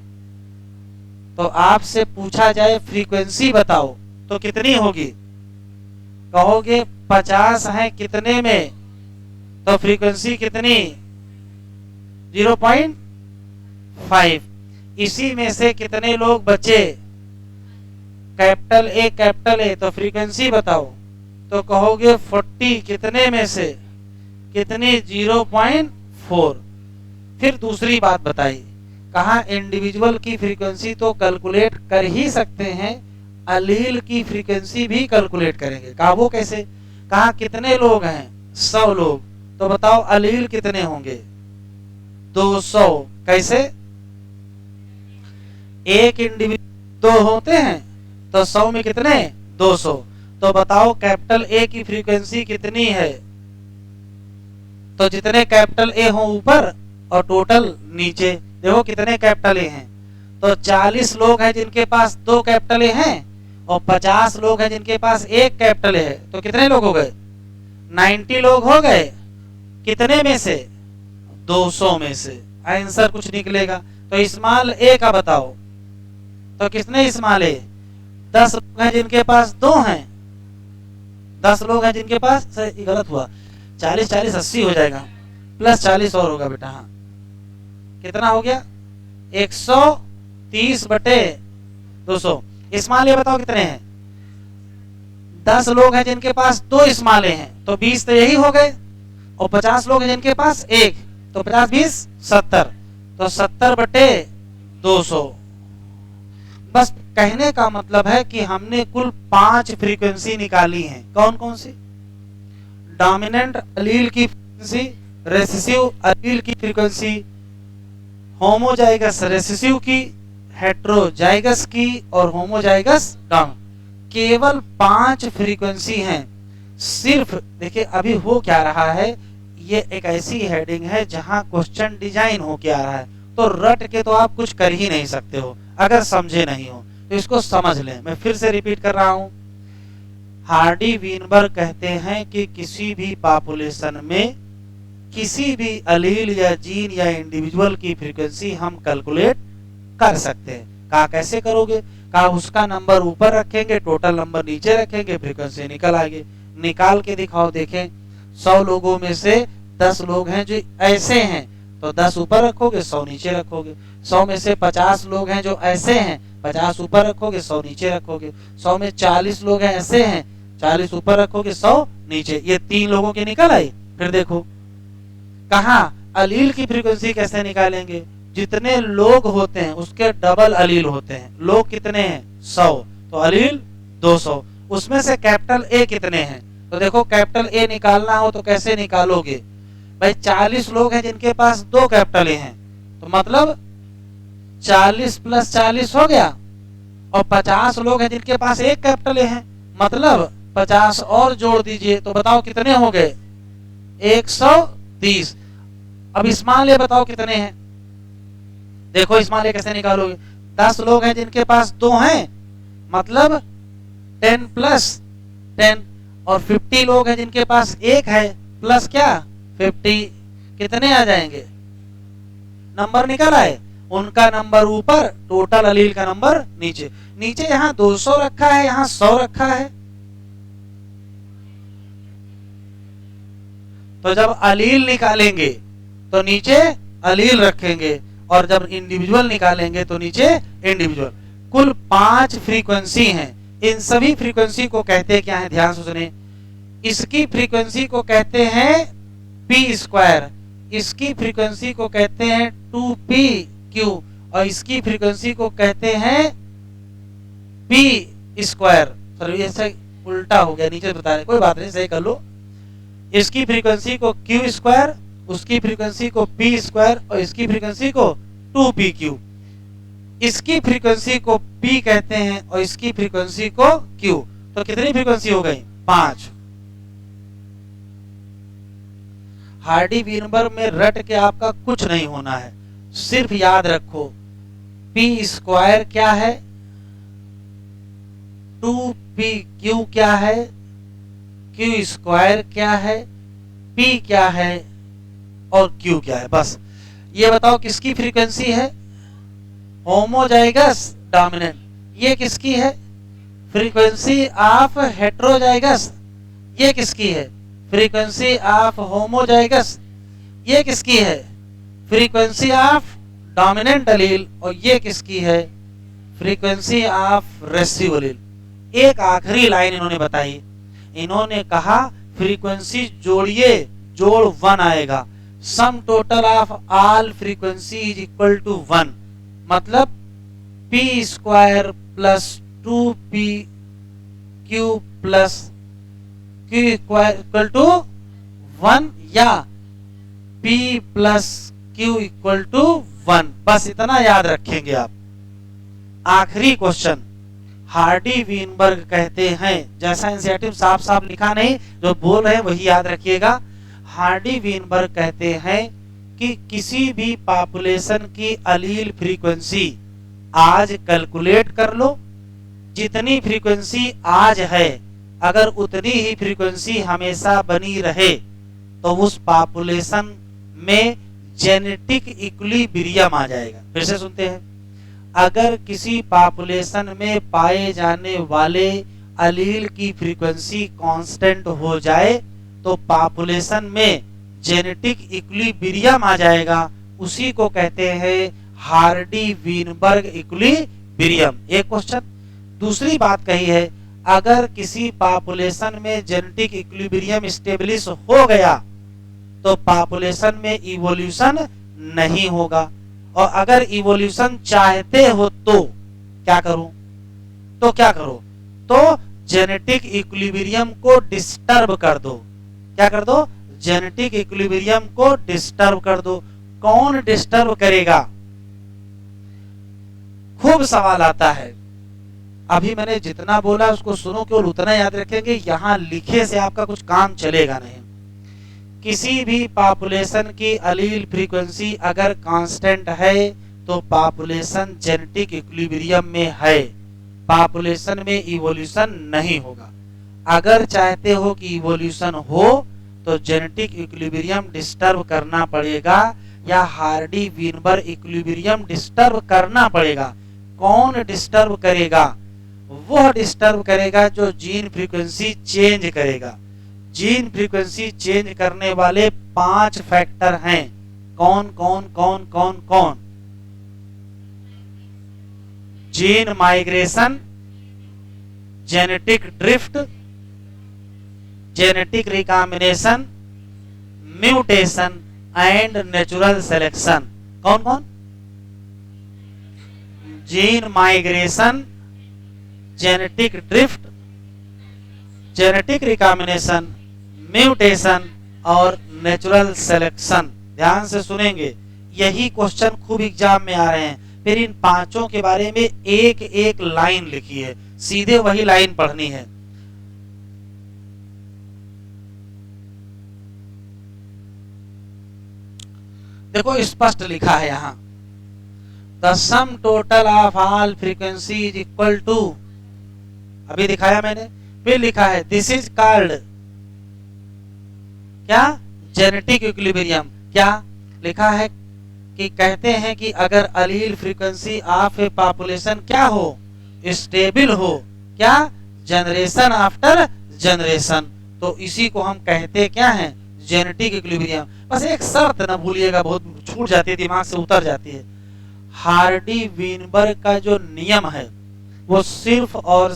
तो आपसे पूछा जाए फ्रीक्वेंसी बताओ तो कितनी होगी? कहोगे 50 हैं, कितने में? तो फ्रीक्वेंसी कितनी? 0.5। इसी में से कितने लोग बचे? कैपिटल ए, तो फ्रीक्वेंसी बताओ। तो कहोगे 40, कितने में से? कितनी? 0.4। फिर दूसरी बात बताई, कहा इंडिविजुअल की फ्रीक्वेंसी तो कैलकुलेट कर ही सकते हैं, अलील की फ्रीक्वेंसी भी कैलकुलेट करेंगे। कहा वो कैसे? कहा कितने लोग हैं? 100 लोग, तो बताओ अलील कितने होंगे? 200। कैसे? एक इंडिविजुअल 2 होते हैं, तो 100 में कितने? 200। तो बताओ कैपिटल ए की फ्रीक्वेंसी कितनी है? तो जितने कैपिटल ए हो ऊपर और टोटल नीचे। देखो कितने कैपिटल ए हैं। तो 40 लोग हैं जिनके पास 2 कैपिटल ए हैं और 50 लोग हैं जिनके पास 1 कैपिटल ए है। तो कितने लोग हो गए? 90 लोग हो गए। कितने में से? 200 में से। आंसर कुछ निकलेगा। तो स्मॉल ए का बताओ। तो कितने स्मॉल ए? 10 लोग हैं जिनके पास 2 हैं। 10 लोग हैं जिनके पास, गलत हुआ, 40 40 80 हो जाएगा, प्लस 40 और होगा बेटा। हाँ, कितना हो गया? 130/200। स्मॉल ए बताओ कितने हैं? 10 लोग हैं जिनके पास 2 स्मॉल ए हैं, तो 20 तो यही हो गए। और 50 लोग हैं जिनके पास 1, तो 50 20 70, तो 70/200। बस कहने का मतलब है कि हमने कुल 5 फ्रीक्वेंसी निकाली हैं। कौन कौन सी? डोमिनेंट अलील की फ्रीक्वेंसी, रेसेसिव अलील की फ्रीक्वेंसी, होमोजाइगस रेसेसिव की, हेट्रोजाइगस की और होमोजाइगस डॉम। केवल 5 फ्रीक्वेंसी हैं। सिर्फ देखिए अभी हो क्या रहा है, ये एक ऐसी हेडिंग है जहां क्वेश्चन डिजाइन हो क्या रहा है, तो रट के तो आप कुछ कर ही नहीं सकते हो अगर समझे नहीं हो, तो इसको समझ लें। मैं फिर से रिपीट कर रहा हूं, हार्डी वीनबर्ग कहते हैं कि किसी भी पॉपुलेशन में किसी भी अलील या जीन या इंडिविजुअल की फ्रीक्वेंसी हम कैलकुलेट कर सकते हैं। कहा कैसे करोगे? कहा उसका नंबर ऊपर रखेंगे, टोटल नंबर नीचे रखेंगे, फ्रीक्वेंसी निकल आएगी। निकाल के दिखाओ देखें। 100 लोगों में से 10 लोग हैं जो ऐसे हैं, तो 10 ऊपर रखोगे, 100 नीचे रखोगे। 100 में से 50 लोग हैं जो ऐसे हैं, 50 ऊपर रखोगे, 100 नीचे रखोगे। 100 में 40 लोग हैं ऐसे हैं, 40 ऊपर रखोगे, 100 नीचे। ये 3 लोगों की निकल आई। फिर देखो कहा अलील की फ्रीक्वेंसी कैसे निकालेंगे? जितने लोग होते हैं उसके डबल अलील होते हैं। लोग कितने हैं? 100, तो अलील 200। उसमें से कैपिटल ए कितने हैं? तो देखो कैपिटल ए निकालना हो तो कैसे निकालोगे भाई? 40 लोग हैं जिनके पास 2 कैपिटल ए हैं, तो मतलब 40 प्लस 40 हो गया। और 50 लोग हैं जिनके पास 1 कैपिटल ए है, मतलब 50 और जोड़ दीजिए, तो बताओ कितने हो गए? 130। अब इस्माइल बताओ कितने हैं? देखो इस्माइल कैसे निकालोगे? 10 लोग हैं जिनके पास 2 हैं, मतलब 10 प्लस 10। और 50 लोग हैं जिनके पास 1 है, प्लस क्या 50, कितने आ जाएंगे? नंबर निकल आए। उनका नंबर ऊपर, टोटल अलील का नंबर नीचे। नीचे यहाँ 200 रखा है, यहाँ 100 रखा है, तो जब अलील निकालेंगे तो नीचे अलील रखेंगे, और जब इंडिविजुअल निकालेंगे तो नीचे इंडिविजुअल। कुल 5 फ्रीक्वेंसी हैं। इन सभी फ्रीक्वेंसी को कहते हैं क्या है? ध्यान से सुने। इसकी फ्रीक्वेंसी को कहते हैं पी स्क्वायर, इसकी फ्रीक्वेंसी को कहते हैं 2pq, और इसकी फ्रीक्वेंसी को कहते हैं पी स्क्वायर। सॉरी ऐसा उल्टा हो गया, नीचे बता रहे, कोई बात नहीं, सही कर लो। इसकी फ्रीक्वेंसी को क्यू स्क्वायर, उसकी फ्रीक्वेंसी को पी स्क्वायर, और इसकी फ्रीक्वेंसी को 2pq। इसकी फ्रीक्वेंसी को पी कहते हैं और इसकी फ्रीक्वेंसी को क्यू। तो कितनी फ्रीक्वेंसी हो गई? 5। हार्डी वीनबर्ग में रट के आपका कुछ नहीं होना है, सिर्फ याद रखो पी स्क्वायर क्या है, 2pq क्या है, क्यू स्क्वायर क्या है, पी क्या है और क्यू क्या है। बस ये बताओ किसकी फ्रीक्वेंसी है? Homozygous dominant. ये किसकी है? Frequency of heterozygous. ये किसकी है? Frequency of homozygous. ये किसकी है? Frequency of dominant allele. और ये किसकी है? Frequency of recessive allele. एक आखिरी लाइन इन्होंने बताई, इन्होंने कहा फ्रीक्वेंसी जोड़िए, जोड़ 1 आएगा। Sum total of all frequency is equal to 1, मतलब P square plus 2pq plus Q square equal to 1, या p plus q equal to 1। बस इतना याद रखेंगे आप। आखिरी क्वेश्चन, हार्डी वीनबर्ग कहते हैं, जैसा एनसीईआरटी साफ साफ लिखा नहीं, जो बोल रहे हैं वही याद रखिएगा। हार्डी वीनबर्ग कहते हैं कि किसी भी पॉपुलेशन की अलील फ्रीक्वेंसी आज कैलकुलेट कर लो। जितनी फ्रीक्वेंसी आज है, अगर उतनी ही फ्रीक्वेंसी हमेशा बनी रहे तो उस पॉपुलेशन में जेनेटिक इक्विलिब्रियम आ जाएगा। फिर से सुनते हैं, अगर किसी पॉपुलेशन में पाए जाने वाले अलील की फ्रीक्वेंसी कांस्टेंट हो जाए तो पॉपुलेशन में जेनेटिक इक्विलिब्रियम आ जाएगा। उसी को कहते हैं हार्डी वीनबर्ग इक्विलिब्रियम। एक क्वेश्चन। दूसरी बात कही है, अगर किसी पॉपुलेशन में जेनेटिक इक्विलिब्रियम स्टेब्लिश हो गया तो पॉपुलेशन में इवोल्यूशन नहीं होगा, और अगर इवोल्यूशन चाहते हो तो क्या करो? तो जेनेटिक इक्विलिब्रियम को डिस्टर्ब कर दो। क्या कर दो, जेनेटिक इक्विलिब्रियम को डिस्टर्ब कर दो। कौन डिस्टर्ब करेगा, खूब सवाल आता है। अभी मैंने जितना बोला उसको सुनो, केवल उतना याद रखेंगे, यहां लिखे से आपका कुछ काम चलेगा नहीं। किसी भी पॉपुलेशन की अलील फ्रीक्वेंसी अगर कांस्टेंट है तो पॉपुलेशन जेनेटिक इक्विलिब्रियम में है, पॉपुलेशन में इवोल्यूशन नहीं होगा। अगर चाहते हो कि इवोल्यूशन हो तो जेनेटिक इक्विलिब्रियम डिस्टर्ब करना पड़ेगा या हार्डी वीनबर्ग इक्विलिब्रियम डिस्टर्ब करना पड़ेगा। कौन डिस्टर्ब करेगा, वह डिस्टर्ब करेगा जो जीन फ्रीक्वेंसी चेंज करेगा। जीन फ्रीक्वेंसी चेंज करने वाले 5 फैक्टर हैं। कौन कौन कौन कौन कौन? Gene migration, genetic drift, genetic recombination, mutation and natural selection. कौन कौन? Gene migration, genetic drift, genetic recombination, mutation और नेचुरल सिलेक्शन। ध्यान से सुनेंगे, यही क्वेश्चन खूब एग्जाम में आ रहे हैं। फिर इन पांचों के बारे में एक एक लाइन लिखी है, सीधे वही लाइन पढ़नी है। देखो स्पष्ट लिखा है यहां, the sum total of all frequency is equal to, अभी दिखाया मैंने, फिर लिखा है दिस इज कॉल्ड क्या, जेनेटिक इक्विलिब्रियम। क्या लिखा है कि कहते हैं कि अगर allele frequency of a population क्या हो, स्टेबल हो, क्या, जनरेशन आफ्टर जनरेशन, तो इसी को हम कहते क्या हैं, जेनेटिक इक्विलिब्रियम। बस एक शर्त ना भूलिएगा, बहुत छूट जाती है, दिमाग से उतर जाती है। हार्डी वीनबर्ग का जो नियम है वो सिर्फ और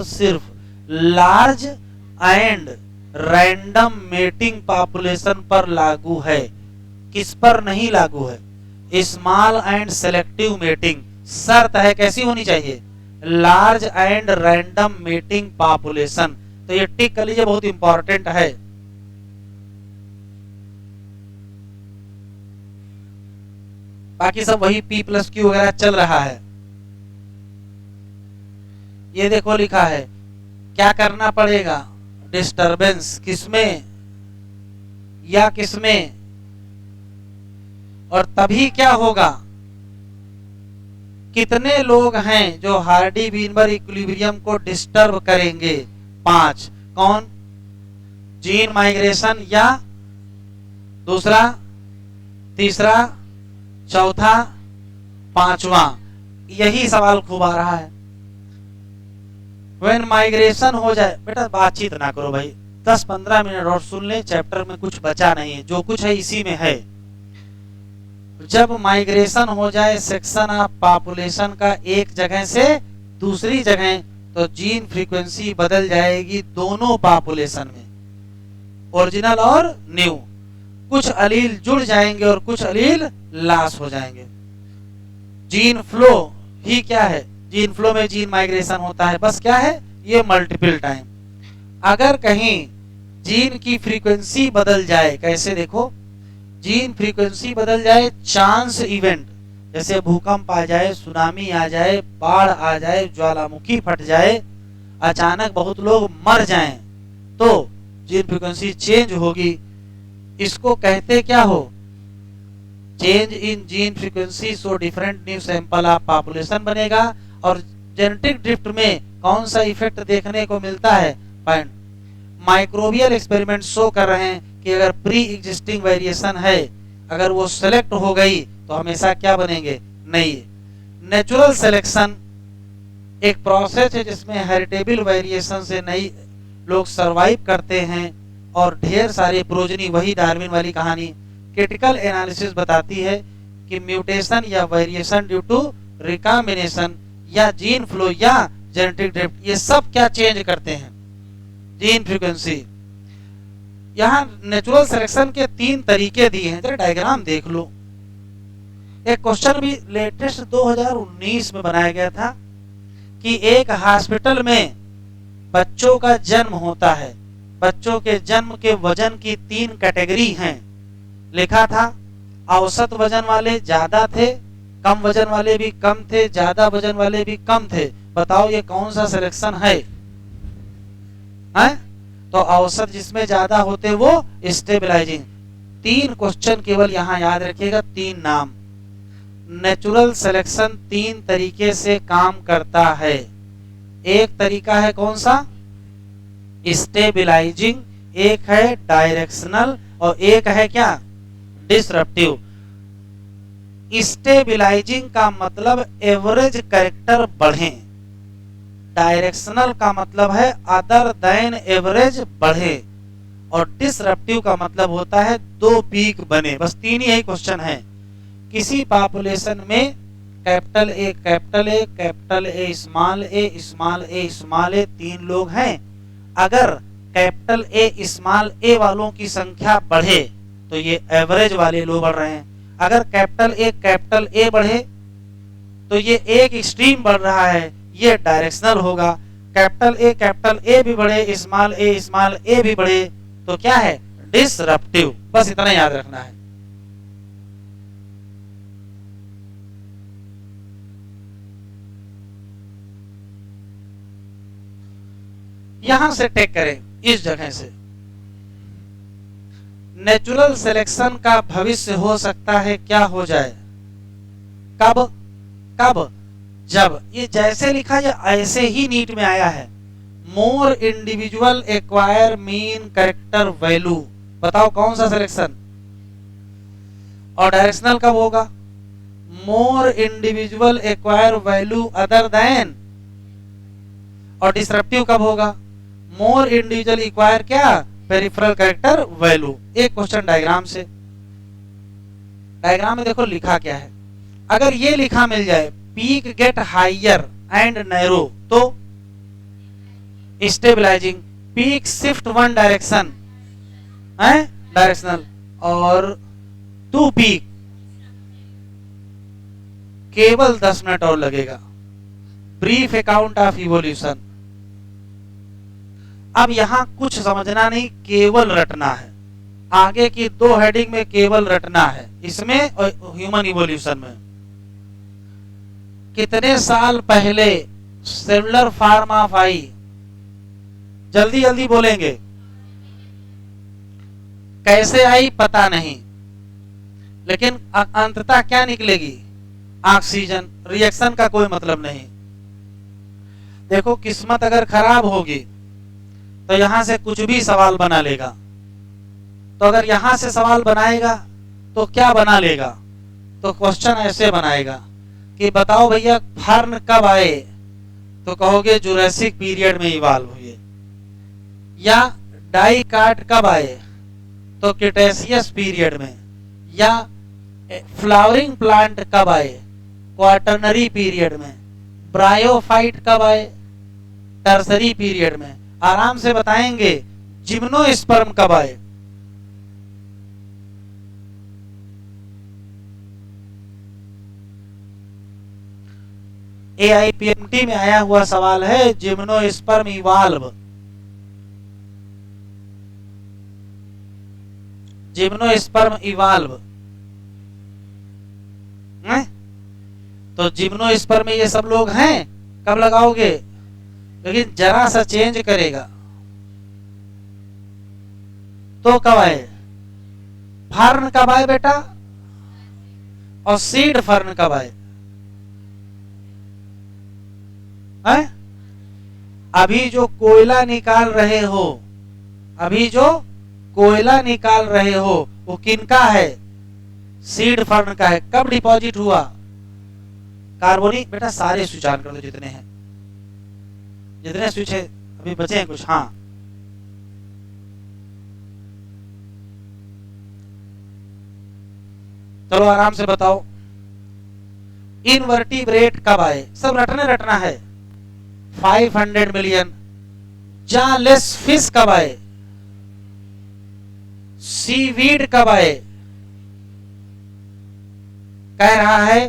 सिर्फ large and random mating population पर लागू है। किस पर नहीं लागू है? Small and selective mating. शर्त है कैसी होनी चाहिए, large and random mating population. तो ये टिक कर लीजिए, बहुत इंपॉर्टेंट है। बाकी सब वही P+Q वगैरह चल रहा है। ये देखो लिखा है क्या करना पड़ेगा, डिस्टरबेंस किसमें या किसमें, और तभी क्या होगा, कितने लोग हैं जो हार्डी वीनबर्ग इक्विलिब्रियम को डिस्टर्ब करेंगे। 5। कौन? जीन माइग्रेशन या दूसरा, तीसरा, चौथा, पांचवा। यही सवाल खूब आ रहा है। व्हेन माइग्रेशन हो जाए, बेटा बातचीत ना करो भाई, 10-15 मिनट और सुन ले, चैप्टर में कुछ बचा नहीं है, जो कुछ है इसी में है। जब माइग्रेशन हो जाए सेक्शन ऑफ पॉपुलेशन का एक जगह से दूसरी जगह, तो जीन फ्रीक्वेंसी बदल जाएगी दोनों पॉपुलेशन में, ओरिजिनल और न्यू। कुछ अलील जुड़ जाएंगे और कुछ अलील लॉस हो जाएंगे। जीन फ्लो ही क्या है, जीन फ्लो में जीन माइग्रेशन होता है, बस क्या है ये, मल्टीपल टाइम। अगर कहीं जीन की फ्रीक्वेंसी बदल जाए, कैसे देखो, जीन फ्रीक्वेंसी बदल जाए, चांस इवेंट, जैसे भूकंप आ जाए, सुनामी आ जाए, बाढ़ आ जाए, ज्वालामुखी फट जाए, अचानक बहुत लोग मर जाएं, तो जीन फ्रीक्वेंसी चेंज होगी। इसको कहते क्या हो, change in gene frequency, so different new sample of population बनेगा। और जेनेटिक ड्रिफ्ट में कौन सा इफेक्ट देखने को मिलता है, पॉइंट। माइक्रोबियल एक्सपेरिमेंट शो कर रहे हैं कि अगर प्री एग्जिस्टिंग वेरिएशन है, अगर वो सेलेक्ट हो गई तो हमेशा क्या बनेंगे, नई। नेचुरल सिलेक्शन एक प्रोसेस है जिसमें हेरिटेबल वेरिएशन से नई लोग सरवाइव करते हैं और ढेर सारे प्रोजनी, वही डार्विन वाली कहानी। क्रिटिकल एनालिसिस बताती है कि म्यूटेशन या वेरिएशन ड्यू टू रिकॉम्बिनेशन या जीन फ्लो या जेनेटिक ड्रिफ्ट, ये सब क्या चेंज करते हैं, जीन फ्रीक्वेंसी। यहां नेचुरल सिलेक्शन के 3 तरीके दिए हैं, जरा डायग्राम देख लो। एक क्वेश्चन भी लेटेस्ट 2019 में बनाया गया था कि एक हॉस्पिटल में बच्चों का जन्म होता है, बच्चों के जन्म के वजन की 3 कैटेगरी हैं। लिखा था औसत वजन वाले ज्यादा थे, कम वजन वाले भी कम थे, ज्यादा वजन वाले भी कम थे। बताओ ये कौन सा सिलेक्शन है? तो औसत जिसमें ज्यादा होते वो स्टेबलाइजिंग। 3 क्वेश्चन केवल यहां याद रखिएगा, 3 नाम। नेचुरल सिलेक्शन 3 तरीके से काम करता है। एक तरीका है कौन सा? स्टेबलाइजिंग, एक है डायरेक्शनल और एक है क्या? डिसरप्टिव। स्टेबलाइजिंग का मतलब एवरेज कैरेक्टर बढ़े, डायरेक्शनल का मतलब है अदर देन एवरेज बढ़े, और डिसरप्टिव का मतलब होता है 2 पीक बने। बस 3 ही क्वेश्चन है। किसी पॉपुलेशन में capital A capital A capital A small a small a small a 3 लोग हैं। अगर कैपिटल ए स्मॉल ए वालों की संख्या बढ़े तो ये एवरेज वाले लोग बढ़ रहे हैं। अगर कैपिटल ए बढ़े तो ये एक एक्सट्रीम बढ़ रहा है, ये डायरेक्शनल होगा। कैपिटल ए भी बढ़े, स्मॉल ए भी बढ़े तो क्या है? डिसरप्टिव। बस इतना याद रखना है। यहां से टेक करें, इस जगह से। नेचुरल सिलेक्शन का भविष्य हो सकता है क्या हो जाए? कब? कब? जब ये जैसे लिखा है ऐसे ही नीट में आया है। More individual acquire mean character value. बताओ कौन सा सिलेक्शन? और डायरेक्शनल कब होगा? More individual acquire value other than. और डिसरप्टिव कब होगा? मोर इंडिविजुअल एक्वायर क्या? Peripheral character value. एक क्वेश्चन डायग्राम से। डायग्राम में देखो लिखा क्या है। अगर ये लिखा मिल जाए peak get higher and narrow तो स्टेबलाइजिंग। पीक शिफ्ट 1 डायरेक्शन है डायरेक्शनल, और 2 पीक केवल 10 मिनट और लगेगा। Brief account of evolution. अब यहां कुछ समझना नहीं, केवल रटना है। आगे की 2 हेडिंग में केवल रटना है, इसमें और ह्यूमन इवोल्यूशन में। कितने साल पहले सेलुलर फार्म ऑफ आई? जल्दी जल्दी बोलेंगे। कैसे आई पता नहीं, लेकिन अंततः क्या निकलेगी? ऑक्सीजन। रिएक्शन का कोई मतलब नहीं। देखो किस्मत अगर खराब होगी तो यहां से कुछ भी सवाल बना लेगा। तो अगर यहां से सवाल बनाएगा तो क्या बना लेगा? तो क्वेश्चन ऐसे बनाएगा कि बताओ भैया फर्न कब आए? तो कहोगे जुरासिक पीरियड में इवॉल्व हुए। या डाइकाट कब आए? तो क्रिटेशियस पीरियड में। या फ्लावरिंग प्लांट कब आए? क्वाटरनरी पीरियड में। ब्रायोफाइट कब आए? टर्सरी पीरियड में। आराम से बताएंगे। जिम्नोस्पर्म कब आए? AIPMT में आया हुआ सवाल है जिम्नोस्पर्म इवॉल्व। Gymnosperm evolve. तो जिम्नोस्पर्म में ये सब लोग हैं, कब लगाओगे? लेकिन जरा सा चेंज करेगा तो कब आए? फर्न कब आए बेटा? और सीड फर्न कब आए? है? अभी जो कोयला निकाल रहे हो, अभी जो कोयला निकाल रहे हो वो किनका है? सीड फर्न का है। कब डिपॉजिट हुआ? कार्बोनिक। बेटा सारे स्विच ऑन कर दो जितने हैं, जितने स्विच है अभी बचे हैं कुछ। हाँ चलो आराम से बताओ। इनवर्टिब्रेट कब आए? सब रटना है। 500 मिलियन। जालेस फिश कब आए? सीवीड कब आए? कह रहा है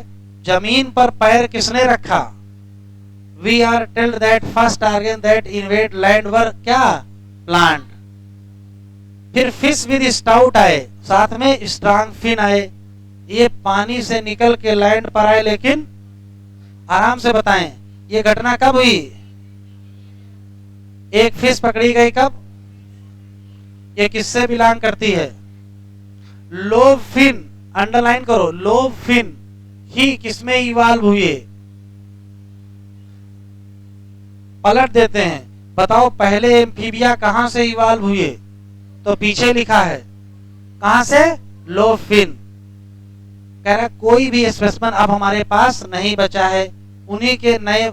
जमीन पर पैर किसने रखा? We are told that first organ that invade land were क्या? Plant. फिर फिश विद स्टाउट आए, साथ में स्ट्रांग फिन आए। ये पानी से निकल के लैंड पर आए, लेकिन आराम से बताएं ये घटना कब हुई? एक फिश पकड़ी गई कब? ये किससे बिलोंग करती है? लोब फिन, अंडरलाइन करो, लोब फिन ही किसमें इवाल्व हुए? पलट देते हैं, बताओ पहले एम्फीबिया कहां से इवाल्व हुए? तो पीछे लिखा है कहां से? Lobe fin. कह रहा कोई भी स्पेसिमेन अब हमारे पास नहीं बचा है। उन्हीं के नए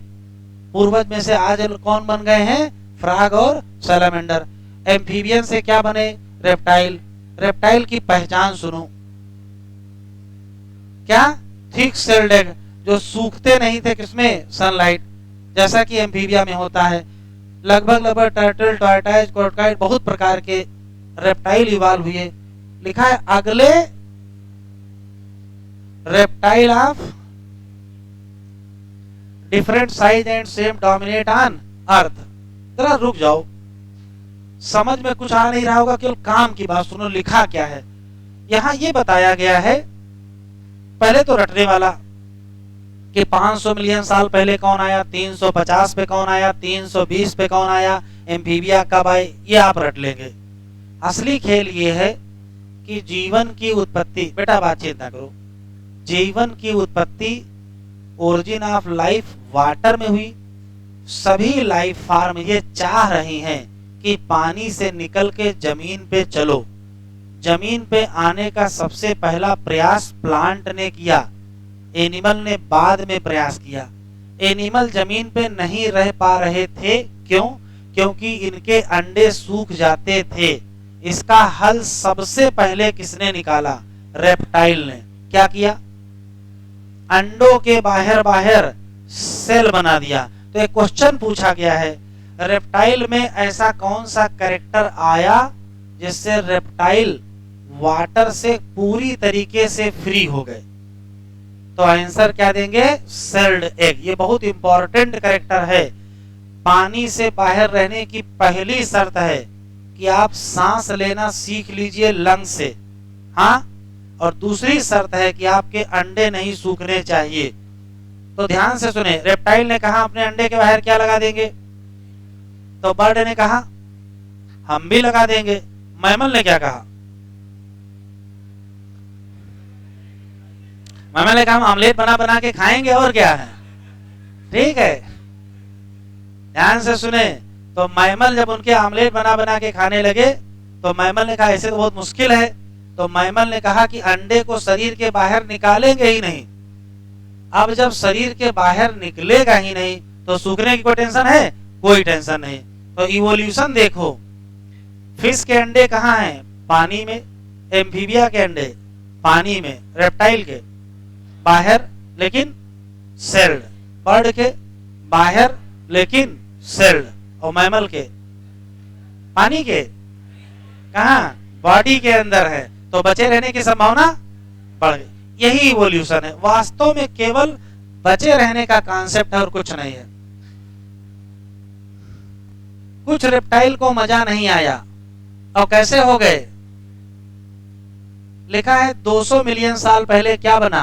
पूर्वज में से आज कौन बन गए हैं? फ्रॉग और सैलामेंडर। एम्फीबियन से क्या बने? रेप्टाइल। रेप्टाइल की पहचान सुनो, क्या? थिक सेल्ड एग, जो सूखते नहीं थे किसमें? सनलाइट, जैसा कि एम्फीबिया में होता है। लगभग टर्टल, टॉर्टोइज, कॉर्कोइड बहुत प्रकार के रेप्टाइल इवॉल्व हुए। लिखा है अगले reptile of different size and same dominate on earth. जरा रुक जाओ, समझ में कुछ आ नहीं रहा होगा, केवल काम की बात सुनो। लिखा क्या है यहां? ये बताया गया है, पहले तो रटने वाला कि 500 मिलियन साल पहले कौन आया, 350 पे कौन आया, 320 पे कौन आया, एम्फीबिया कब आए, ये आप रट लेंगे। असली खेल ये है कि जीवन की उत्पत्ति, बेटा बातचीत ना करो, जीवन की उत्पत्ति, ओरिजिन ऑफ लाइफ वाटर में हुई। सभी लाइफ फॉर्म ये चाह रही हैं कि पानी से निकल के जमीन पे चलो। जमीन पे आने का सबसे पहला प्रयास प्लांट ने किया, एनिमल ने बाद में प्रयास किया। एनिमल जमीन पे नहीं रह पा रहे थे, क्यों? क्योंकि इनके अंडे सूख जाते थे। इसका हल सबसे पहले किसने निकाला? रेप्टाइल ने। क्या किया? अंडों के बाहर बाहर सेल बना दिया। तो एक क्वेश्चन पूछा गया है, रेप्टाइल में ऐसा कौन सा कैरेक्टर आया जिससे रेप्टाइल वाटर से पूरी तरीके से फ्री हो गए? तो आंसर क्या देंगे? Sailed egg. ये बहुत इंपॉर्टेंट कैरेक्टर है। पानी से बाहर रहने की पहली शर्त है कि आप सांस लेना सीख लीजिए लंग से, हाँ, और दूसरी शर्त है कि आपके अंडे नहीं सूखने चाहिए। तो ध्यान से सुने, रेप्टाइल ने कहा अपने अंडे के बाहर क्या लगा देंगे, तो बर्ड ने कहा हम भी लगा देंगे। मैमल ने क्या कहा? मैमल ने कहा हम ऑमलेट बना बना के खाएंगे, और क्या है। ठीक है, ध्यान से सुने। तो मैमल जब उनके ऑमलेट बना बना के खाने लगे तो मैमल ने कहा ऐसे तो बहुत मुश्किल है। तो मैमल ने कहा कि अंडे को शरीर के बाहर निकालेंगे ही नहीं। अब जब शरीर के बाहर निकलेगा ही नहीं तो सूखने की कोई टेंशन है? कोई टेंशन नहीं। तो इवोल्यूशन देखो, फिश के अंडे कहाँ हैं? पानी में। एम्फीबिया के अंडे पानी में। रेप्टाइल के बाहर लेकिन सेल्ड। बर्ड के बाहर लेकिन सेल्ड। और मैमल के पानी के कहा? बॉडी के अंदर है। तो बचे रहने की संभावना बढ़ गई। यही इवोल्यूशन है वास्तव में, केवल बचे रहने का कॉन्सेप्ट है और कुछ नहीं है। कुछ रेप्टाइल को मजा नहीं आया और कैसे हो गए? लिखा है 200 मिलियन साल पहले क्या बना?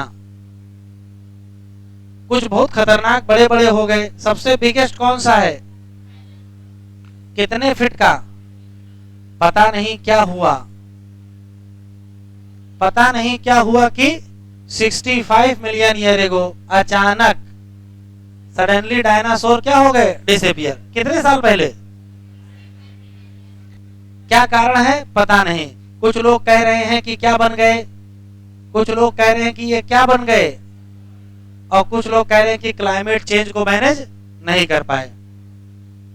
कुछ बहुत खतरनाक बड़े बड़े हो गए। सबसे बिगेस्ट कौन सा है? कितने फीट का? पता नहीं क्या हुआ। पता नहीं क्या हुआ कि 65 मिलियन ईयर एगो अचानक सडनली डायनासोर क्या हो गए? डिसअपियर। कितने साल पहले? क्या कारण है? पता नहीं। कुछ लोग कह रहे हैं कि क्या बन गए, कुछ लोग कह रहे हैं कि ये क्या बन गए, और कुछ लोग कह रहे हैं कि क्लाइमेट चेंज को मैनेज नहीं कर पाए।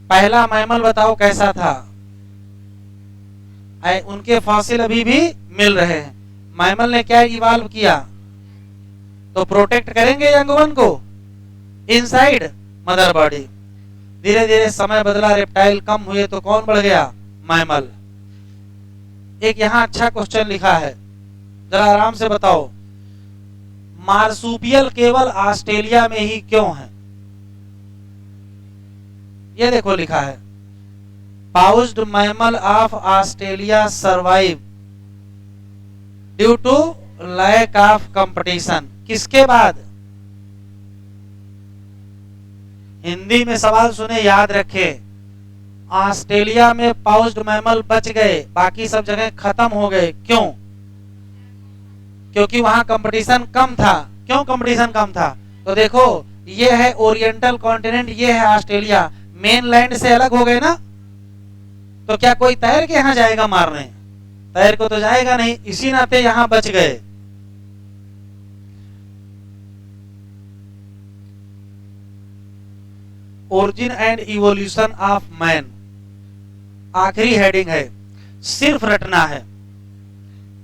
पहला मैमल बताओ कैसा था? उनके फॉसिल अभी भी मिल रहे हैं। मैमल ने क्या इवॉल्व किया? तो प्रोटेक्ट करेंगे यंगवन को इनसाइड मदर बॉडी। धीरे धीरे समय बदला, रेप्टाइल कम हुए तो कौन बढ़ गया? मैमल। एक यहां अच्छा क्वेश्चन लिखा है, जरा आराम से बताओ, मार्सुपियल केवल ऑस्ट्रेलिया में ही क्यों है? ये देखो लिखा है, pouched mammal of Australia survive due to lack of competition. किसके बाद? हिंदी में सवाल सुने, याद रखे। ऑस्ट्रेलिया में पाउच्ड मैमल बच गए, बाकी सब जगह खत्म हो गए। क्यों? क्योंकि वहां कंपटीशन कम था। क्यों कंपटीशन कम था? तो देखो, ये है ओरिएंटल कॉन्टिनेंट, ये है ऑस्ट्रेलिया। मेन लैंड से अलग हो गए ना, तो क्या कोई तैर के यहां जाएगा मारने? तैर को तो जाएगा नहीं, इसी नाते यहां बच गए। Origin and evolution of man, आखिरी हेडिंग है। सिर्फ रटना है,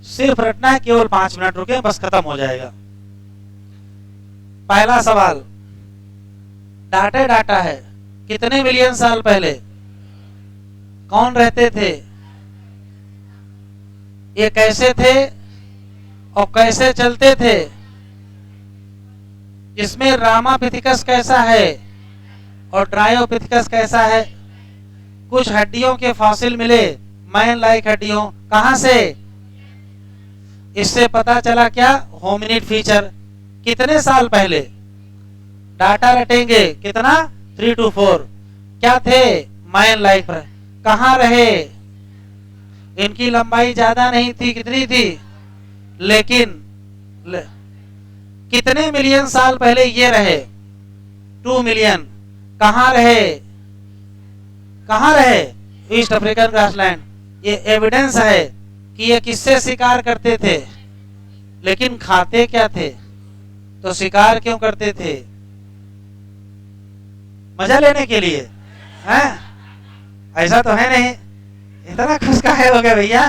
सिर्फ रटना है। केवल 5 मिनट रुके, बस खत्म हो जाएगा। पहला सवाल, डाटा डाटा है। कितने मिलियन साल पहले कौन रहते थे? ये कैसे थे और कैसे चलते थे? इसमें रामापिथिकस कैसा है और ड्रायोपिथिकस कैसा है? कुछ हड्डियों के फॉसिल मिले, मैन लाइक हड्डियों। कहां से? इससे पता चला क्या? Hominid feature. कितने साल पहले? डाटा रटेंगे, कितना? 3 to 4। क्या थे? Man like. कहां रहे? इनकी लंबाई ज्यादा नहीं थी, कितनी थी? लेकिन कितने मिलियन साल पहले ये रहे? 2 मिलियन। कहां रहे? कहां रहे? East African grassland. ये एविडेंस है कि ये किससे शिकार करते थे, लेकिन खाते क्या थे? तो शिकार क्यों करते थे? मजा लेने के लिए, हैं? ऐसा तो है नहीं। इतना खुश काहे हो गए भैया?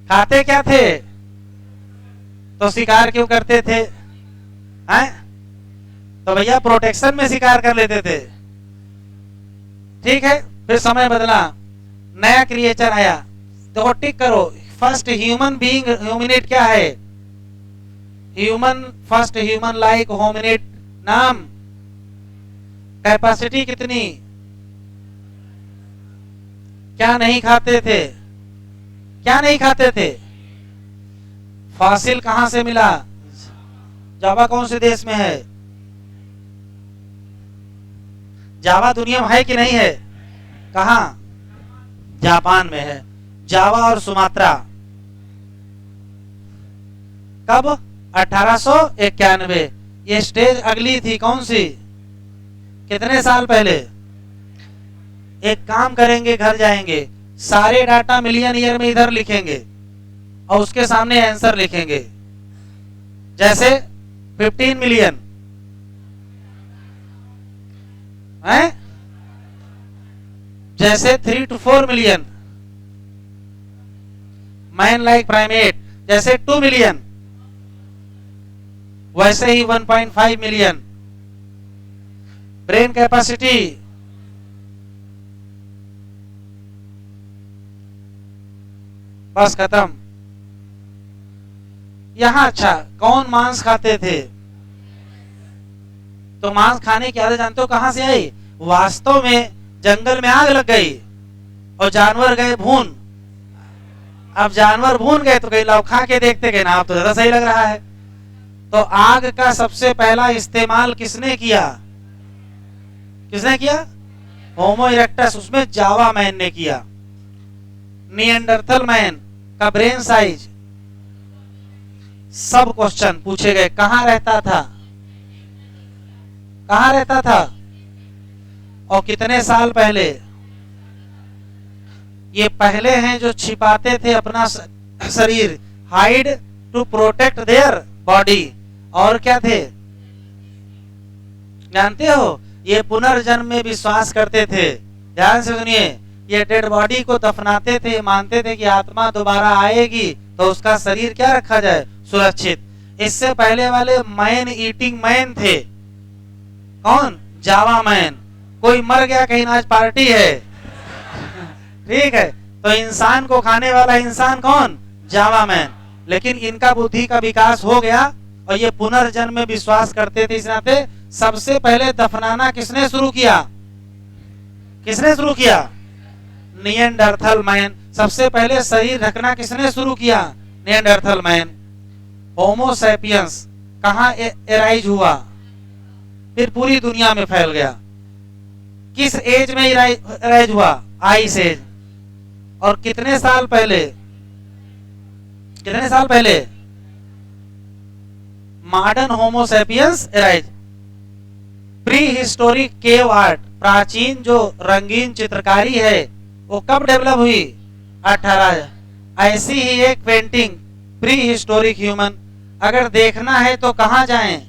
खाते क्या थे तो शिकार क्यों करते थे? हैं? तो भैया प्रोटेक्शन में शिकार कर लेते थे। ठीक है, फिर समय बदला, नया क्रिएचर आया। तो टिक करो, फर्स्ट ह्यूमन बीइंग होमिनिड क्या है? Human, first human like hominid. नाम, कैपेसिटी कितनी? क्या नहीं खाते थे? क्या नहीं खाते थे? फॉसिल कहां से मिला? जावा कौन से देश में है? जावा दुनिया में है कि नहीं है? कहां? जापान में है। जावा और सुमात्रा। कब? 1891। ये स्टेज अगली थी, कौन सी? कितने साल पहले? एक काम करेंगे, घर जाएंगे, सारे डाटा मिलियन ईयर में इधर लिखेंगे और उसके सामने आंसर लिखेंगे। जैसे 15 मिलियन है, जैसे 3 to 4 million. Man like primate जैसे 2 मिलियन, वैसे ही 1.5 मिलियन। ब्रेन कैपेसिटी, बस खत्म। यहां अच्छा, कौन मांस खाते थे? तो मांस खाने की आदत जानते हो कहां से आई? वास्तव में जंगल में आग लग गई और जानवर गए भून। अब जानवर भून गए तो कहीं लाओ खा के देखते गए ना, आप तो ज्यादा सही लग रहा है। तो आग का सबसे पहला इस्तेमाल किसने किया? किसने किया? होमो इरेक्टस, उसमें जावा मैन ने किया। निएंडरथल मैन का ब्रेन साइज, सब क्वेश्चन पूछे गए। कहां रहता था? कहां रहता था और कितने साल पहले? ये पहले हैं जो छिपाते थे अपना शरीर, hide to protect their body. और क्या थे जानते हो? ये पुनर्जन्म में विश्वास करते थे। ध्यान से सुनिए, ये डेड बॉडी को दफनाते थे, मानते थे कि आत्मा दोबारा आएगी तो उसका शरीर क्या रखा जाए? सुरक्षित। इससे पहले वाले मैन ईटिंग मैन थे। कौन? जावा मैन। कोई मर गया कहीं, आज पार्टी है। ठीक है, तो इंसान को खाने वाला इंसान कौन? जावा मैन। लेकिन इनका बुद्धि का विकास हो गया और ये पुनर्जन्म में विश्वास करते थे। इस नाते सबसे पहले दफनाना किसने शुरू किया? किसने शुरू किया? Neanderthal man. सबसे पहले शरीर ढकना किसने शुरू किया? Neanderthal man. होमो सैपियंस कहाँ एराइज हुआ? फिर पूरी दुनिया में फैल गया। किस एज में एराइज हुआ? Ice age. और कितने साल पहले? कितने साल पहले? Modern Homo sapiens arise. Prehistoric cave art, प्राचीन जो रंगीन चित्रकारी है वो कब डेवलप हुई? 18। ऐसी ही एक पेंटिंग प्री हिस्टोरिक ह्यूमन, अगर देखना है तो कहां जाएं?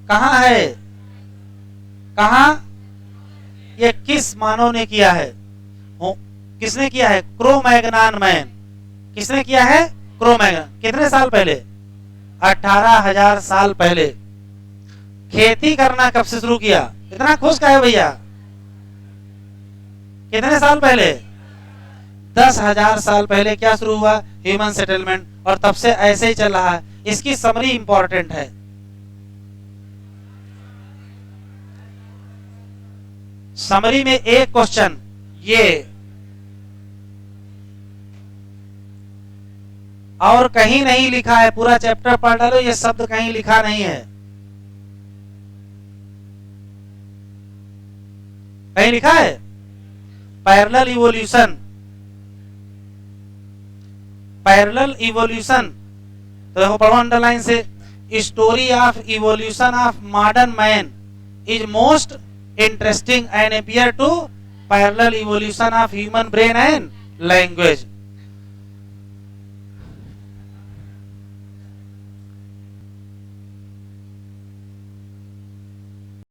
कहां है? कहां? ये किस मानव ने किया है? किसने किया है? क्रो-मैगनान मैन। किसने किया है? क्रो-मैगनान। कितने साल पहले? 18,000 साल पहले। खेती करना कब से शुरू किया? इतना खुश का है भैया? कितने साल पहले? 10,000 साल पहले क्या शुरू हुआ? Human settlement. और तब से ऐसे ही चल रहा है। इसकी समरी इंपॉर्टेंट है। समरी में एक क्वेश्चन, ये और कहीं नहीं लिखा है, पूरा चैप्टर पढ़ डालो, ये शब्द कहीं लिखा नहीं है। कहीं लिखा है? Parallel evolution. पैरेलल इवोल्यूशन तो देखो पढ़ो अंडरलाइन से। Story of evolution of modern man is most interesting and appear to parallel evolution of human brain and language.